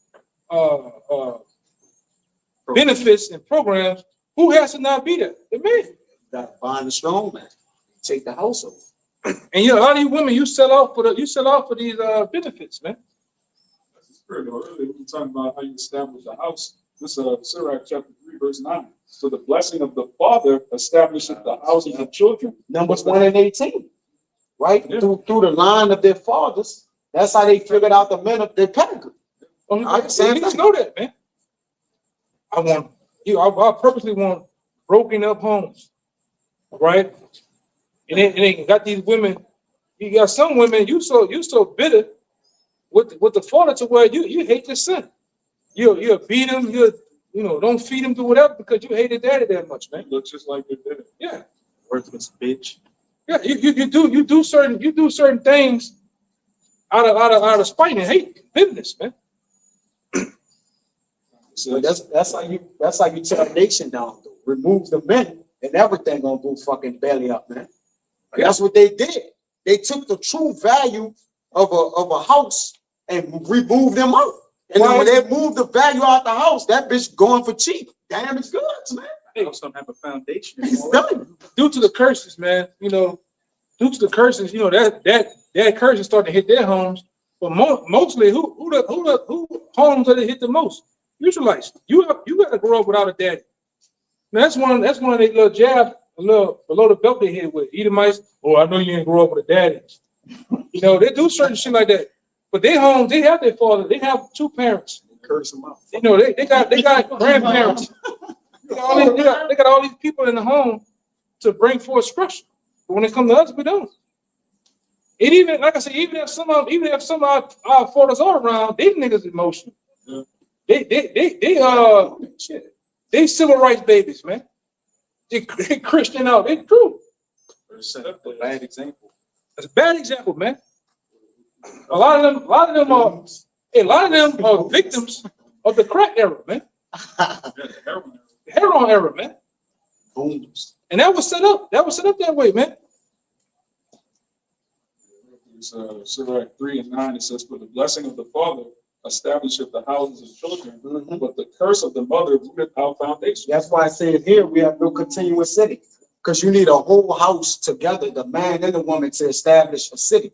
benefits and programs, who has to not be there? The man. Got to find the strong man. Take the house over. And a lot of these women, you sell off for these benefits, man. Earlier, we were talking about how you establish a house. This is Sirach chapter 3, verse 9. So the blessing of the father establishes the houses of children. Numbers 1 and 18. Right? Yeah. Through the line of their fathers. That's how they figured out the men of their pedigree. Niggas know that, man. I purposely want broken up homes, right? And they got these women. You got some women. You so bitter with the father to where you hate your son. You beat him. Don't feed him, do whatever because you hated daddy that much, man. Looks just like your dad. Yeah, Worthless bitch. yeah. You do certain things out of spite and hate, bitterness, man. So that's how you tear a nation down. Though. Remove the men and everything gonna go fucking belly up, man. That's what they did. They took the true value of a house and removed them out. And then when they moved the value out the house, that bitch going for cheap. Damaged goods, man. They also don't have a foundation It's anymore. done. Due to the curses, man. Due to the curses, that curses start to hit their homes. But mostly, who homes that it hit the most? Israelites. You got to grow up without a daddy. Now, that's one of their little jabs, a little below the belt they hit with Edomites. Oh, I know you didn't grow up with a daddy. They do certain shit like that. But their homes, they have their father. They have two parents. Curse them out. They got grandparents. They got all these people in the home to bring forth structure. But when it comes to us, we don't. And even like I said, even if some of our fathers are around, they niggas emotional. Yeah. They civil rights babies, man. they Christian out. It's true. It's a bad example. It's a bad example, man. A lot of them are victims of the crack era, man. The heroin era, man. And that was set up. That was set up that way, man. It's Sirach 3:9. It says, "For the blessing of the father establisheth the houses of children, but the curse of the mother rooteth out foundations." That's why I said here we have no continuous city. Because you need a whole house together, the man and the woman, to establish a city.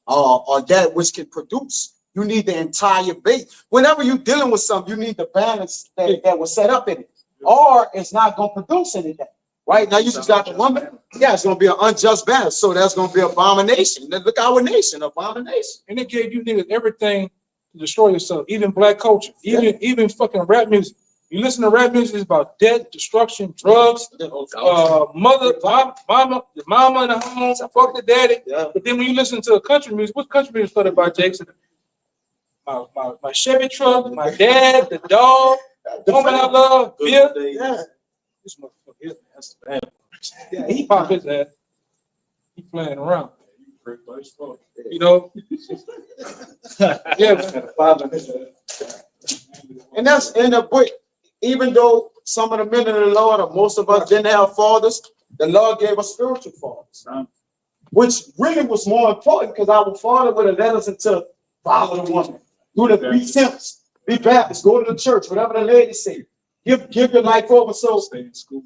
Or that which can produce. You need the entire base. Whenever you're dealing with something, you need the balance that was set up in it. Or it's not going to produce anything. Right now, you just got the woman. Yeah, it's going to be an unjust balance. So that's going to be abomination. Look at our nation, abomination. And they gave you niggas everything to destroy yourself, even black culture, even fucking rap music. You listen to rap music, it's about death, destruction, drugs, mama in the home, fuck the daddy. Yeah. But then when you listen to a country music, what country music started by Jackson? My Chevy truck, my dad, the dog, the woman I love, beer. Yeah. This motherfucker here, that's bad. Yeah, he pop his ass. He playing around. You know? Yeah, man. And that's in the book. Even though some of the men of the Lord, or most of us, didn't have fathers, the Lord gave us spiritual fathers, which really was more important because our father would have led us into follow the woman, do the be temps, be Baptist, go to the church, whatever the lady say, give your life over. So Stay in school.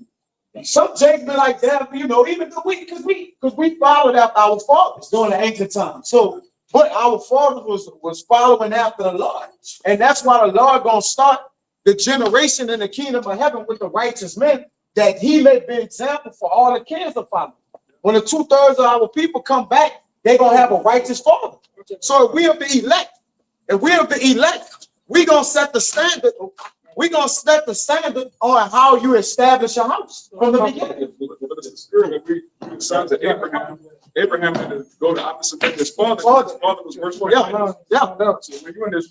some Jake's been like that, you know, even though because we followed after our fathers during the ancient times. So, but our father was following after the Lord, and that's why the Lord gonna start the generation in the kingdom of heaven with the righteous men, that he may be example for all the kids to follow. When the 2/3 of our people come back, they're gonna have a righteous father. So if we are the elect, we're gonna set the standard. We're gonna set the standard on how you establish a house from the beginning. We sons of Abraham. Abraham had to go the opposite way. His father was worshiping. Yeah. So when you're in this,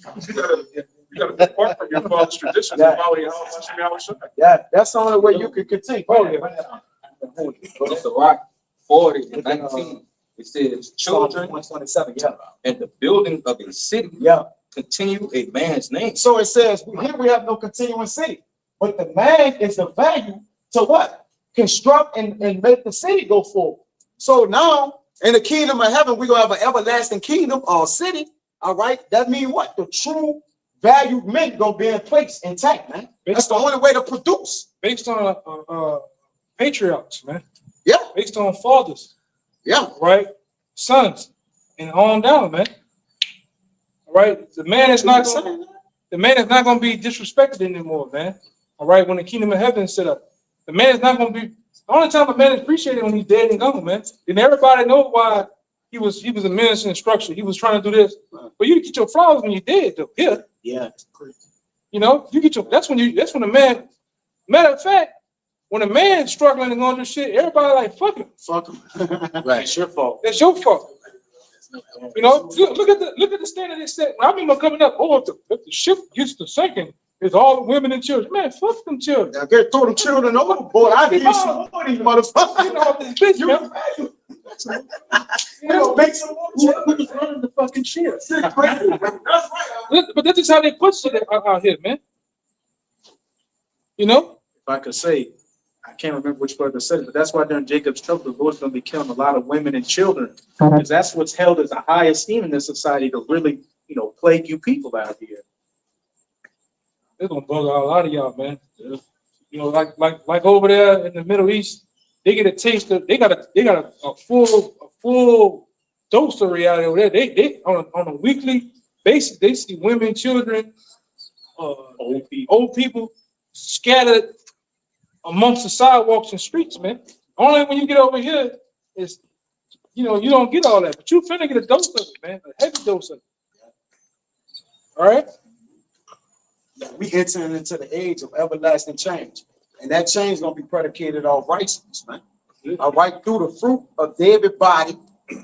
you gotta depart from your father's traditions and follow YAHAWASHI. Yeah, that's the only way you can continue. It's the rock 40 and 19. It says, children 127. Yeah. and the building of a city Yeah. continue a man's name. So it says here we have no continuous city, but the man is the value to what? Construct and make the city go forward. So now in the kingdom of heaven, we're gonna have an everlasting kingdom or city. All right, that means what? The true valued men gonna be in place intact, man. That's the only way to produce. Based on patriarchs, man. Yeah. Based on fathers. Yeah. Right? Sons. And on down, man. All right. The man is not gonna be disrespected anymore, man. All right, when the kingdom of heaven is set up. The man is not gonna be the only time a man is appreciated when he's dead and gone, man. And everybody knows why he was a minister in structure. He was trying to do this. But you get your flowers when you're dead, though. Yeah. Yeah. You know, you get your that's when the man, matter of fact, when a man's struggling and going through shit, everybody like fuck him. Fuck him. Right, it's your fault. That's your fault. You know, look at the standard they set. When I remember coming up, if the ship gets to sinking, it's all the women and children. Man, fuck them children. Now get throw them children overboard. I need some more of these motherfuckers. You know, this bitch, man. You know, make some more children. Running the fucking ship. That's right. But that's just how they put shit out here, man. You know? If I could say, I can't remember which brother said it, but that's why during Jacob's trouble, the Lord's going to be killing a lot of women and children, because that's what's held as a high esteem in this society, to really, plague you people out here. They're gonna bug out a lot of y'all, man. You know, like over there in the Middle East, they get a taste of they got a full dose of reality over there. They on a weekly basis, they see women, children, old people scattered amongst the sidewalks and streets, man. Only when you get over here is, you don't get all that, but you finna get a dose of it, man, a heavy dose of it. All right. We entering into the age of everlasting change, and that change is gonna be predicated on righteousness, man. All right, through the fruit of David's body,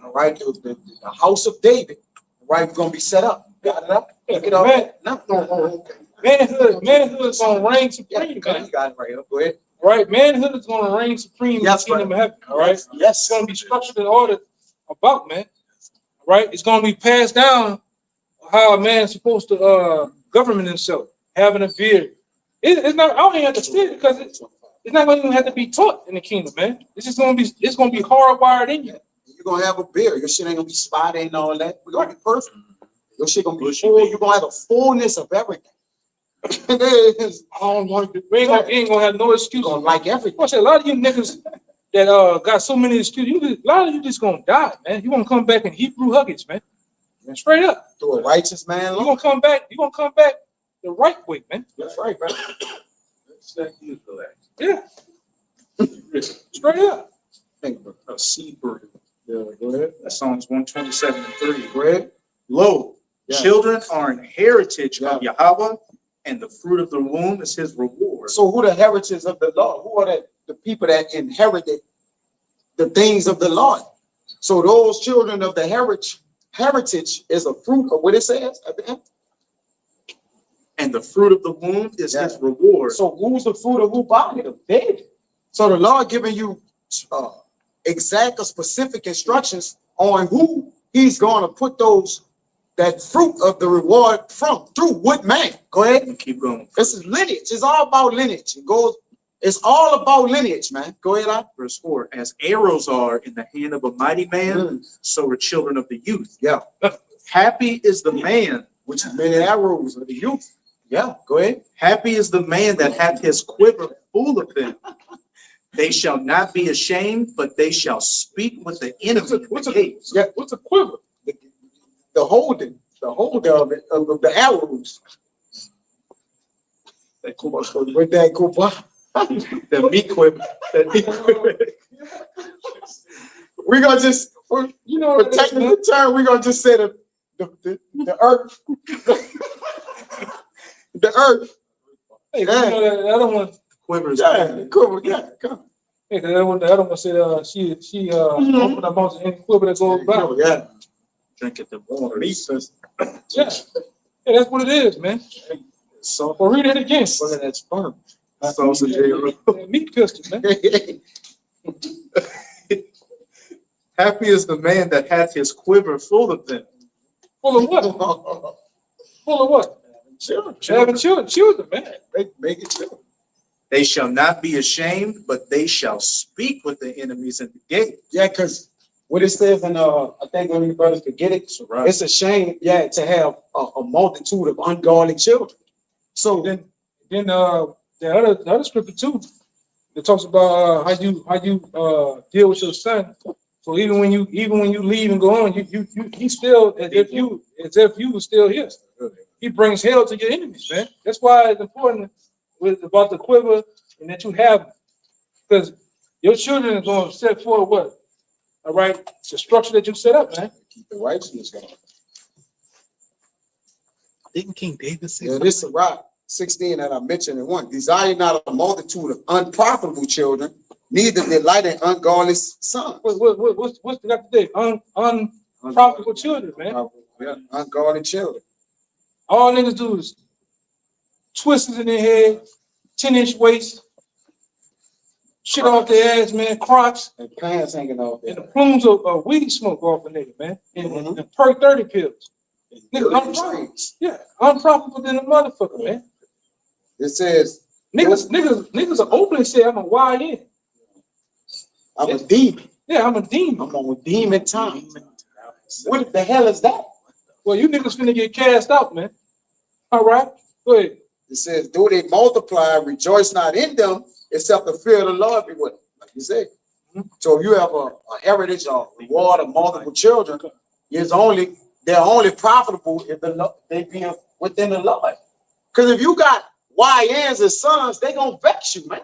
all right, the house of David, all right, gonna be set up. Got it up? Get Man, no, okay. manhood's gonna reign supreme, man. You got it right here. Go ahead. right? Manhood is going to reign supreme in the kingdom of heaven. All right. Yes. It's going to be structured in order about man. All right. It's going to be passed down how a man's supposed to govern himself, having a beard. It's not. I don't even have to say it because it's not going to even have to be taught in the kingdom, man. It's just going to be. It's going to be hardwired in you. You're gonna have a beard. Your shit ain't gonna be spotted and all that. We're gonna be perfect. Your shit gonna be full. You're gonna have a fullness of everything. I don't want to. We ain't gonna have no excuse. Gonna like everything. I said, a lot of you niggas that got so many excuses, a lot of you just gonna die, man. You gonna come back in Hebrew Huggins, man. Straight up. To a righteous man. You gonna come back. You gonna come back the right way, man. That's right, man. Yeah. Straight up. Think of a seed bird. Yeah, go ahead. That's Psalms 127:3. Go ahead. Lo, Yeah. children are an heritage of Yahawah, and the fruit of the womb is his reward. So who the heritage of the Lord? Who are the people that inherited the things of the Lord? So those children of the heritage is a fruit of what it says at the end. And the fruit of the womb is his reward. So who's the fruit of who body? The baby. So the Lord giving you exact or specific instructions on who he's going to put that fruit of the reward from through what man. Go ahead And keep going. This is lineage. It's all about lineage. It's all about lineage, man. Go ahead on. Verse 4. As arrows are in the hand of a mighty man, so are children of the youth. Yeah. Happy is the man, Which is many arrows of the youth. Yeah, go ahead. happy is the man that hath his quiver full of them. They shall not be ashamed, but they shall speak with the enemy. What's a quiver? The holding of it, of the arrows. With that kupa. The meat quiver. The meat quiver. We're gonna just, for technical term, we're gonna just say the earth. The earth. Hey, you know that other one. Quivers. Yeah, cool. Yeah, come. Hey, the other one said she opened her mouth and any quiver that goes by. Yeah. Drink it the water. Yeah, that's what it is, man. So, well, read it again. Look at that sperm. Sausage. That meat pistol, man. Happy is the man that hath his quiver full of them. Full of what? Full of what? Having children, man. Make it true. They shall not be ashamed, but they shall speak with the enemies in the gate. Yeah, because what it says in I think when you brothers could get it, it's a shame, to have a multitude of ungodly children. So then the other scripture too, it talks about how you deal with your son. So even when you leave and go on, he still as if you were still here. He brings hell to your enemies, man. That's why it's important about the quiver and that you have, because your children are going to set forward what? All right, the structure that you set up, man. Keep the righteousness going. Didn't King David say Yeah, this is Rock 16 that I mentioned in one. Desire not a multitude of unprofitable children, neither delight in ungodly sons. What's the next day? Unprofitable children, man. Yeah, ungodly children. All niggas do is twisters in their head, 10-inch waist, shit off their ass, man, crocs, And pants hanging off and the there. plumes of weed smoke off a nigga, man, and perk 30 pills. Nigga, unprofitable than a motherfucker, man. It says, Niggas are openly say I'm a YN. I'm a demon. Yeah, I'm a demon. I'm on demon time. What the hell is that? Well, you niggas finna get cast out, man. All right, go ahead. It says, though they multiply, rejoice not in them, except the fear of the Lord be with them. Like you said. So if you have a heritage or reward of multiple children, they're only profitable if they be within the Lord. Because if you got YNs and sons, they gonna vex you, man.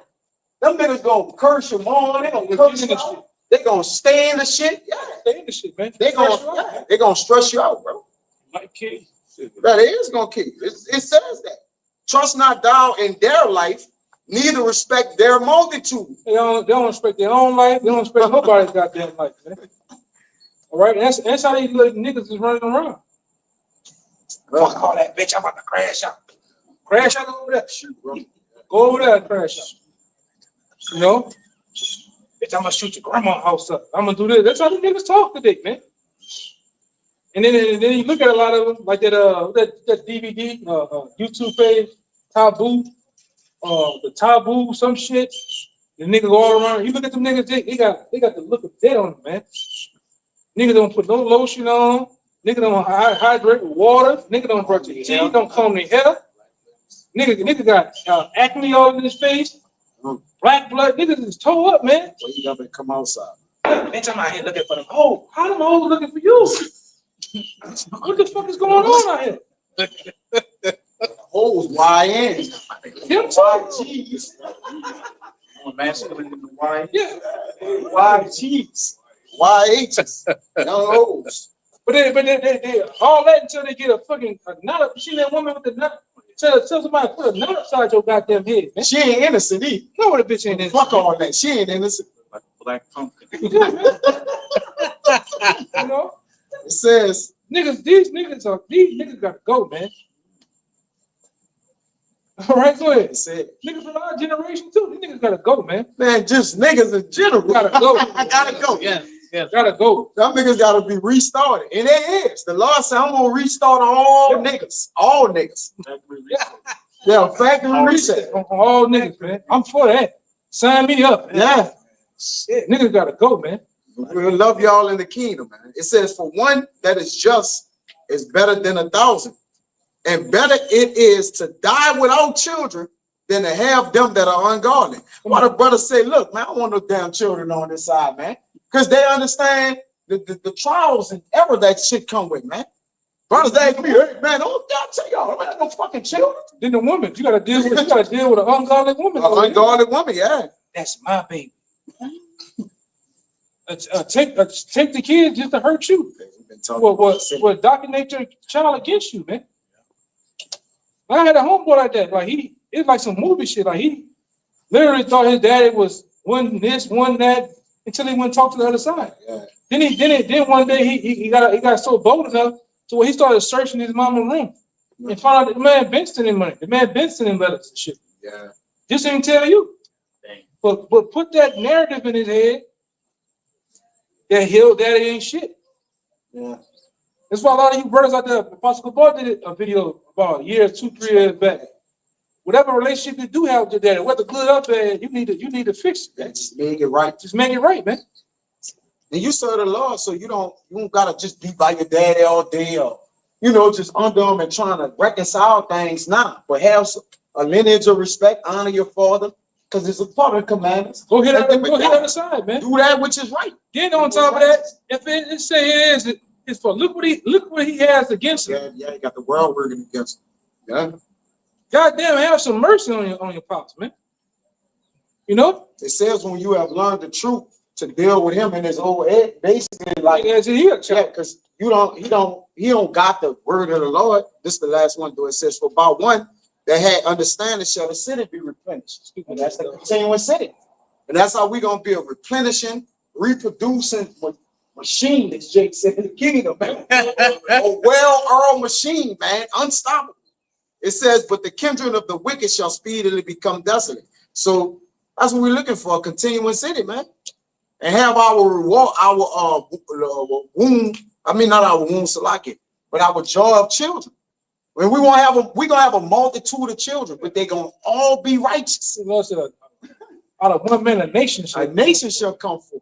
Them niggas gonna curse you more. They gonna curse you out. They gonna stay in the shit. Yeah, Stay in the shit, man. they gonna stress you out, bro. Like kids. That is gonna keep. It says that. Trust not thou in their life, neither respect their multitude. They don't respect their own life. They don't respect nobody's goddamn life, man. All right, that's how these little niggas is running around. Fuck all that bitch. I'm about to crash out. Crash out over there. Shoot, bro. Go over there and crash out. You know? Bitch, I'm gonna shoot your grandma's house up. I'm gonna do this. That's how the niggas talk today, man. And then you look at a lot of them, like that DVD, YouTube page, Taboo, the Taboo, some shit. The niggas go all around. You look at them niggas, they got the look of dead on them, man. Niggas don't put no lotion on. Niggas don't hydrate with water. Niggas don't brush their teeth. Don't comb their hair. Nigga got acne all in his face. Black blood. Niggas is toe up, man. Well, you gotta come outside. Bitch, I'm out here looking for them. Oh, how them hoes looking for you? What the fuck is going on out here? Hoes, YN. Them YGs. Masculine in the Y. Yeah. YGs. YHs. Young hoes. But they all that until they get a fucking nut. You see that woman with the nut? Tell somebody to put a nut upside your goddamn head, man. She ain't innocent either. No, what a bitch ain't innocent. Fuck all that. She ain't innocent. Like black pumpkin. Yeah, man. You know? It says, These niggas gotta go, man. All right, go ahead. it said, Niggas from our generation too. These niggas gotta go, man. man, just niggas in general. Gotta go. I gotta go. Yeah. Gotta go. Them niggas gotta be restarted. And it is. The Lord said, I'm gonna restart all niggas. All niggas. Yeah, factory reset. All niggas, man. I'm for that. Sign me up. Man. Yeah. Shit, niggas gotta go, man. We love y'all in the kingdom, man. It says, for one that is just is better than 1,000. And better it is to die without children than to have them that are ungodly. Why the brothers say, look, man, I don't want no damn children on this side, man. Because they understand the trials and error that shit come with, man. Brothers, they agree, hey, man, don't tell y'all, man, no fucking children. Then the woman, you gotta deal with an ungodly woman. An ungodly woman, yeah. That's my baby. Take the kids just to hurt you. Well, dominate your child against you, man. I had a homeboy like that. Like it's like some movie shit. Like he literally thought his daddy was one this, one that, until he went and talked to the other side. Yeah. Then one day he got so bold enough to where he started searching his mama's room and found out that the man been sending money. The man been sending letters and shit. Yeah. Just didn't tell you. Dang. But put that narrative in his head that his daddy ain't shit. Yeah. That's why a lot of you brothers out there, Apostle Boy did a video about a year, 2-3 years back. Whatever relationship you do have with your daddy, whether good or bad, you need to fix it. Just make it right. Just make it right, man. And you serve the Lord, so you don't gotta just be by your daddy all day, or just under him and trying to reconcile things. Nah, but have a lineage of respect, honor your father, because it's a part of the commandments. Go hit the other side, man. Do that which is right. Then on top of that, if it say it's for look what he has against him. Yeah, he got the world working against him. Yeah. Goddamn, have some mercy on your pops, man. You know? It says when you have learned the truth to deal with him in his old head, basically like because he don't got the word of the Lord. This is the last one, though. It says, for about one that had understanding shall the city be replenished. And that's the continuing city. And that's how we're gonna be a replenishing, reproducing machine, as Jake said in the kingdom, man. A well-oiled machine, man, unstoppable. It says, but the kindred of the wicked shall speedily become desolate. So that's what we're looking for, a continuing city, man. And have our reward, our womb, not our womb, Salaki, but our joy of children. When we're gonna have a multitude of children, but they're gonna all be righteous. Out of one man, a nation shall come forth.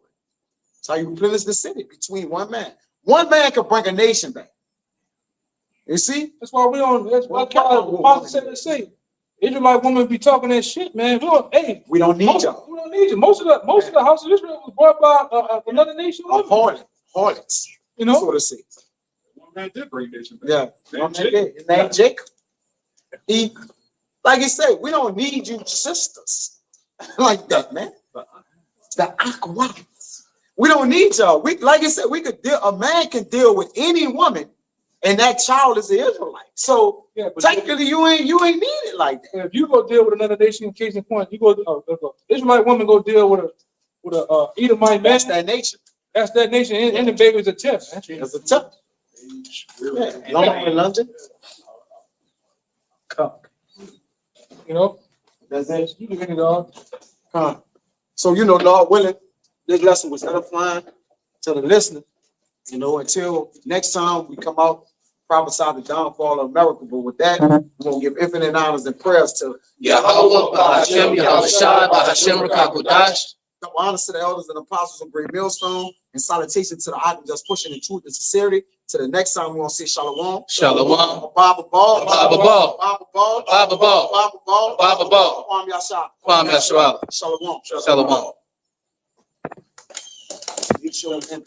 That's how you replenish the city, between one man. One man can bring a nation back. You see? That's why that's why Paul said to say, Israelite women be talking that shit, man. We don't need y'all. We don't need you. Most of the house of Israel was brought by another nation. Harlots. You know? That's what it says. One man did bring nation back. Yeah. His name Jacob. Like he said, we don't need you sisters like that, man. The aqua. We don't need y'all. Like I said, a man can deal with any woman, and that child is an Israelite. So technically, you ain't need it like that. If you go deal with another nation, in case in point, you go Israelite woman go deal with a Edomite man. That's that nation. That's that nation, and the baby's a test. That's a test. Long in London. You know. That's it. You can get it all. So, you know, Lord willing, this lesson was edifying to the listener. You know, until next time we come out, prophesy the downfall of America. But with that, we're gonna give infinite honors and prayers to YAHAWAH, bahasham, YAHAWASHI, bahasham, rakakwadash. double honors to the elders and apostles of Great Millstone, and salutation to the items that's pushing the truth and sincerity. To the next time, we're gonna say Shalawam. Shalawam. Baba Ball. Baba Ball. Baba Ball. Baba Ball. Baba Ball. Baba Ball. Kwam Yasha. Kwam Yasha. Shalawam. Shalawam. You show them.